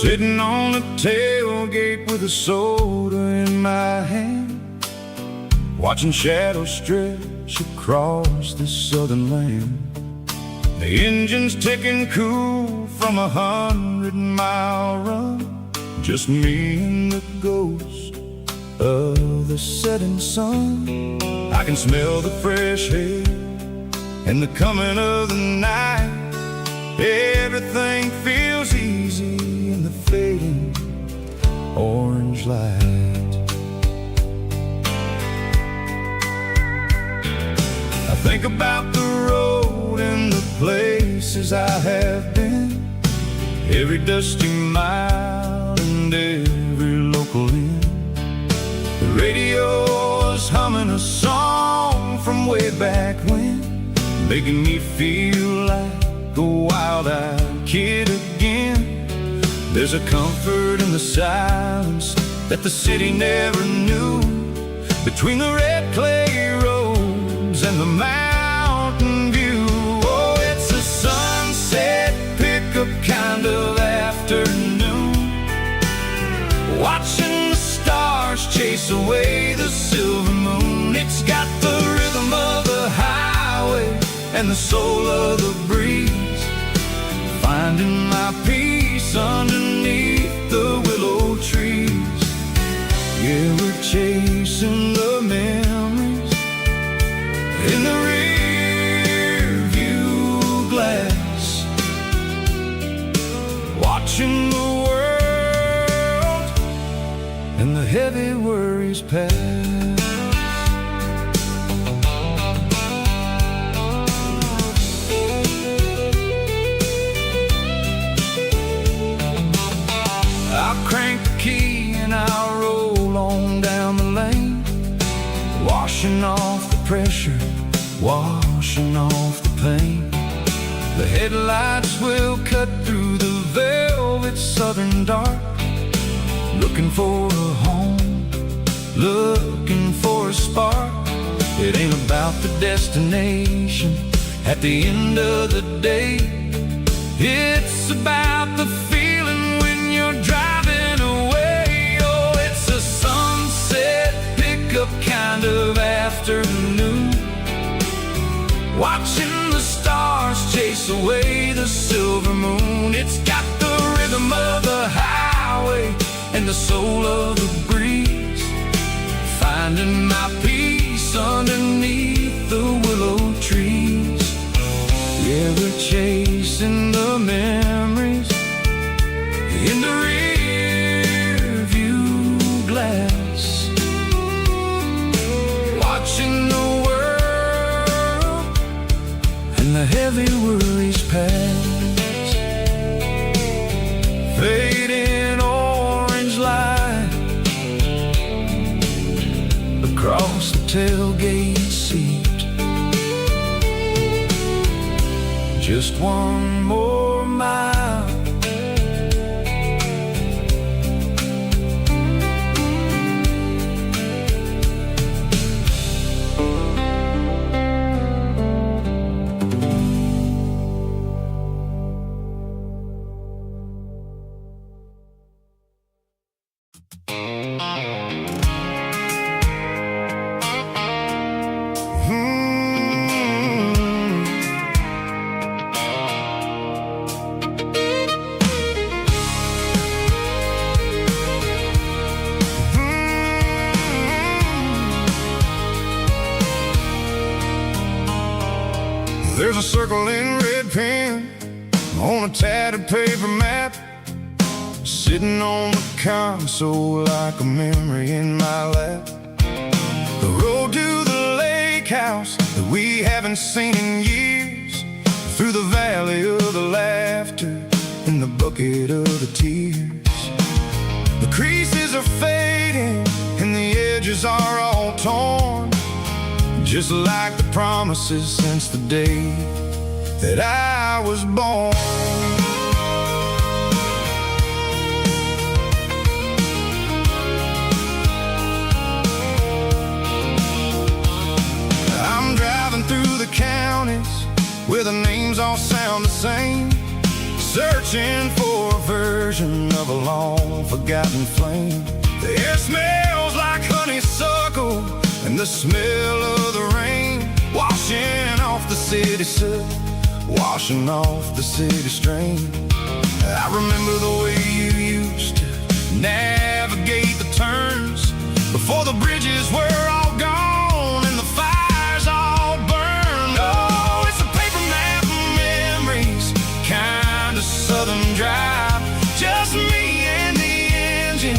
Sitting on the tailgate with a soda in my hand, watching shadows stretch across this southern land. The engine's ticking cool from 100-mile run, just me and the ghost of the setting sun. I can smell the fresh air and the coming of the night. Everything feels easy in the fading orange light. I think about the road places I have been, every dusty mile and every local inn. The radio is humming a song from way back when, making me feel like a wild-eyed kid again. There's a comfort in the silence that the city never knew, between the red clay roads and the mountain view. Oh, it's a sunset pickup kind of afternoon, watching the stars chase away the silver moon. It's got the rhythm of the highway and the soul of the breeze, finding my peace underneath the willow trees. Yeah, we're chasing the memories in the rear view glass, watching the world and the heavy worries pass. I'll crank the key and I'll roll on down the lane, washing off the pressure, washing off the pain. The headlights will cut through the velvet southern dark, looking for a home, looking for a spark. It ain't about the destination at the end of the day, it's about the feeling when you're driving away. Oh, it's a sunset pickup kind of afternoon, watching the stars chase away the silver moon. It's got the rhythm of the highway and the soul of the breeze, finding my peace underneath the willow trees. Yeah, we're chasing the memories in the rear view glass, watching the world and the heavy worries pass. Fading orange light across the tailgate seat, just one more mile. There's a circle in red pen on a tattered paper map, sitting on the console like a memory in my lap. The road to the lake house that we haven't seen in years, through the valley of the laughter and the bucket of the tears. The creases are fading and the edges are all torn, just like the promises since the day that I was born. I'm driving through the counties where the names all sound the same, searching for a version of a long forgotten flame. The air smells like honeysuckle and the smell of the rain, washing off the city soot, washing off the city strain. I remember the way you used to navigate the turns before the bridges were all gone and the fires all burned. Oh, it's a paper map of memories, kind of southern drive, just me and the engine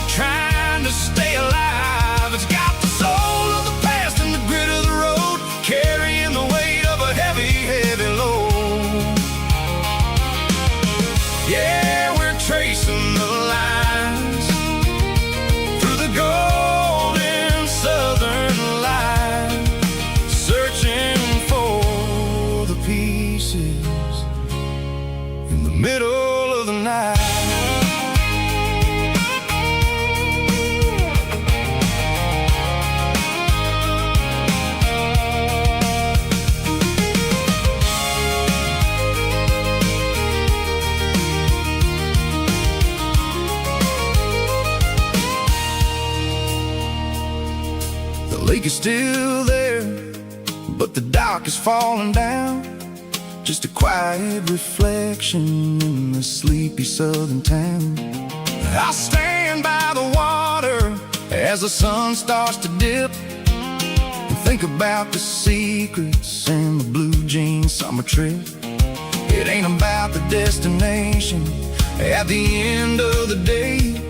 trying to stay alive. It's got the soul of the past and the grit of the road, carrying the weight of a heavy, heavy load. is still there, but the dock is falling down. Just a quiet reflection in the sleepy southern town. I stand by the water as the sun starts to dip, and think about the secrets and the blue jean summer trip. It ain't about the destination at the end of the day.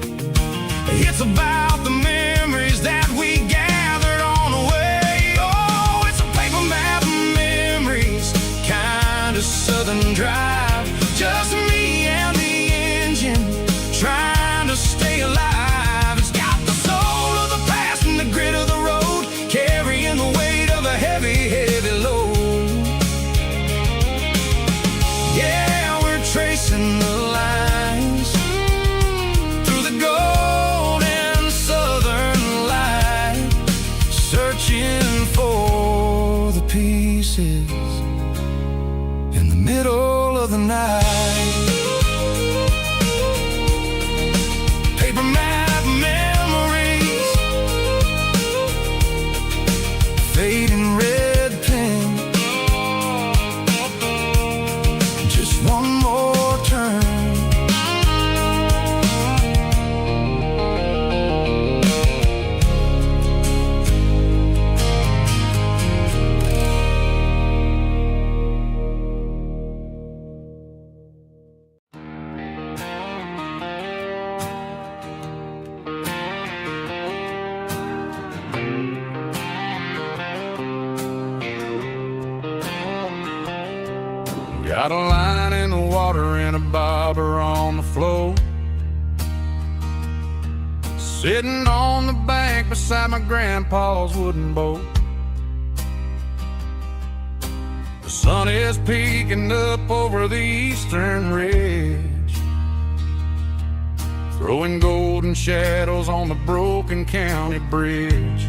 It's about the memories that we gathered on the way. Oh, it's a paper map of memories, kind of southern drive. Just me and the engine, trying to stay alive. It's got the soul of the past and the grit of the road, carrying the weight of a heavy, heavy load. Yeah, we're tracing the lines through the golden southern light, searching for the pieces in the middle of the night. Paper map memories, fading red pen, just one more turn. Got a line in the water and a bobber on the floor, sitting on the bank beside my grandpa's wooden boat. The sun is peeking up over the eastern ridge, throwing golden shadows on the broken county bridge.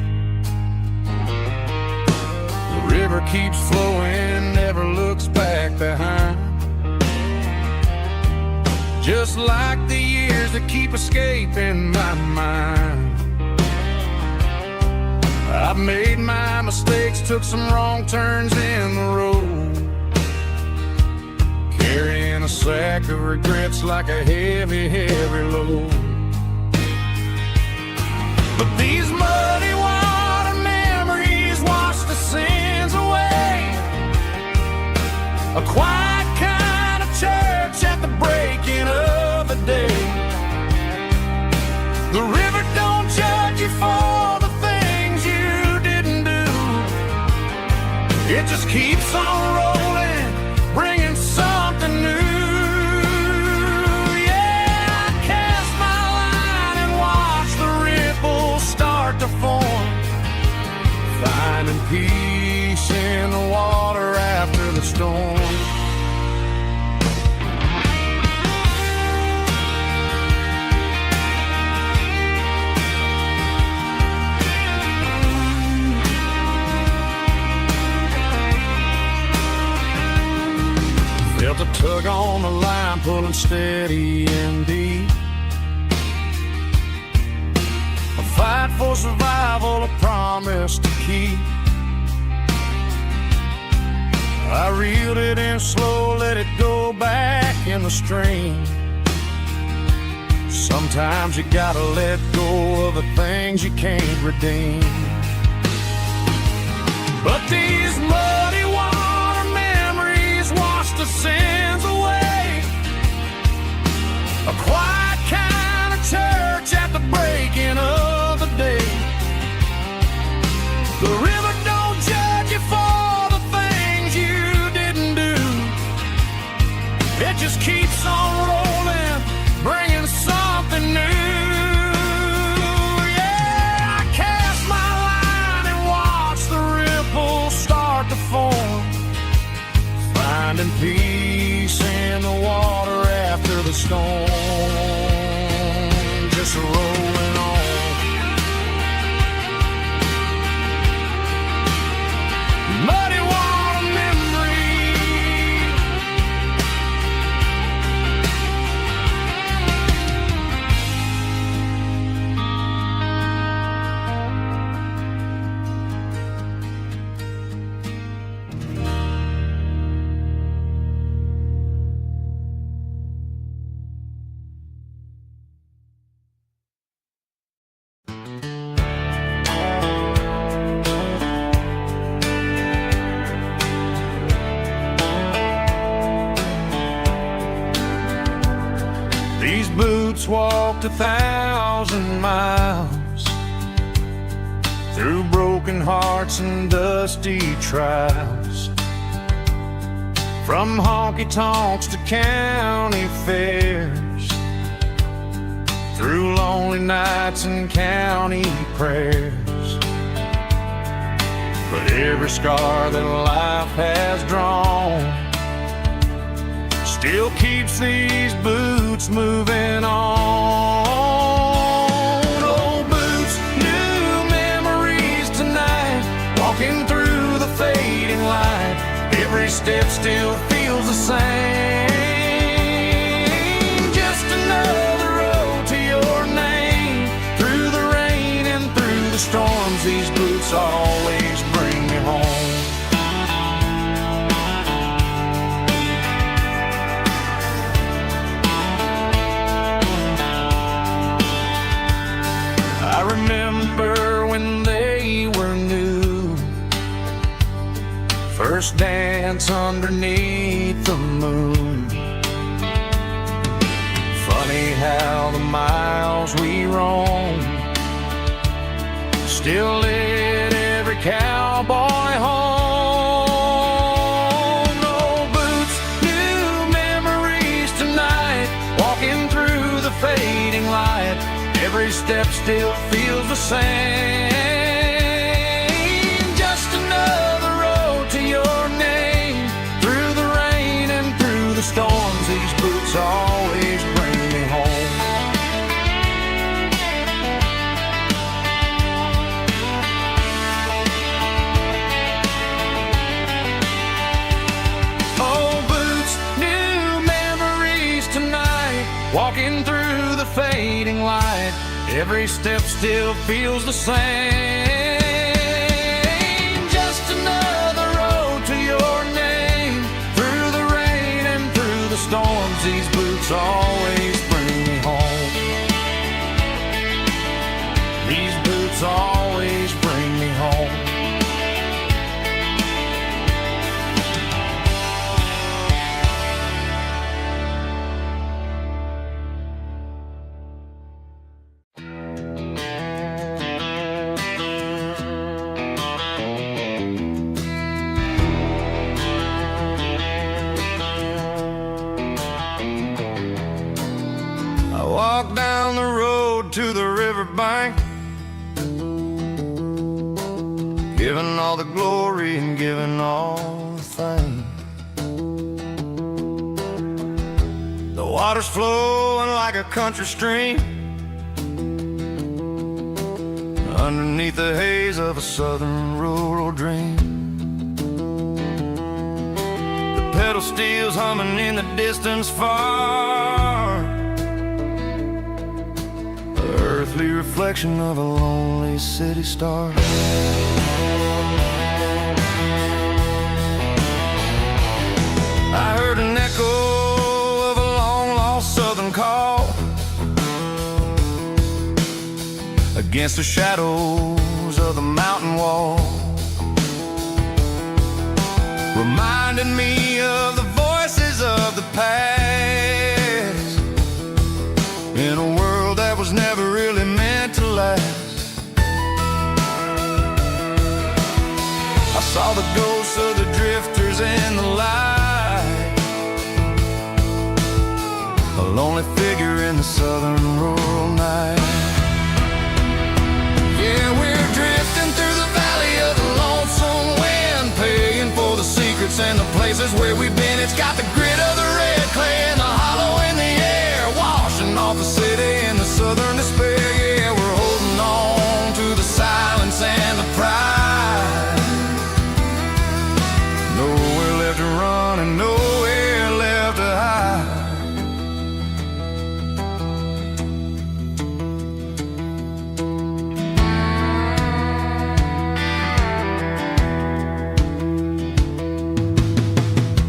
The river keeps flowing, never looks back behind, just like the years that keep escaping my mind. I've made my mistakes, took some wrong turns in the road, carrying a sack of regrets like a heavy, heavy load. But these muddy water memories wash the sins away. A quiet kind of church at the breaking of the day. The river don't judge you for the things you didn't do. It just keeps on rolling, bringing something new. Yeah, I cast my line and watch the ripples start to form, finding peace in the water after the storm. Felt a tug on the line, pulling steady and deep. A fight for survival, a promise to keep. I reeled it in slow, let it go back in the stream. Sometimes you gotta let go of the things you can't redeem. But these muddy water memories wash the sins away. A quiet kind of church at the breaking of the day. The river don't judge you for the things you didn't do. It just keeps on rolling, bringing something new. Yeah, I cast my line and watch the ripples start to form, finding peace in the water after the storm. Just rolling on. Muddy water memory. boots walked 1,000 miles through broken hearts and dusty trials, from honky-tonks to county fairs, through lonely nights and county prayers. But every scar that life has drawn still keeps these boots moving on. Old boots, new memories tonight, walking through the fading light. Every step still feels the same. Just another road to your name. Through the rain and through the storms, these boots always bring me home. I remember when they were new, first dance underneath the moon. Funny how the miles we roam still lit every cowboy home. Old boots, new memories tonight, walking through the fading light. Every step still feels the same. Just another road to your name. Through the rain and through the storms, these boots always bring me home. Old boots, new memories tonight, walking through the fading light. Every step still feels the same. Just another road to your name. Through the rain and through the storms, these boots always bring me home. These boots always bring me home. Walk down the road to the riverbank, giving all the glory and giving all the thanks. The water's flowing like a country stream underneath the haze of a southern rural dream. The pedal steel's humming in the distance far, earthly reflection of a lonely city star. I heard an echo of a long-lost southern call against the shadows of the mountain wall, reminding me of the voices of the past in a world that was never really meant to last. I saw the ghosts of the drifters in the light, a lonely figure in the southern rural night. Yeah, we're drifting through the valley of the lonesome wind, paying for the secrets and the places where we've been. It's got the grit of the red clay and the hollow in the air, washing off the city and the southern despair. Yeah, we're holding on to the silence and the pride. Nowhere left to run and nowhere left to hide.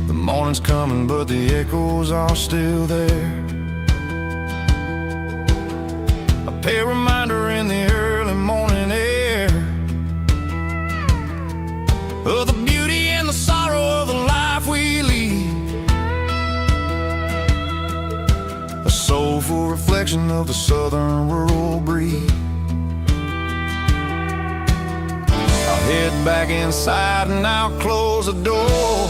The morning's coming, but the echoes are still there. A pale reminder in the early morning air of the beauty and the sorrow of the life we lead, a soulful reflection of the southern rural breeze. I'll head back inside and I'll close the door,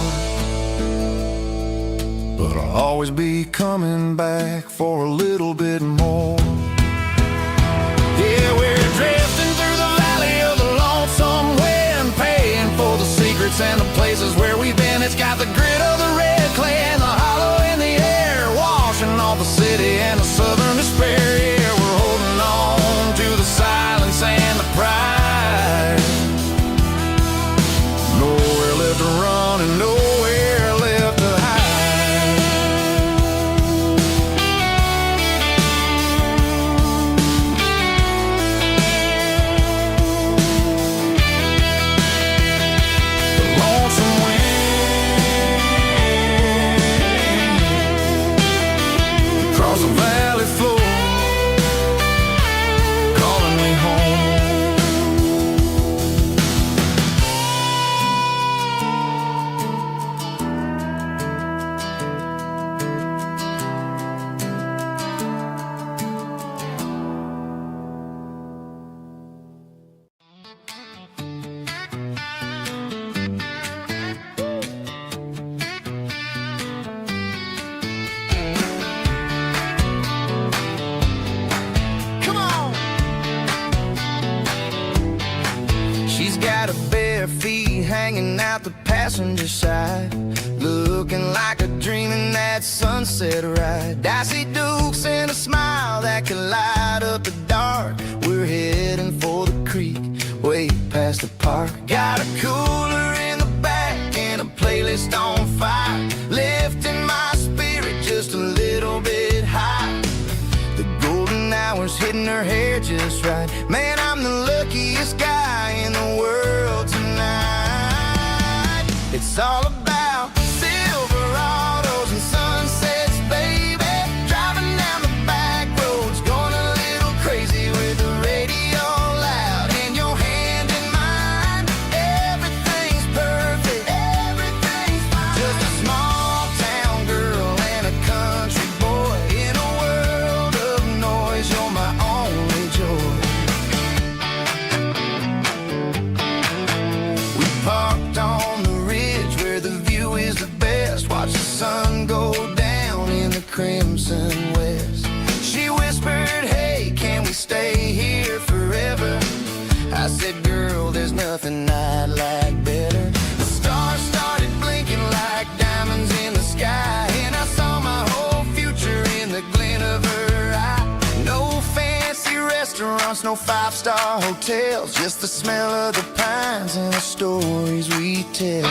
but I'll always be coming back for a little bit more. Yeah, we're drifting through the valley of the lonesome wind, paying for the secrets and the places where we've been. It's got the grit of the red clay and the hollow in the air, washing off the city and the southern despair. Yeah, we're holding on to the silence and the pride. Nowhere left to run and nowhere left to hide. Across the valley floor, calling me home. She's got her bare feet hanging out the passenger side, looking like a dream in that sunset ride. I see Dukes and a smile that can light up the dark. We're heading for the creek, way past the park. Got a cooler in the back and a playlist on fire, lifting my spirit just a little bit high. The golden hours hitting her hair just right. Man, I'm the luckiest guy in the world tonight. It's all about Silverados and sunsets, baby. Driving down the back roads, going a little crazy with the radio loud and your hand in mine. Everything's perfect, everything's fine. Just a small town girl and a country boy in a world of noise. You're my only joy. We parked on the ridge where the view is the best. Watch the sun go down in the crimson west. She whispered, hey, can we stay here forever? I said, girl, there's nothing I'd like better. The stars started blinking like diamonds in the sky, and I saw my whole future in the glint of her eye. No fancy restaurants, no five-star hotels, just the smell of the pines and the stories we tell.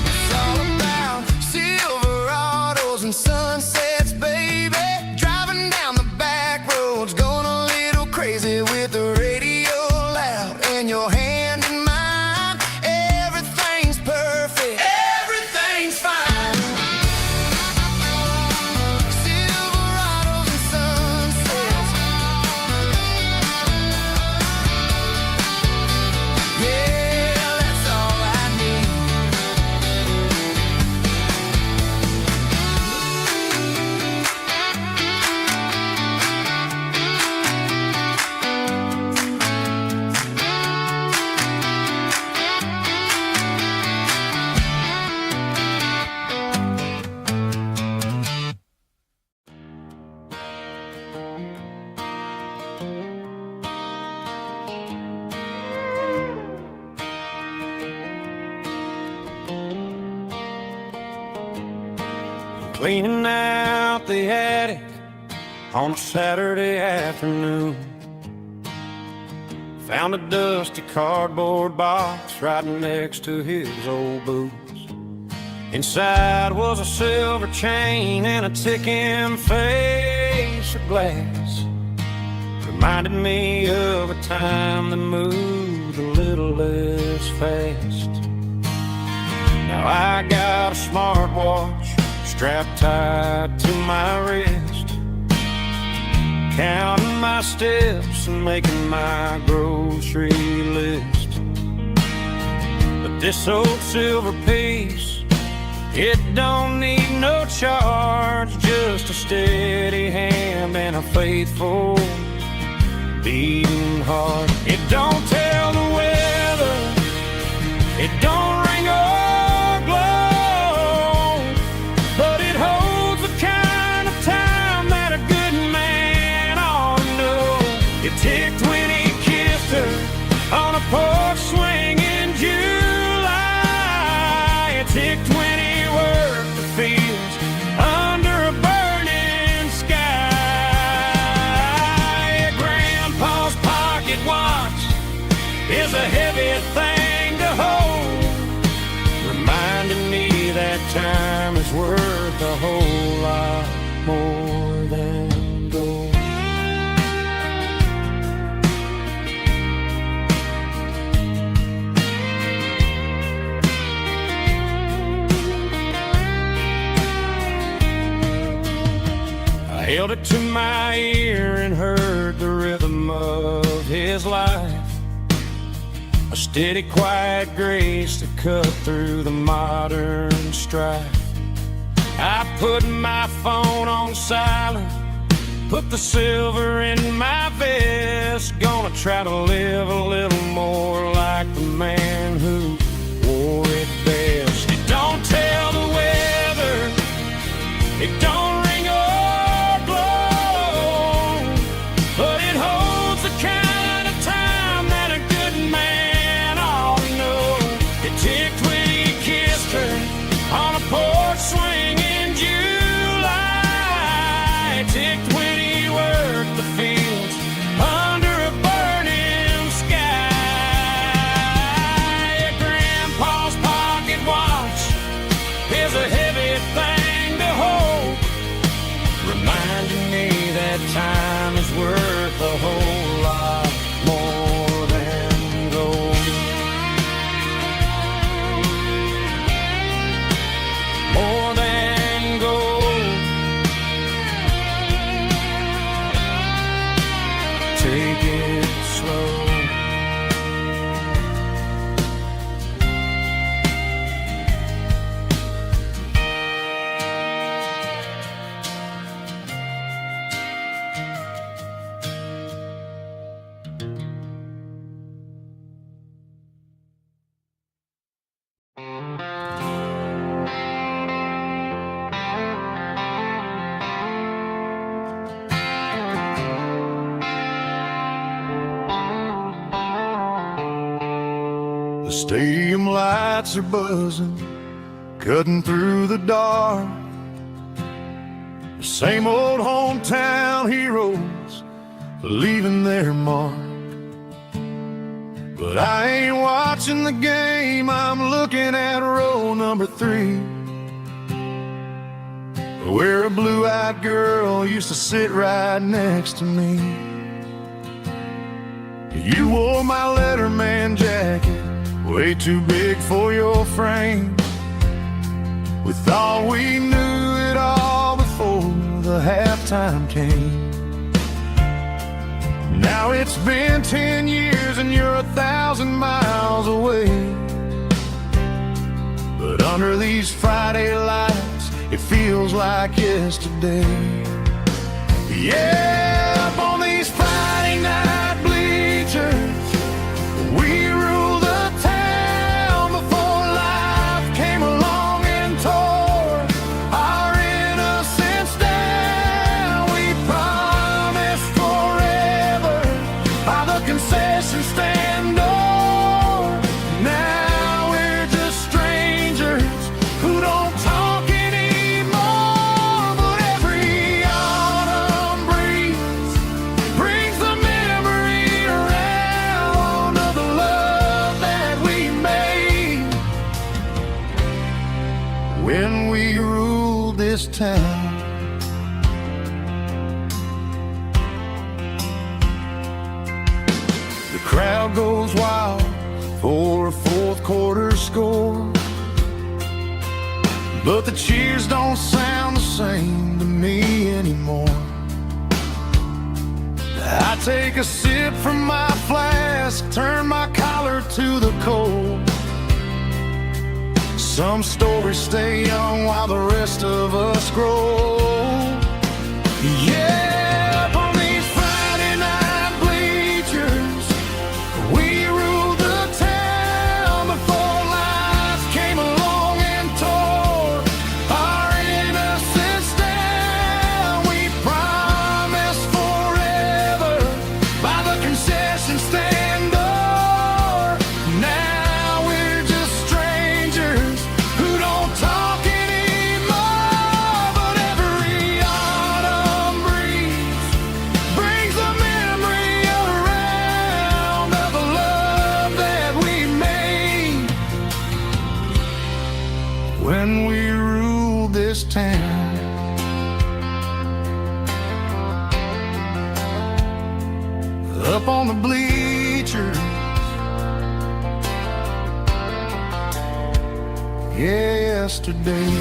It's all about Silverados and sunsets, baby. Driving down the back roads, going a little crazy with the radio loud and your hand in mine. Everything's perfect, everything's fine. Silverados and sunsets, yeah, that's all I need. Cleaning out the attic on a Saturday afternoon. Found a dusty cardboard box right next to his old boots. Inside was a silver chain and a ticking face of glass. Reminded me of a time that moved a little less fast. Now I got a smartwatch strapped tight to my wrist. counting my steps and making my grocery list. But this old silver piece, it don't need no charge, just a steady hand and a faithful beating heart. It don't tell the weather, it don't ring or glow, but it holds the kind of time that a good man ought to know. It ticked when he kissed her on a porch swing in July. It ticked when he worked the fields under a burning sky. Grandpa's pocket watch is a heavy thing to hold, reminding me that time is worth a whole lot more than gold. I held it to my ear and heard the rhythm of his life, a steady, quiet grace that cut through the modern strife. I put my phone on silent, put the silver in my vest, gonna try to live a little more like the man who wore it best. It don't tell the weather, it don't ring or glow, but it holds the kind of time that a good man ought to know. It ticked when he kissed her on a porch swing in July. It ticked when he worked the fields under a burning sky. Grandpa's pocket watch is a heavy thing to hold, reminding me that time is worth a whole lot more than gold. More than gold. Take it slow. The stadium lights are buzzing, cutting through the dark. The same old hometown heroes leaving their mark. But I ain't watching the game, I'm looking at row number 3, where a blue-eyed girl used to sit right next to me. You wore my Letterman jacket, way too big for your frame. We thought we knew it all before the halftime came. Now it's been 10 years and you're 1,000 miles away. But under these Friday lights, it feels like yesterday. Yeah, up on these Friday night bleachers, we rule the town before life came along and tore our innocence down. We promised forever by the concession stand door. Now we're just strangers who don't talk anymore. But every autumn breeze brings the memory around of the love that we made when we ruled this town. The crowd goes wild for a fourth quarter score, but the cheers don't sound the same to me anymore. I take a sip from my flask, turn my collar to the cold. Some stories stay young while the rest of us grow. Yeah, up on these Friday night bleachers, we ruled the town before life came along and tore our innocence down. We promised forever by the concession stand door. Now we're just strangers who don't talk anymore. But every autumn breeze brings a memory around of the love that we made when we ruled this town. Up on the bleachers, yesterday.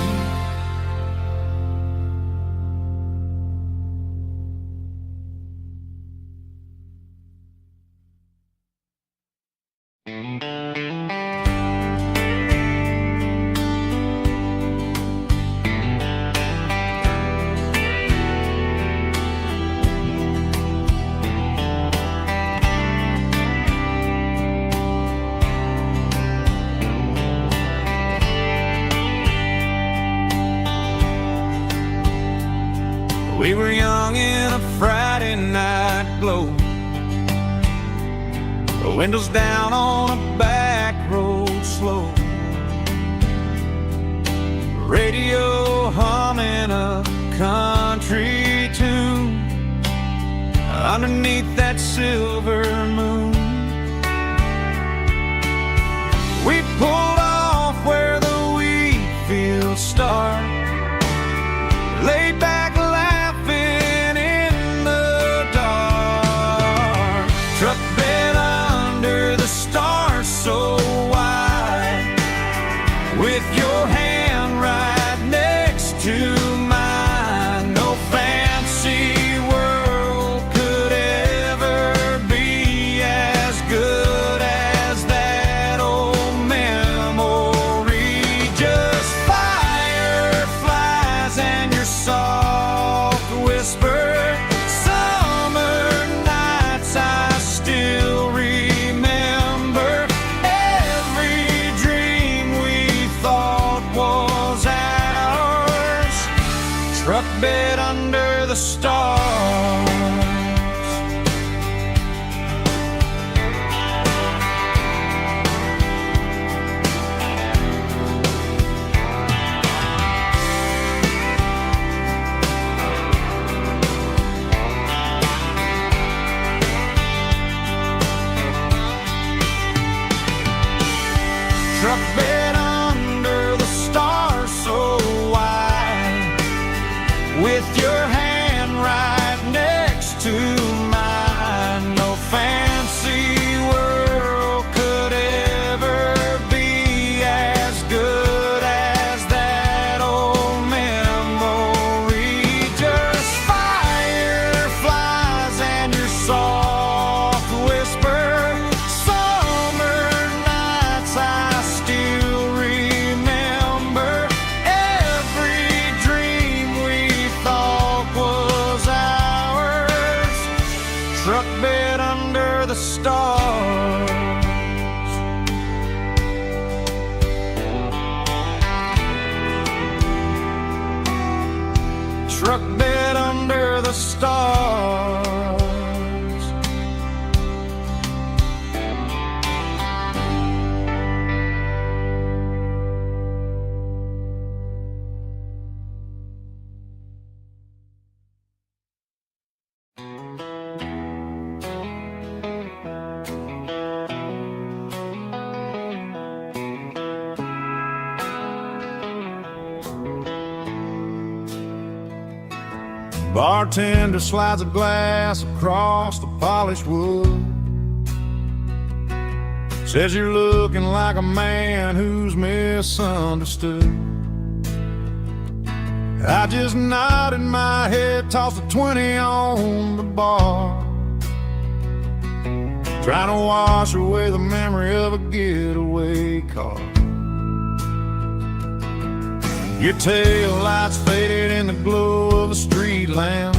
We were young in a Friday night glow, the windows down on a back road slow, radio humming a country tune underneath that silver moon. We pulled off where the wheat fields start, laid back laughing in the dark. Truck bed under the stars so wide, with your hand right next to mine. No fancy world could ever be as good as that old memory. Just fireflies and your soft whisper. Summer nights I still remember. Every dream we thought was ours. Truck bed under the stars. Truck bed under the stars so wide, with your hand right next to mine. No fancy world could ever be as good as that old memory. Just fireflies and your soft whisper. Summer nights I still remember. Every dream we thought was ours. Truck bed under the stars. Truck bed under the stars. Bartender slides a glass across the polished wood. Says you're looking like a man who's misunderstood. I just nodded my head, tossed a 20 on the bar. trying to wash away the memory of a getaway car. Your tail lights faded in the glow of a street lamp,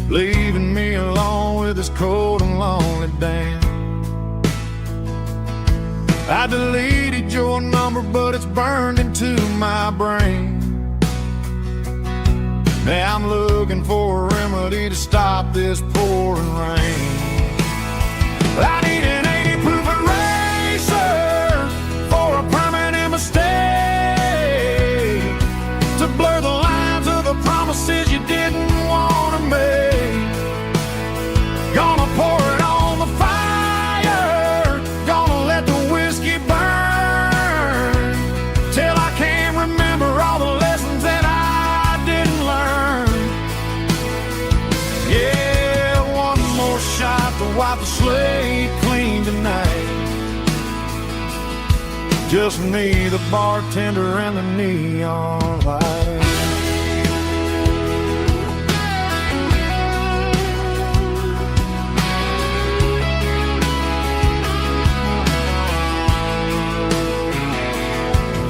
leaving me alone with this cold and lonely damn. I deleted your number, but it's burned into my brain. Now I'm looking for a remedy to stop this pouring rain. I need an 80 proof eraser for a permanent mistake, to blur the lines of the promises you didn't want to make. Gonna pour it on the fire, gonna let the whiskey burn, till I can't remember all the lessons that I didn't learn. Yeah, one more shot to wipe the slate clean tonight. Just me, the bartender, and the neon light.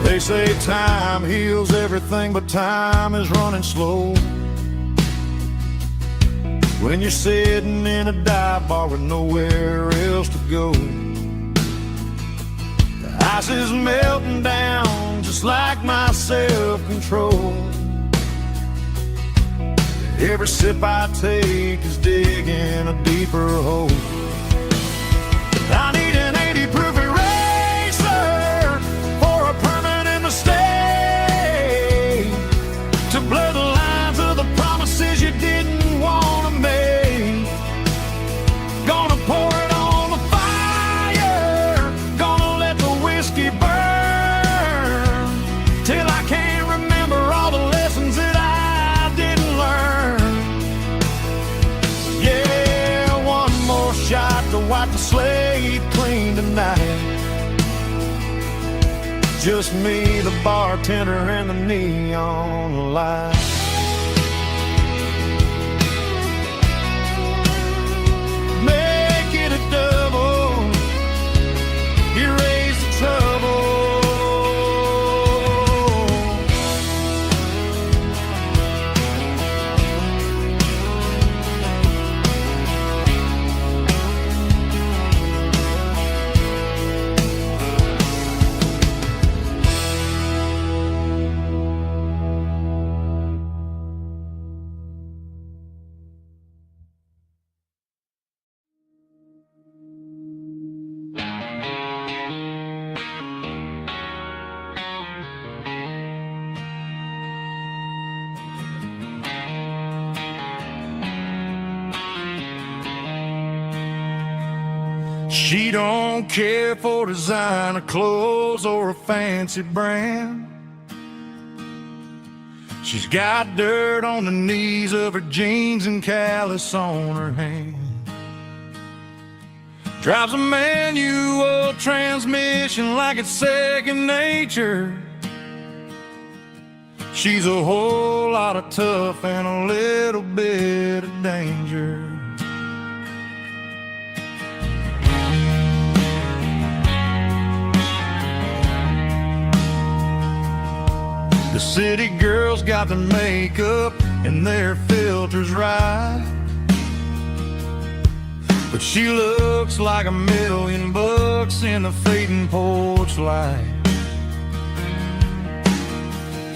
They say time heals everything, but time is running slow when you're sitting in a dive bar with nowhere else to go. The ice is melting down just like my self-control. Every sip I take is digging a deeper hole. I need an 80 proof eraser for a permanent mistake, to blur the lines of the promises you didn't want to make. Gonna pour it on the fire, gonna let the whiskey burn, till I can't remember all the lessons that I didn't learn. Yeah, one more shot to wipe the slate clean tonight. Just me, the bartender, and the neon light. Make it a double, erase the trouble. She don't care for designer clothes or a fancy brand. She's got dirt on the knees of her jeans and callus on her hand. Drives a manual transmission like it's second nature. She's a whole lot of tough and a little bit of danger. The city girls got their makeup and their filters right, but she looks like $1,000,000 in the fading porch light.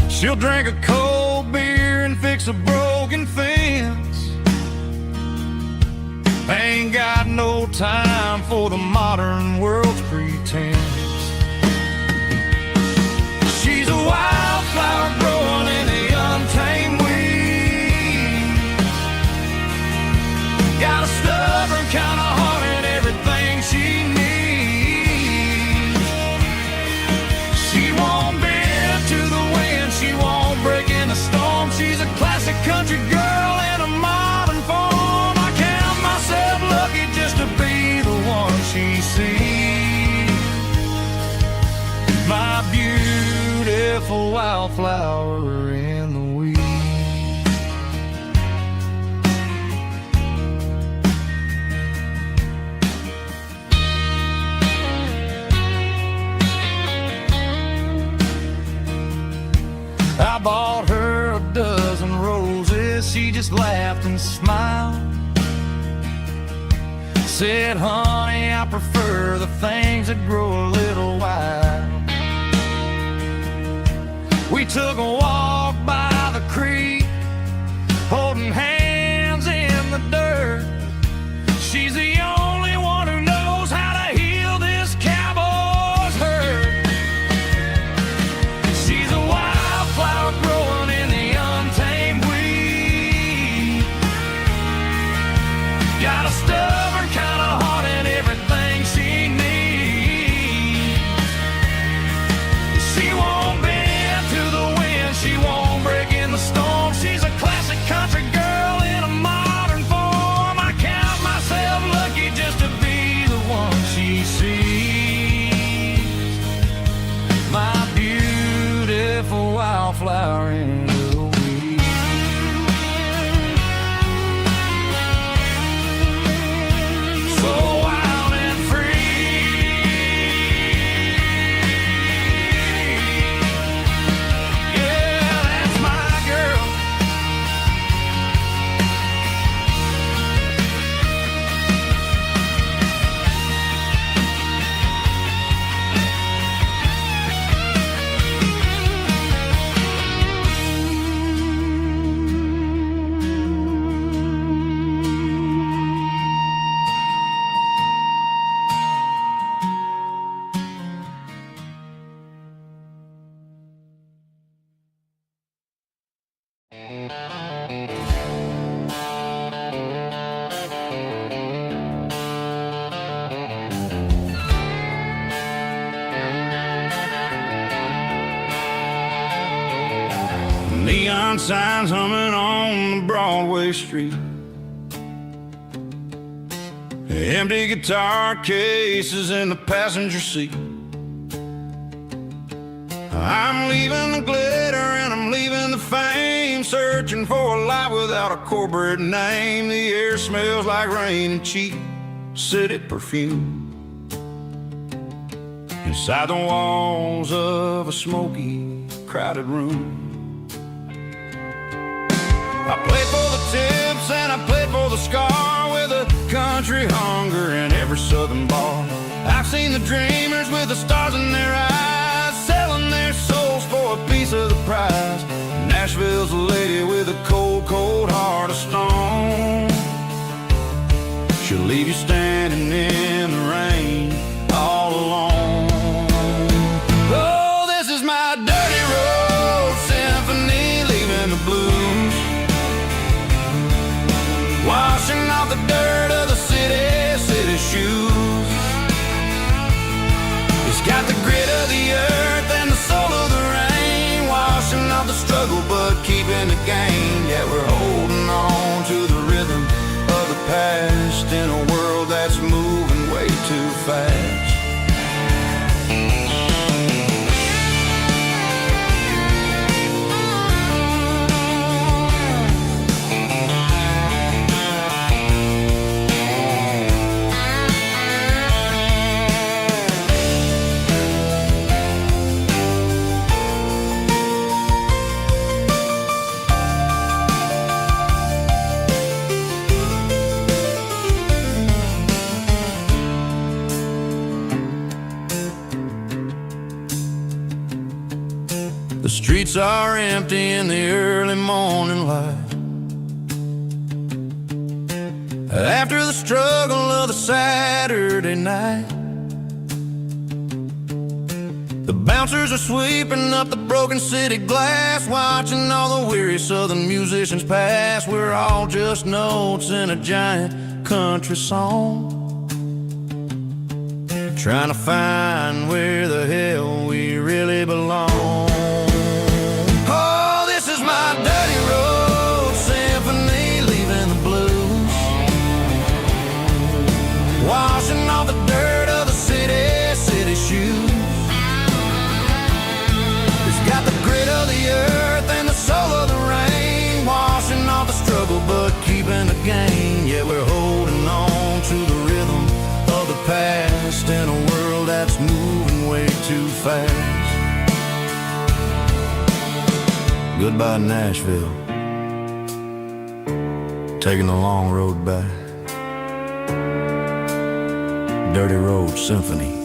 She'll drink a cold beer and fix a broken fence. Ain't got no time for the modern world's pretense. She's a wildflower growing in the untamed weed. Got a stubborn kind of heart and everything she needs. She won't bend to the wind, she won't break in the storm. She's a classic country girl in a modern form. I count myself lucky just to be the one she sees. My beautiful wildflower in the weed. she just laughed and smiled. Said, honey, I prefer the things that grow a little wild. We took a walk by the creek, holding hands in the dirt. She's the only one who knows how to heal this cowboy's hurt. She's a wildflower growing in the untamed weed. Got a stubborn kind of heart and everything she needs. She won't bend to the wind, she won't break in the storm. She's a classic country girl in a modern form. I count myself lucky just to be the one she sees. My beautiful wildflower in the weed. So wild and free. Yeah, that's my girl. Neon signs humming on the Broadway street. Empty guitar cases in the passenger seat. I'm leaving the glitter and I'm leaving the fame, searching for a life without a corporate name. The air smells like rain and cheap city perfume. Inside the walls of a smoky, crowded room. I played for the tips and I played for the scar, with a country hunger in every southern bar. I've seen the dreamers with the stars in their eyes, selling their souls for a piece of the prize. Nashville's a lady with a cold, cold heart of stone. She'll leave you standing in the rain all alone. Oh, this is my dirty road symphony, leaving the blues, washing off the dirt of the city shoes. It's got the grit of the earth and the soul of the rain, washing off the struggle but keeping the gain. Yeah, we're holding on to the rhythm of the past in a world that's moving way too fast. The streets are empty in the early morning light, after the struggle of the Saturday night. The bouncers are sweeping up the broken city glass, watching all the weary southern musicians pass. We're all just notes in a giant country song, trying to find where the hell we really belong. Oh, this is my dirty road symphony, leaving the blues, washing off the dirt of the city shoes. It's got the grit of the earth and the soul of the rain, washing off the struggle but keeping the gain. Yeah, we're holding on to the rhythm of the past in a world that's moving way too fast. Goodbye, Nashville. taking the long road back. Dirty Road Symphony.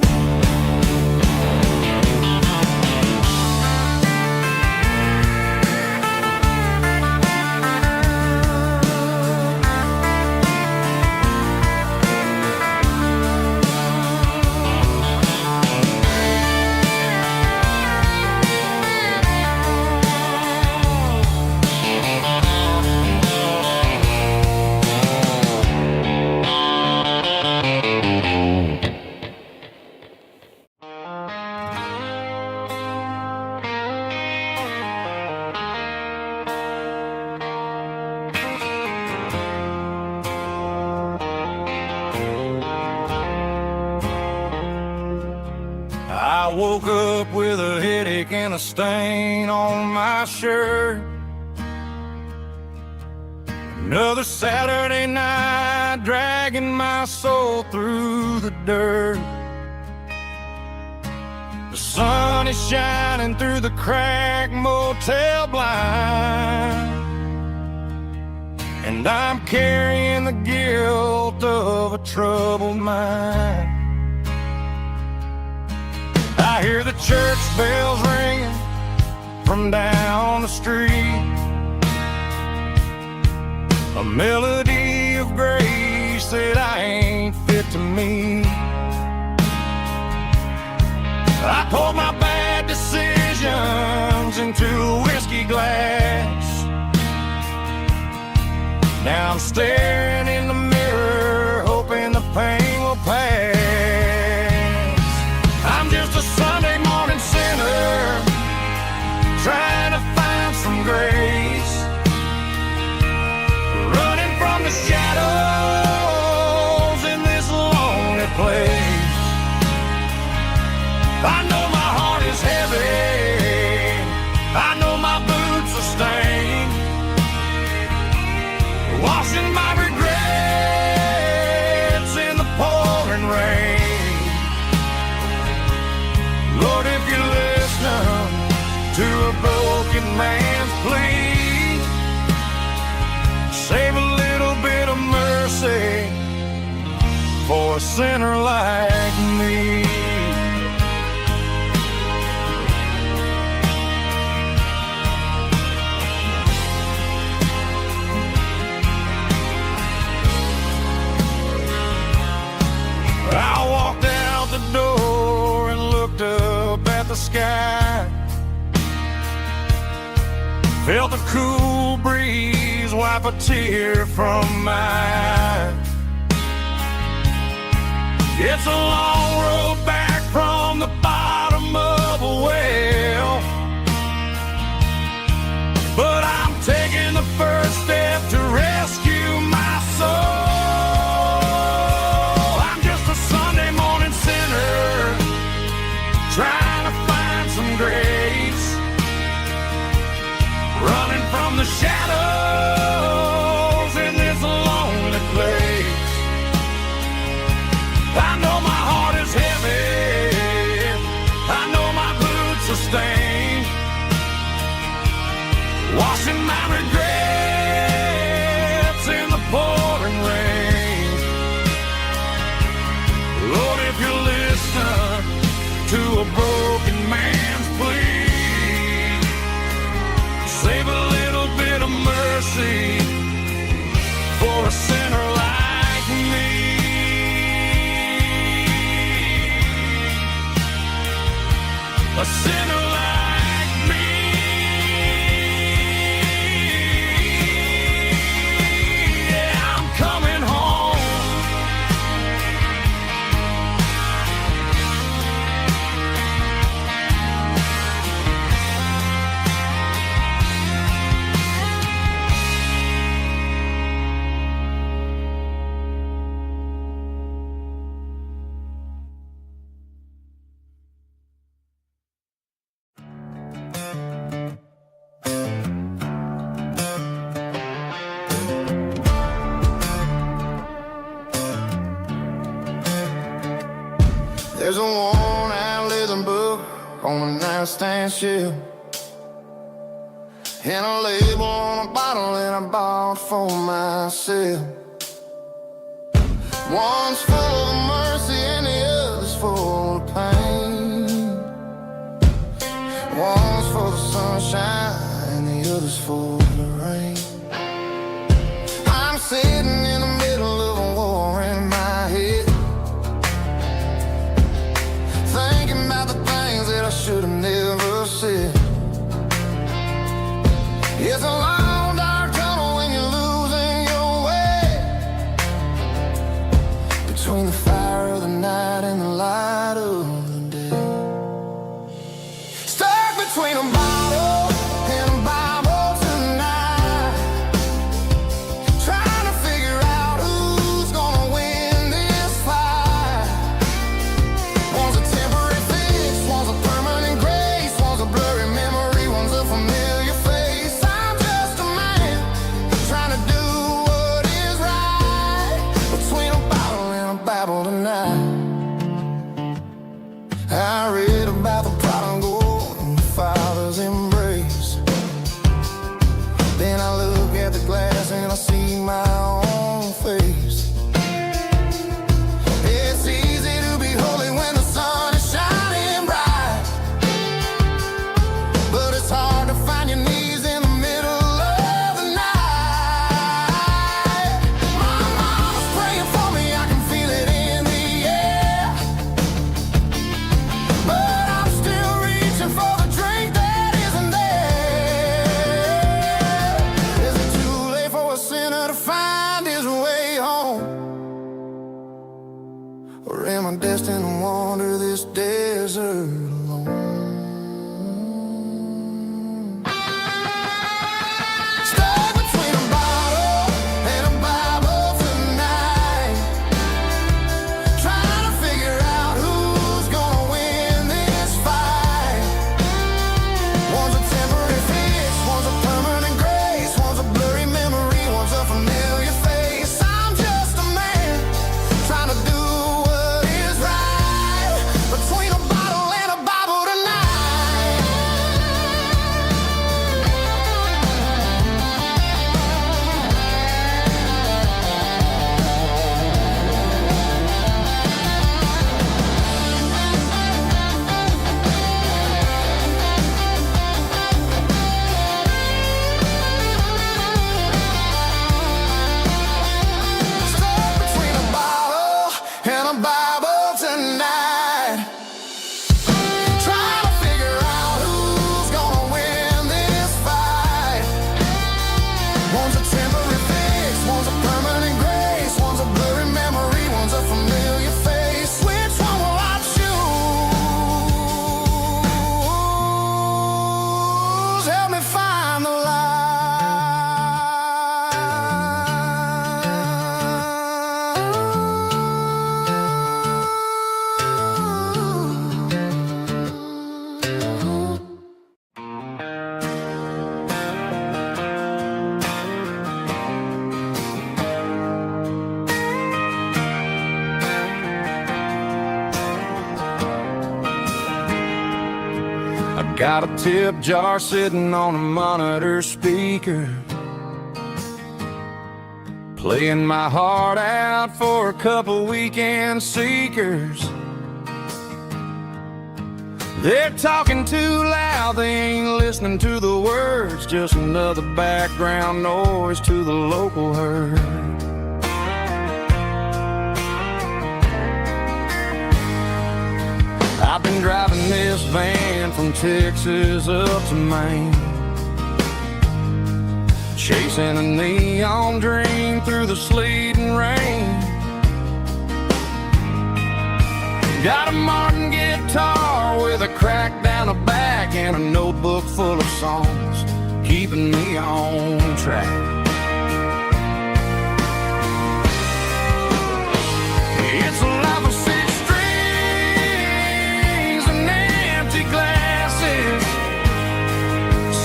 I woke up with a headache and a stain on my shirt. Another Saturday night, dragging my soul through the dirt. The sun is shining through the cracked motel blind, and I'm carrying the guilt of a troubled mind. I hear the church bells ringing from down the street, a melody of grace that I ain't fit to meet. I poured my bad decisions into a whiskey glass. Now I'm staring in the mirror, hoping the pain will pass. I'm just a Sunday morning sinner, trying to find some grace, running from the shadows in this lonely place. I know my heart is heavy, I know my boots are stained, washing my regrets in the pouring rain. Lord, if you're listening to a broken man's plea, save a little bit of mercy for a sinner like me. I walked out the door and looked up at the sky, felt the cool breeze wipe a tear from my eye. It's a long road back from the bottom of a well, but I'm taking the first step to rescue my soul. Trying to find some grace, running from the shadows in this lonely place. I know my heart is heavy, I know my boots are stained, washing my regrets in the pouring rain. Lord, if you're listening to a broken man's plea, save a little bit of mercy for a sinner like me. A sinner like me. Yeah, I'm coming home. There's a worn-out living book on the nightstand shelf, and a label on a bottle that I bought for myself. One's full of mercy and the other's full of pain. One's for the sunshine and the other's for the rain. I'm sitting in the middle of a war in my head, thinking about the things that I should have never said. It's a long dark tunnel when you're losing your way, between the fire of the night and the light of the day. Stuck between a bottle and a Bible tonight, trying to figure out who's gonna win this fight. One's a temporary fix, one's a permanent grace, one's a blurry memory, one's a familiar face. I'm just a man trying to do what is right, between a bottle and a Bible tonight. I read about the prodigal and the father's embrace. Then I look at the glass and I see my own face. It's easy to be holy when the sun is shining bright, but it's hard to find your knees in the middle of the night. My mama's praying for me, I can feel it in the air, but I'm still reaching for the drink that isn't there. Is it too late for a sinner to find his way home? Or am I destined to wander this desert alone? Stuck between a bottle and a Bible tonight, trying to figure out who's gonna win this fight. One's a temporary fix, one's a permanent grace, one's a blurry memory, one's a familiar face. I'm just a man trying to do what is right, between a bottle and a Bible tonight. Stuck between a bottle and a Bible tonight, trying to figure out who's gonna win this fight. One's a temporary fix, one's a permanent grace, one's a blurry memory, one's a familiar face. Which one will I choose? Help me find the light. I got a tip jar sitting on a monitor speaker, playing my heart out for a couple weekend seekers. They're talking too loud, they ain't listening to the words, just another background noise to the local herd. I've been driving this van from Texas up to Maine, chasing a neon dream through the sleet and rain. Got a Martin guitar with a crack down the back and a notebook full of songs, keeping me on track. It's a life of six strings and empty glasses,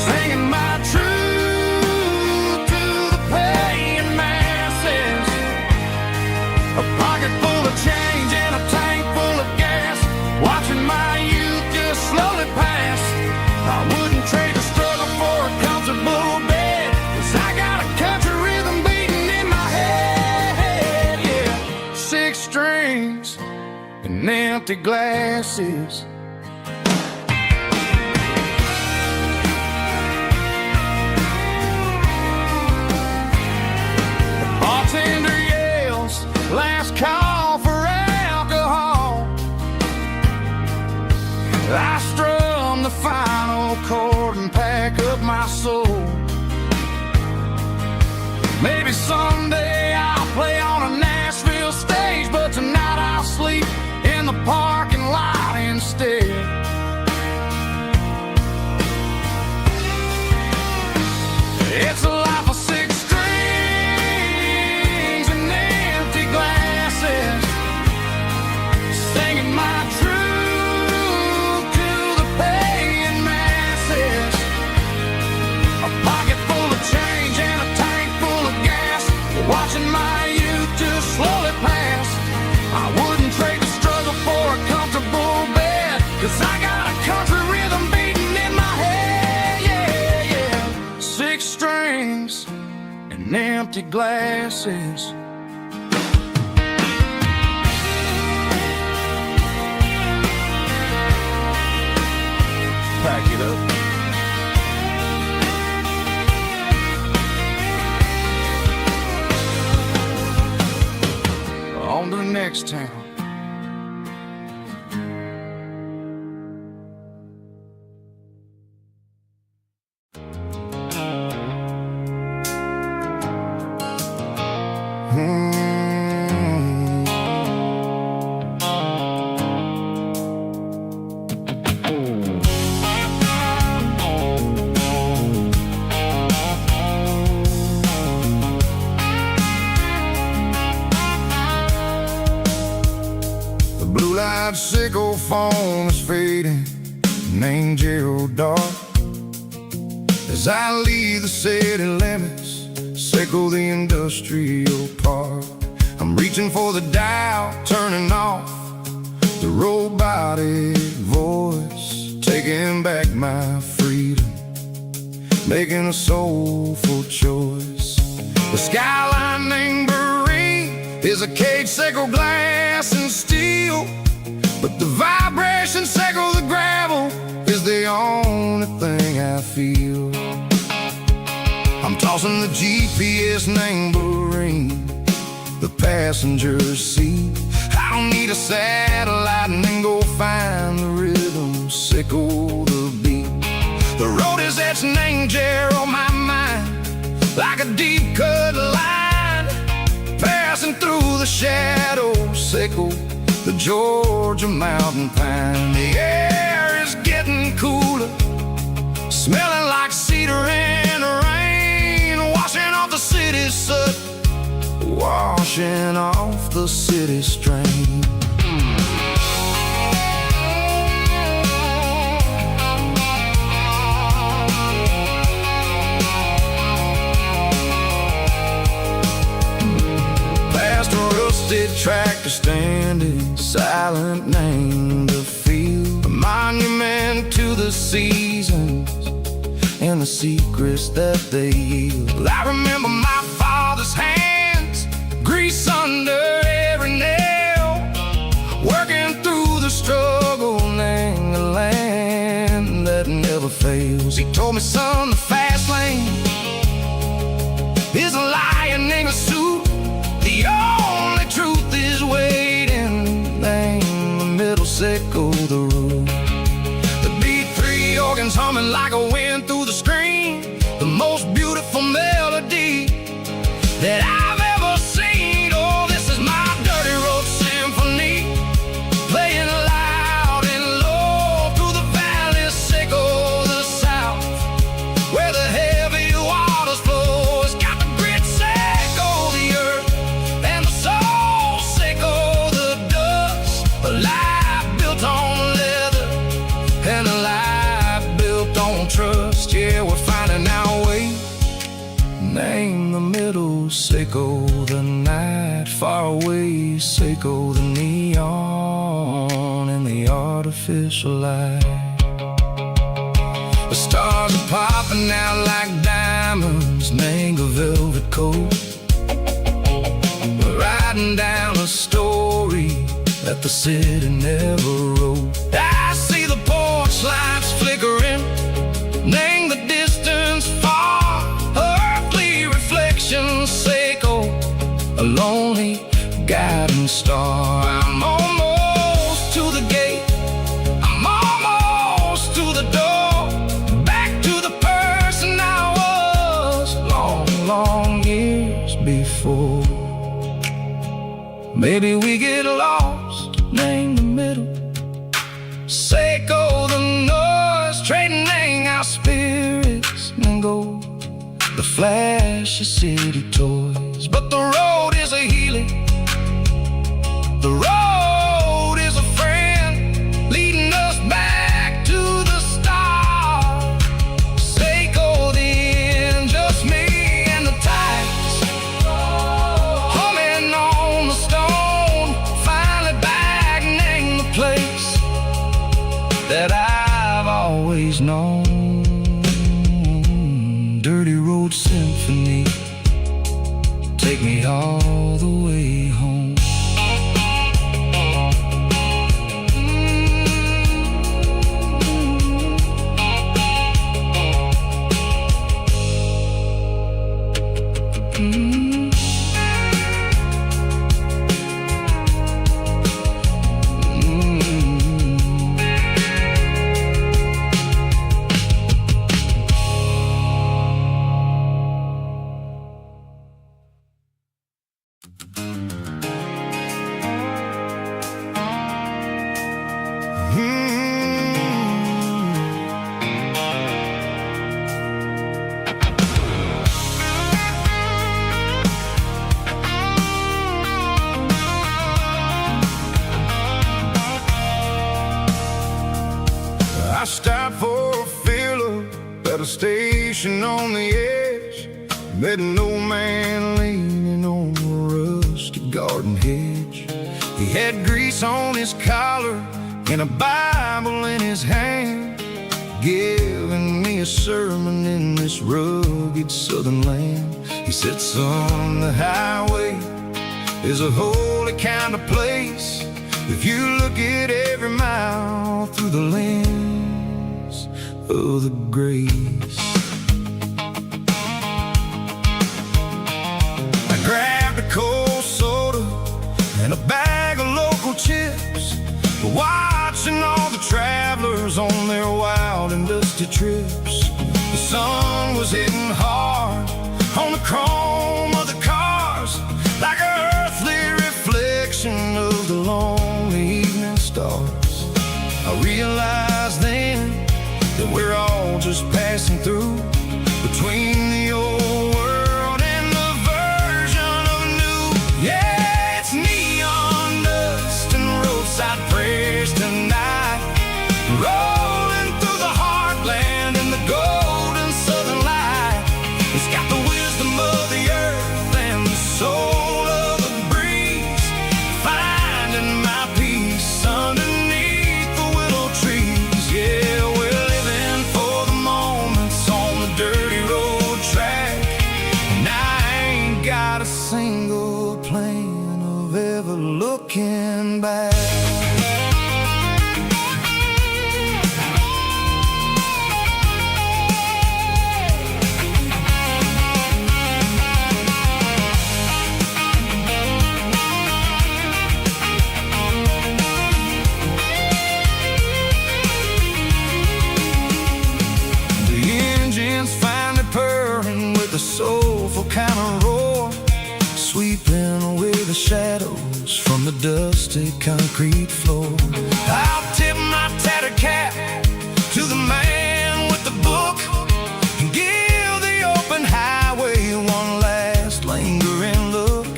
singing my truth to the paying masses. A pocket full of change and a tank full of gas, watching my youth just slowly pass. I wouldn't trade the struggle for a comfortable empty glasses. The bartender yells, last call for alcohol. I strum the final chord and pack up my soul. Maybe someday I'll play on a Nashville stage, but tonight I'll sleep in the parking lot instead. It's a life of six strings and empty glasses, singing my truth to the paying masses. A pocket full of change and a tank full of gas, watching my youth just slowly pass. I wouldn't trade the struggle for a comfortable bed, 'cause I got a country rhythm beating in my head, yeah, yeah. Six strings and empty glasses. Pack it up. On to the next town. Blue-light sickle foam is fading, named Gerald dark. As I leave the city limits, sickle the industrial park. I'm reaching for the dial, turning off the robotic voice, taking back my freedom, making a soulful choice. The skyline named is a cage sickle, glass and steel, but the vibration sickle, the gravel, is the only thing I feel. I'm tossing the GPS named Marine, the passenger seat. I don't need a satellite and then go find the rhythm, sickle the beat. The road is etched named Jer on my mind, like a deep cut line, passing through the shadows, sickle the Georgia mountain pine. The air is getting cooler, smelling like cedar in the rain, washing off the city's soot, washing off the city strain. Tractor standing silent, named the field, a monument to the seasons and the secrets that they yield. I remember my father's hands, grease under every nail, working through the struggle, named the land that never fails. He told me, son, the fast lane is a lion in a suit. The only truth is waiting, name the middle sickle the road. The B3 organs humming like a wind through the screen, the most beautiful melody that I've ever seen. Oh, this is my dirty road symphony, playing loud and low through the valley, sickle the south, where the heavy waters flow. It's got the grit, sickle the earth, and the soul, sickle the dust. A life built on leather and a life built on trust. Yeah, we're finding our way, name the middle, sickle the night, far away, sickle the neon and the artificial light. The stars are popping out like diamonds, mango velvet coat. We're riding down a story that the city never wrote. I see the porch lights flickering, name the distance far, earthly reflections echo, a lonely guiding star. I'm almost to the gate, I'm almost to the door, back to the person I was long, long years before. Maybe we get lost, name the middle, Seiko the noise, trading our spirits and go the flash of city toys. But the road is a healing, the road is a friend, leading us back to the start. Seiko the end, just me and the tides, humming on the stone, finally back, name the place that I've always known. Dirty Road Symphony, take me all the way home. I stopped for a fill-up at a station on the edge. Met an old man leaning on a rusty garden hedge. He had grease on his collar and a Bible in his hand, giving me a sermon in this rugged southern land. He said, son, the highway is a holy kind of place if you look at every mile through the lens of the grace. I grabbed a cold soda and a bag of local chips, watching all the travelers on their wild and dusty trips. The sun was hitting hard on the chrome of the cars, like an earthly reflection of the lonely evening stars. I realized then that we're all just passing through between the old world and the version of new. Yeah, it's neon dust and roadside prayers tonight, rolling through the heartland in the golden southern light. It's got the wisdom of the earth and the soul of the breeze, finding my peace underneath the willow trees. Yeah, we're living for the moments on the dirty road track, and I ain't got a single plan of ever looking back. A soulful kind of roar, sweeping away the shadows from the dusty concrete floor. I'll tip my tattered cap to the man with the book and give the open highway one last lingering look.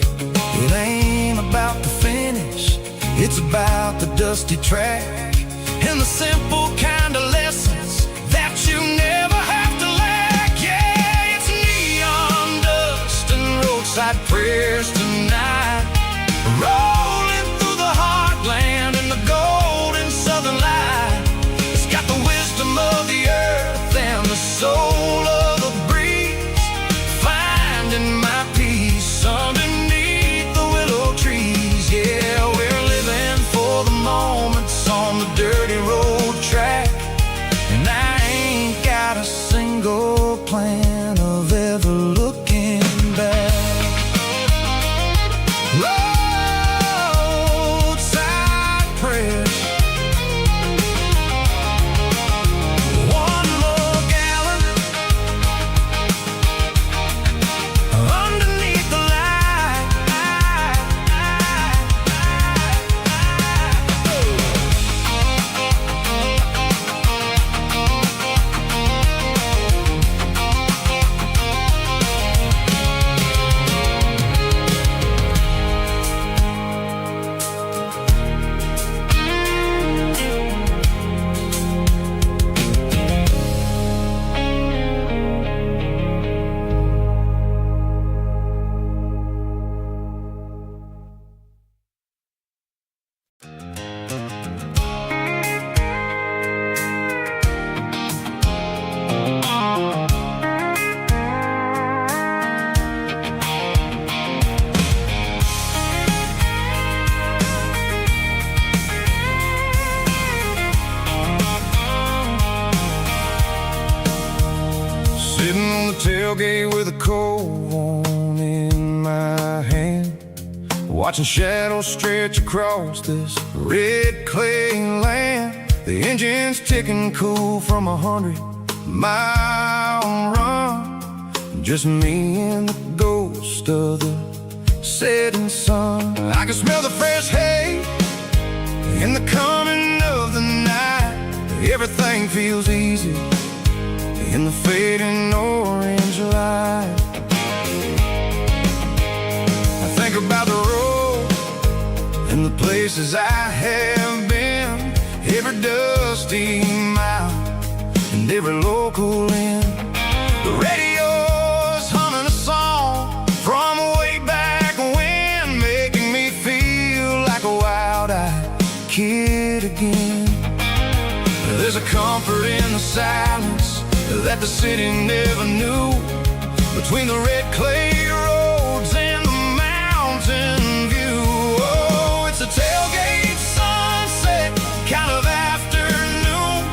It ain't about the finish, it's about the dusty track and the simple kind of lessons that you never have to lack. Yeah, it's neon dust and roadside prayers tonight, rolling through the heartland in the golden southern light. It's got the wisdom of the earth and the soul of the breeze, finding my peace underneath the willow trees. Yeah, we're living for tailgate with a cold one in my hand, watching shadows stretch across this red clay land. The engine's ticking cool from 100-mile run. Just me and the ghost of the setting sun. I can smell the fresh hay in the coming of the night. Everything feels easy in the fading orange light. I think about the road and the places I have been, every dusty mile and every local inn. The radio's humming a song from way back when, making me feel like a wild-eyed kid again. There's a comfort in the silence that the city never knew, between the red clay roads and the mountain view. Oh, it's a tailgate sunset kind of afternoon,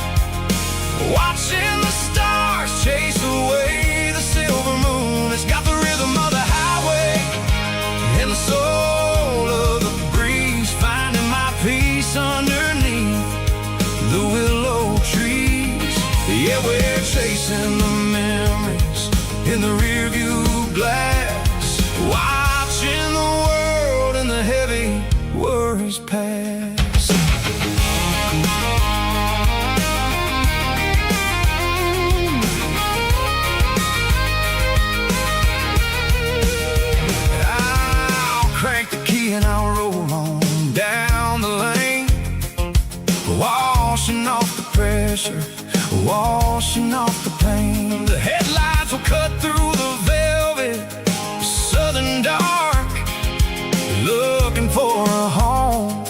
watching the stars chase away the silver moon. It's got the rhythm of the highway and the soul of the breeze, finding my peace underneath the willow trees. Yeah, we're chasing the memories in the rearview glass, watching the world and the heavy worries pass. I'll crank the key and I'll roll on down the lane, washing off the pressure, washing off the pain. The headlights will cut through the velvet southern dark, looking for a home,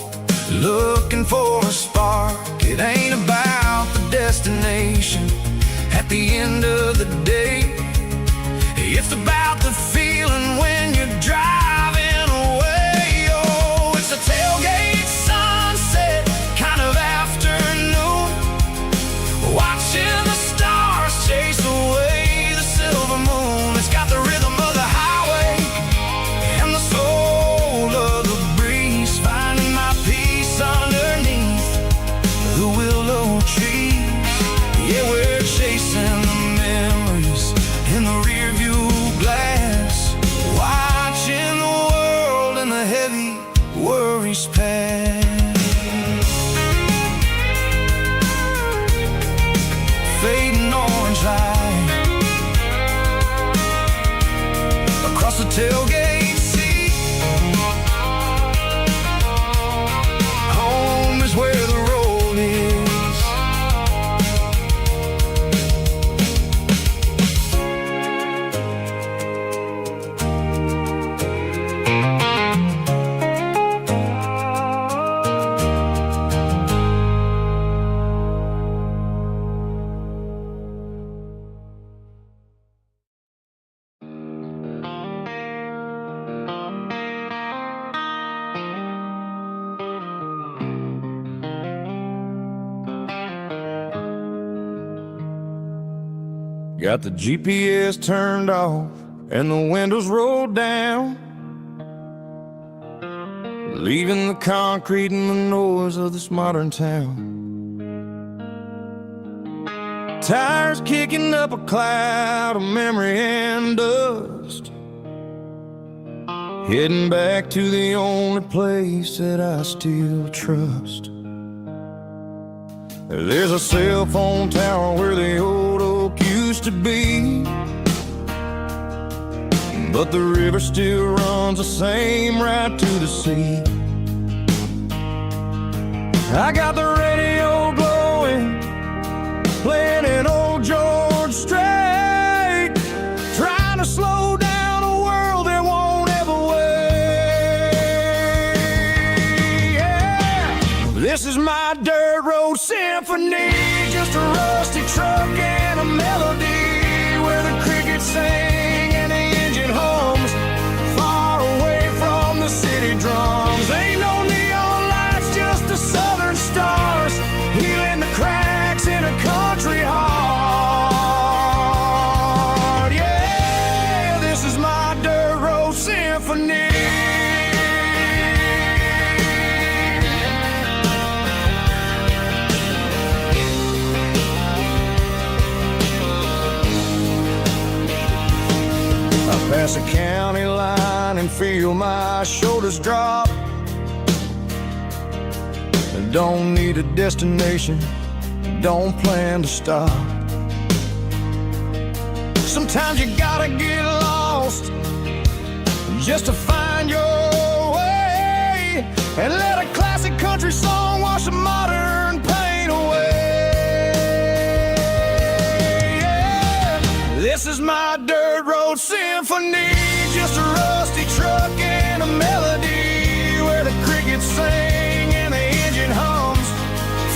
looking for a spark. It ain't about the destination at the end of the day, it's about the feeling when you're driving away. Oh, it's a tailgate sunset kind of afternoon, watching the stars chase away the silver moon. It's got the rhythm of the highway and the soul of the breeze, finding my peace underneath the willow trees. Yeah, we're chasing the memories in the rearview glass, watching the world and the heavy worries pass. Fading orange light across the tailgate seat. Home is where the road is. Got the GPS turned off and the windows rolled down, leaving the concrete and the noise of this modern town. Tires kicking up a cloud of memory and dust, heading back to the only place that I still trust. There's a cell phone tower where the old oak used to be, but the river still runs the same right to the sea. I got the radio glowing, playing an old George Strait, trying to slow down a world that won't ever wait. Yeah. This is my dirt road symphony, just a rusty truck and a melody, where the crickets sing and the engine hums, far away from the city drums. Ain't no neon lights, just the southern stars, healing the cracks in a country heart. Yeah. pass a county line and feel my shoulders drop. I don't need a destination, don't plan to stop. Sometimes you gotta get lost just to find your way, and let a classic country song wash the modern pain away. Yeah. This is my dirt road symphony, just a rusty truck and a melody where the crickets sing and the engine hums,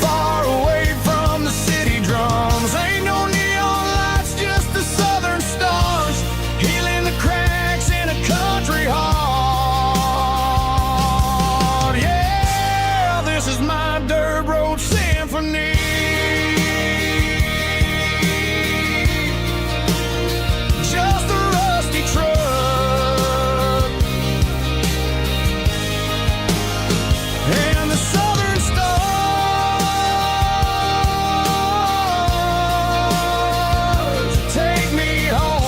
far away from the city drums. Ain't no neon lights, just the southern stars, healing the cracks in a country heart. Yeah, this is my dirt road symphony. Just a rusty truck and the southern stars take me home.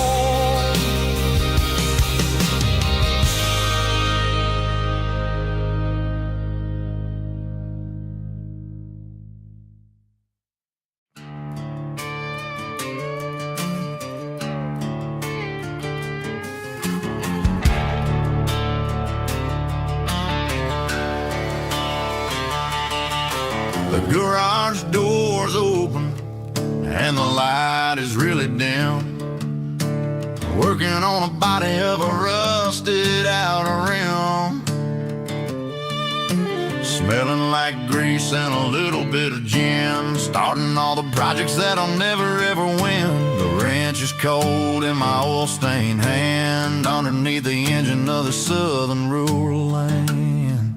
The garage door's open and the light is really dim. Working on a body of a rusted out rim, smelling like grease and a little bit of gin. Starting all the projects that'll never ever win. The wrench is cold in my oil-stained hand, underneath the engine of the southern rural land.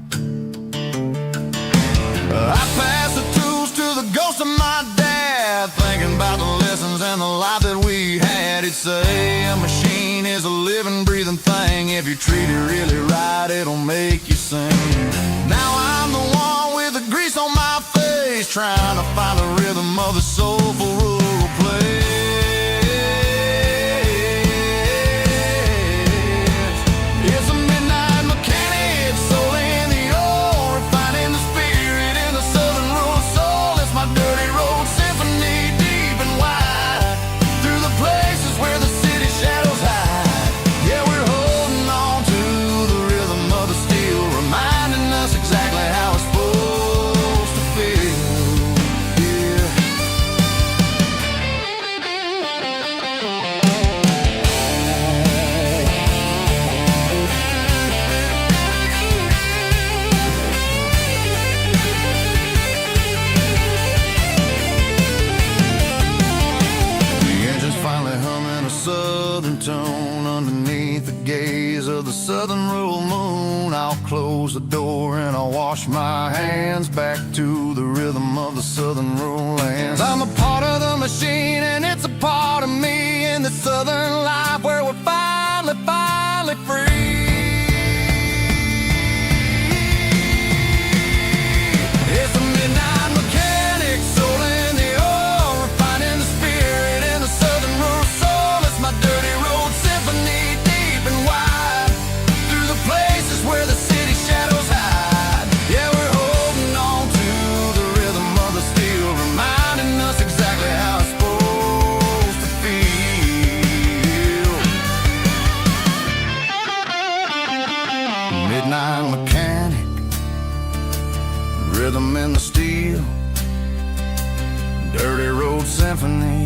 I pass the tools to the ghost of my dad, thinking about the lessons and the life that we had. He'd say a machine is a living, breathing thing. If you treat it really right, it'll make you sing. Now I'm the one with the grease on my face, trying to find the rhythm of the soulful rural place. It's a midnight mechanic, soul in the oil, refining the spirit in the southern rural soul. It's my dirty road symphony, deep and wide, through the places where the city shadows hide. Yeah, we're holding on to the rhythm of the steel, reminding us exactly how it's supposed to feel. Yeah. The engine's finally humming a southern tone underneath the gaze of the southern rural moon. I'll close the door and I'll wash my hands back to the rhythm of the southern rural lands. I'm a part of the machine and it's a part of me in the southern life where we're finally free. It's a midnight mechanic, soul in the oil, refining the spirit in the southern rural soul. It's my dirty road symphony, deep and wide, through the places where the city shadows hide. Yeah, we're holding on to the rhythm of the steel, reminding us exactly how it's supposed to feel. Midnight mechanic, rhythm in the steel, dirty road symphony.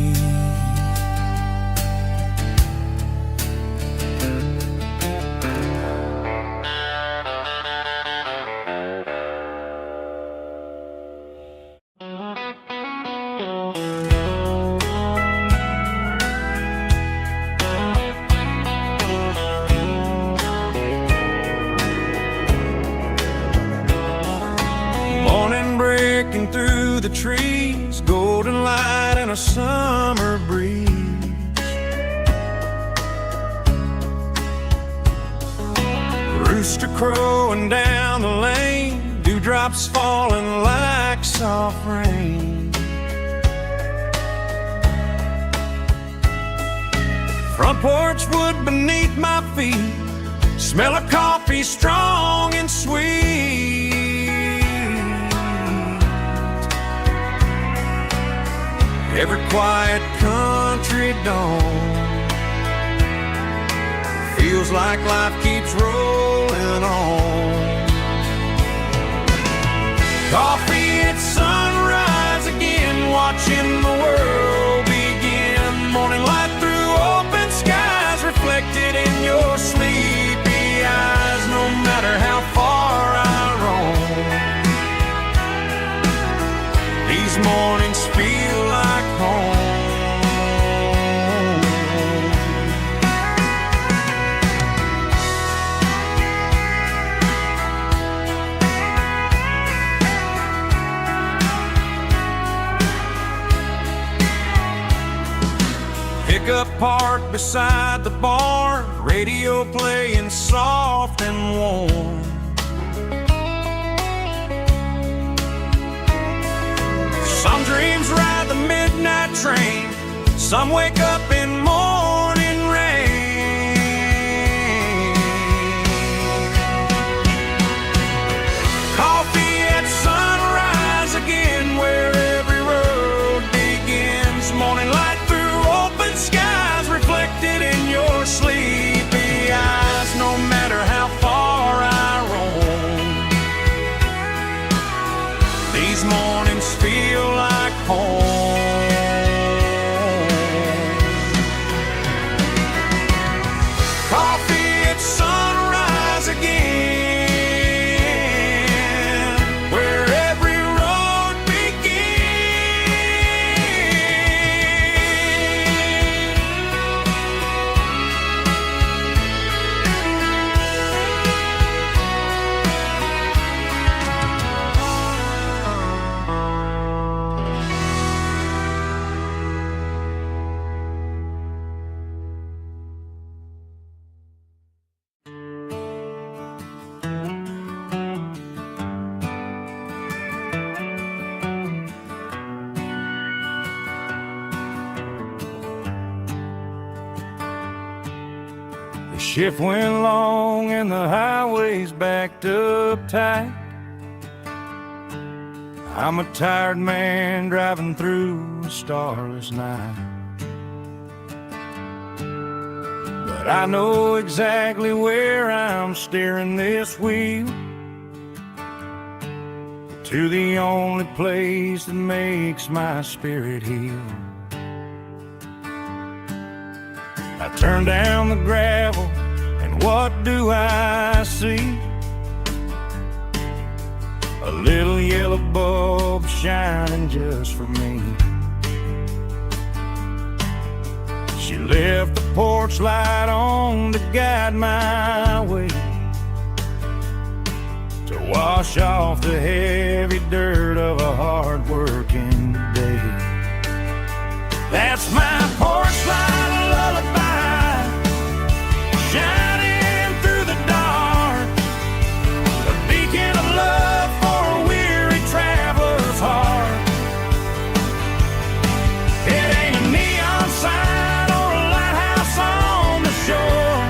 Morning breaking through the trees, golden light and a summer breeze. Rooster crowing down the lane, dewdrops falling like soft rain. Front porch wood beneath my feet, smell of coffee strong and sweet. Every quiet country dawn feels like life keeps rolling on. Coffee at sunrise again, watching the world begin. Morning light through open skies, reflected in your sleepy eyes. No matter how far I roam, these mornings feel like home. Pickup parked beside the barn, radio playing soft and warm. Some dreams ride the midnight train, some wake up in morning rain. Coffee at sunrise again, where every road begins. Morning light through open skies, reflected in your sleepy eyes. No matter how far I roam, these mornings feel like home. Coffee at sunrise again, where every road The shift went long and the highway's backed up tight. I'm a tired man driving through a starless night. But I know exactly where I'm steering this wheel, to the only place that makes my spirit heal. I turn down the gravel, and what do I see? A little yellow bulb shining just for me. She left the porch light on to guide my way, to wash off the heavy dirt of a hard-working day. That's my porch light lullaby, shining through the dark, a beacon of love for a weary traveler's heart. It ain't a neon sign or a lighthouse on the shore,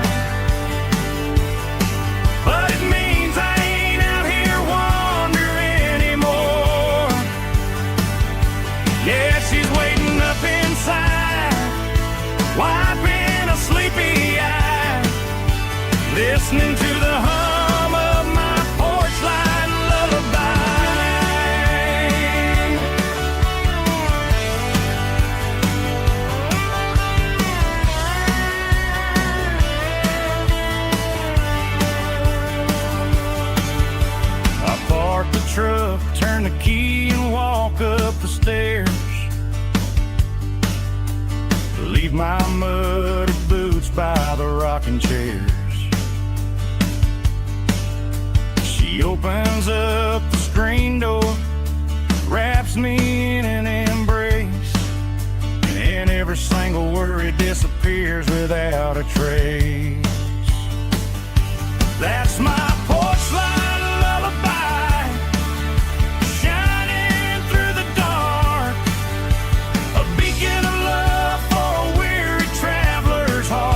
but it means I ain't out here wandering anymore. Yeah, she's waiting up inside, wiping a sleepy eye, listening to the hum of my porch light lullaby. I park the truck, turn the key and walk up the stairs, leave my muddy boots by the rocking chairs. She opens up the screen door, wraps me in an embrace, and every single worry disappears without a trace. That's my porch light lullaby, shining through the dark, a beacon of love for a weary traveler's heart.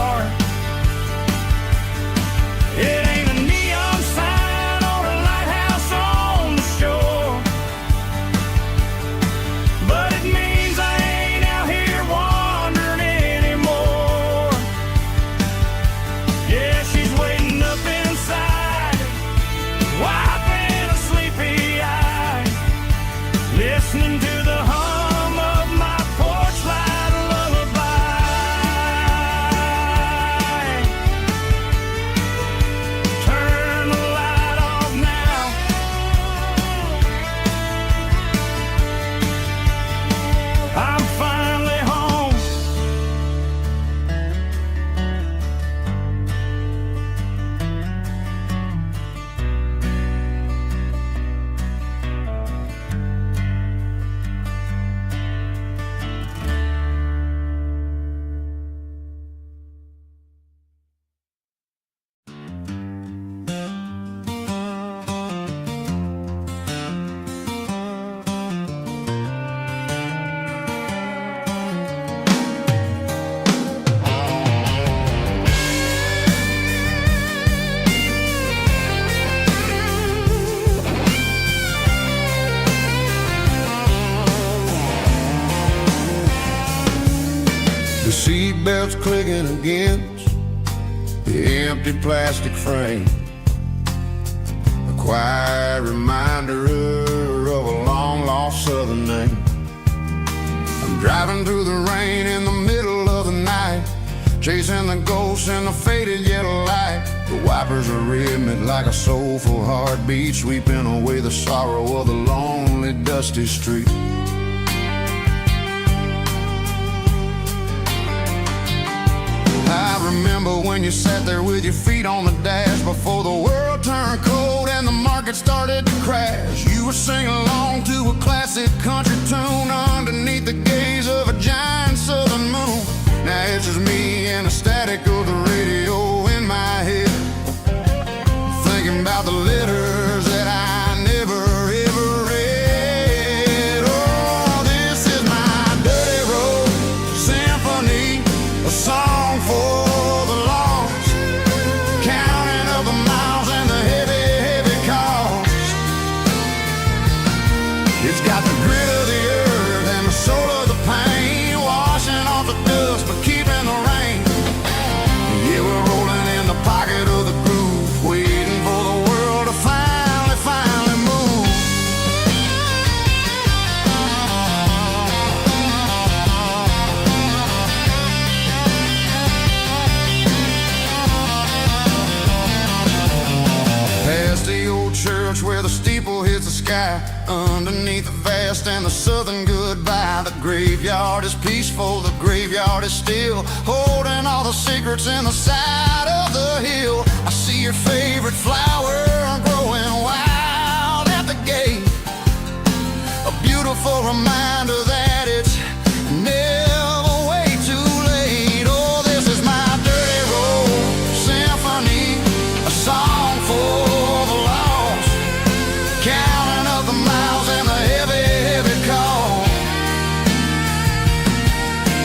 seatbelts clicking against the empty plastic frame. A quiet reminder of a long-lost southern name. I'm driving through the rain in the middle of the night, chasing the ghosts in the faded yellow light. The wipers are rhythmic like a soulful heartbeat, sweeping away the sorrow of the lonely, dusty street. I remember when you sat there with your feet on the dash, before the world turned cold and the market started to crash. You were singing along to a classic country tune underneath the gaze of a giant southern moon. Now it's just me and the static of the radio in my head, thinking about the letters that I never ever read. Oh, this is my dirty road symphony, a song for the lost, counting up the miles and the heavy, heavy cost. It's got the grit of the earth and the soul of the pain, washing off the dust but keeping the rain. Yeah, we're rolling in the pocket of the groove, waiting for the world to finally move. Past the old church where the steeple hits the sky, underneath the vast and the southern goodbye. The graveyard is peaceful, the graveyard is still, holding all the secrets in the side of the hill. I see your favorite flower growing wild at the gate, a beautiful reminder that it's never way too late. Oh, this is my dirty road symphony, a song for the lost, counting up the miles and the heavy, heavy call.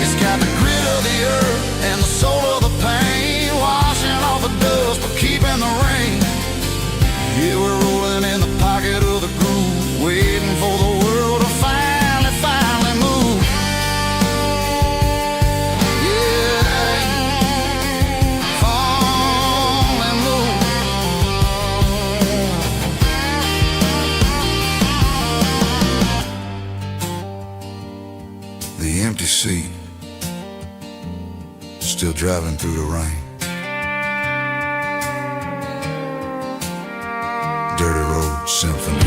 It's got the grit of the earth and the soul of the pain, washing off the dust but keeping the rain. Yeah, we're rolling in the pocket of the groove, waiting for the world to finally move. Yeah, finally move. The empty seat, still driving through the rain. Dirty road symphony.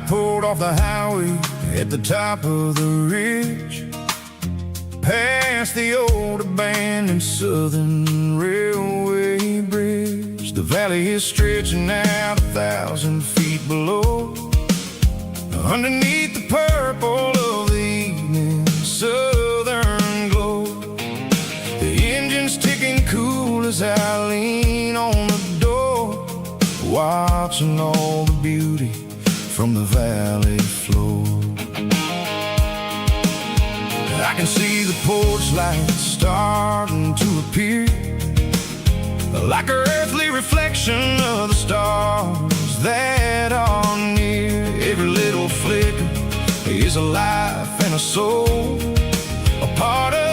Pulled off the highway at the top of the ridge, past the old abandoned southern railway bridge. The valley is stretching out 1,000 feet below, underneath the purple of the evening southern glow. The engine's ticking cool as I lean on the door, watching all the beauty from the valley floor. I can see the porch lights starting to appear, like an earthly reflection of the stars that are near. Every little flicker is a life and a soul, a part of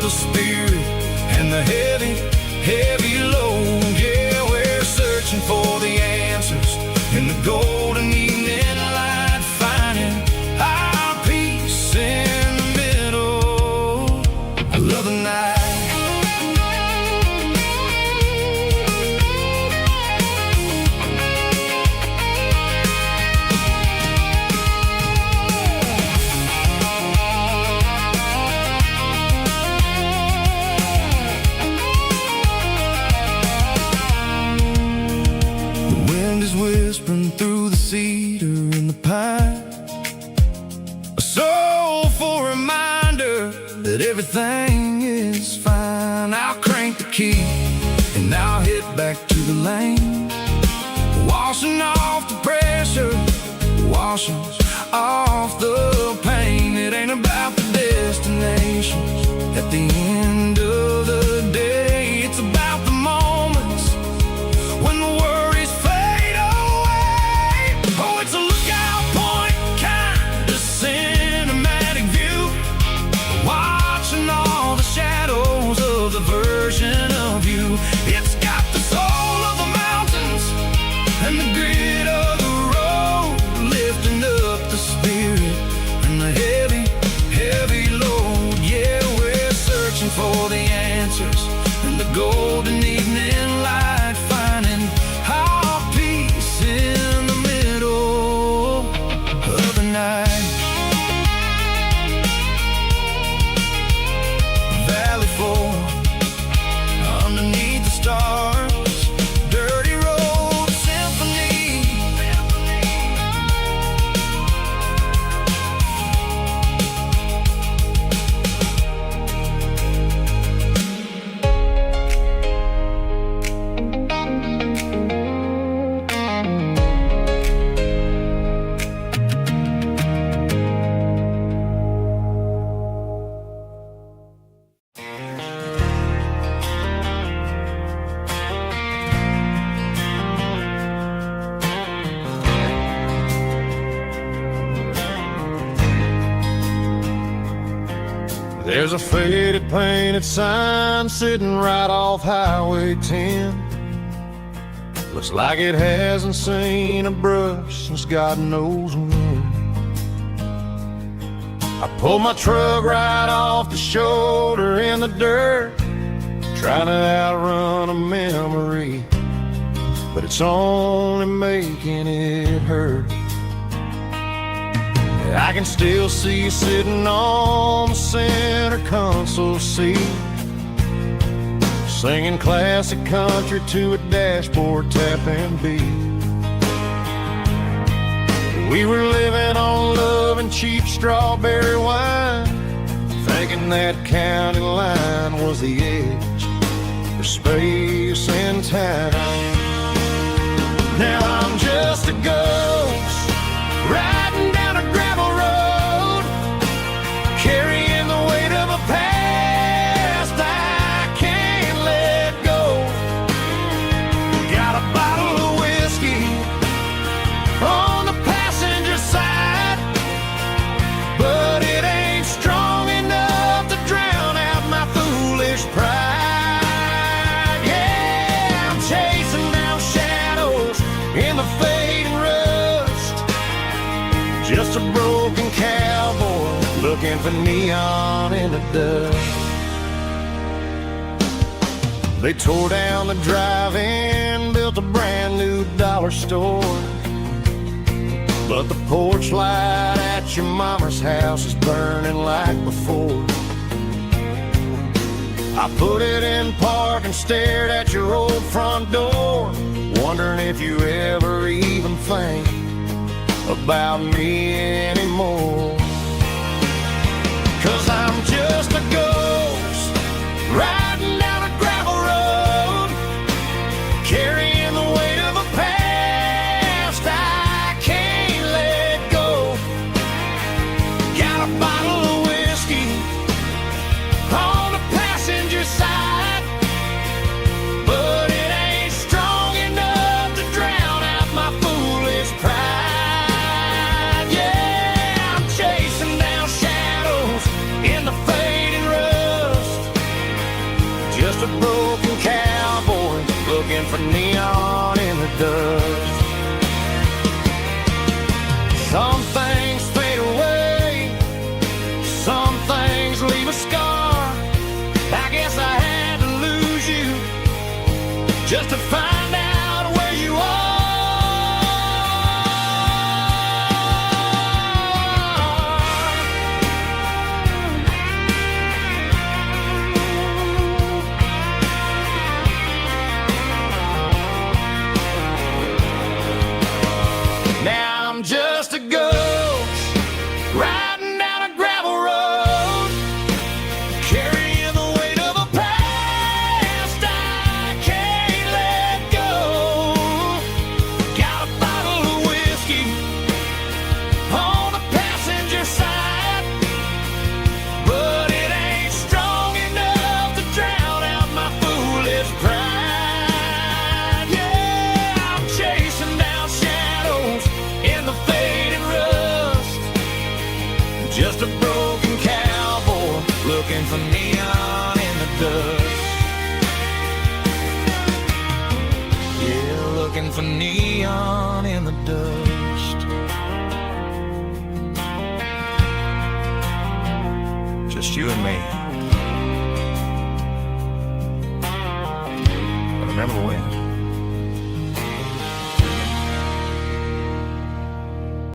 the spirit and the heavy, heavy load. Yeah, we're searching for the answers in the golden evening light, finding our peace in the middle of the night. Whispering through the cedar and the pine, a soulful reminder that everything is fine. I'll crank the key and I'll hit back to the lane, washing off the pressure, washing off the pain. It ain't about the destinations at the end of the day. It's about the moments when the worries fade away. Oh, it's a lookout point, kind of cinematic view, watching all the shadows of the version of you. It's got the soul of the mountains and the grit of the road, lifting up the spirit and the heavy, heavy load. Yeah, we're searching for the answers in the golden evening light, finding our peace in the middle of the night. Valley floor, underneath the stars, dirty road symphony. There's a faded painted sign sitting right off Highway 10. Looks like it hasn't seen a brush since God knows when. I pulled my truck right off the shoulder in the dirt, trying to outrun a memory, but it's only making it hurt. I can still see you sitting on the center console seat, singing classic country to a dashboard tapping beat. We were living on love and cheap strawberry wine, thinking that county line was the edge for space and time. Now I'm just a ghost riding down a gravel road, carrying the weight of a past I can't let go. Got a bottle of whiskey on the passenger side, but it ain't strong enough to drown out my foolish pride. Yeah, I'm chasing down shadows in the fading rust, just a broken cowboy looking for neon in the dust. They tore down the drive-in, built a brand new dollar store, but the porch light at your mama's house is burning like before. I put it in park and stared at your old front door, wondering if you ever even think about me anymore. 'Cause I'm just a ghost riding down a gravel road, carrying the weight of a past I can't let go. Got a bottle of whiskey on the passenger side, but it ain't strong enough to drown out my foolish pride. Yeah, I'm just to find out where you are. Now I'm just a ghost riding down a gravel road, carrying the weight of a past I can't let go. Got a bottle of whiskey on the passenger side, but it ain't strong enough to drown out my foolish pride. Yeah, I'm chasing down shadows in the fading rust, just a broken cowboy looking for neon in the dust. Yeah, looking for neon in the dust. Just you and me. But remember when?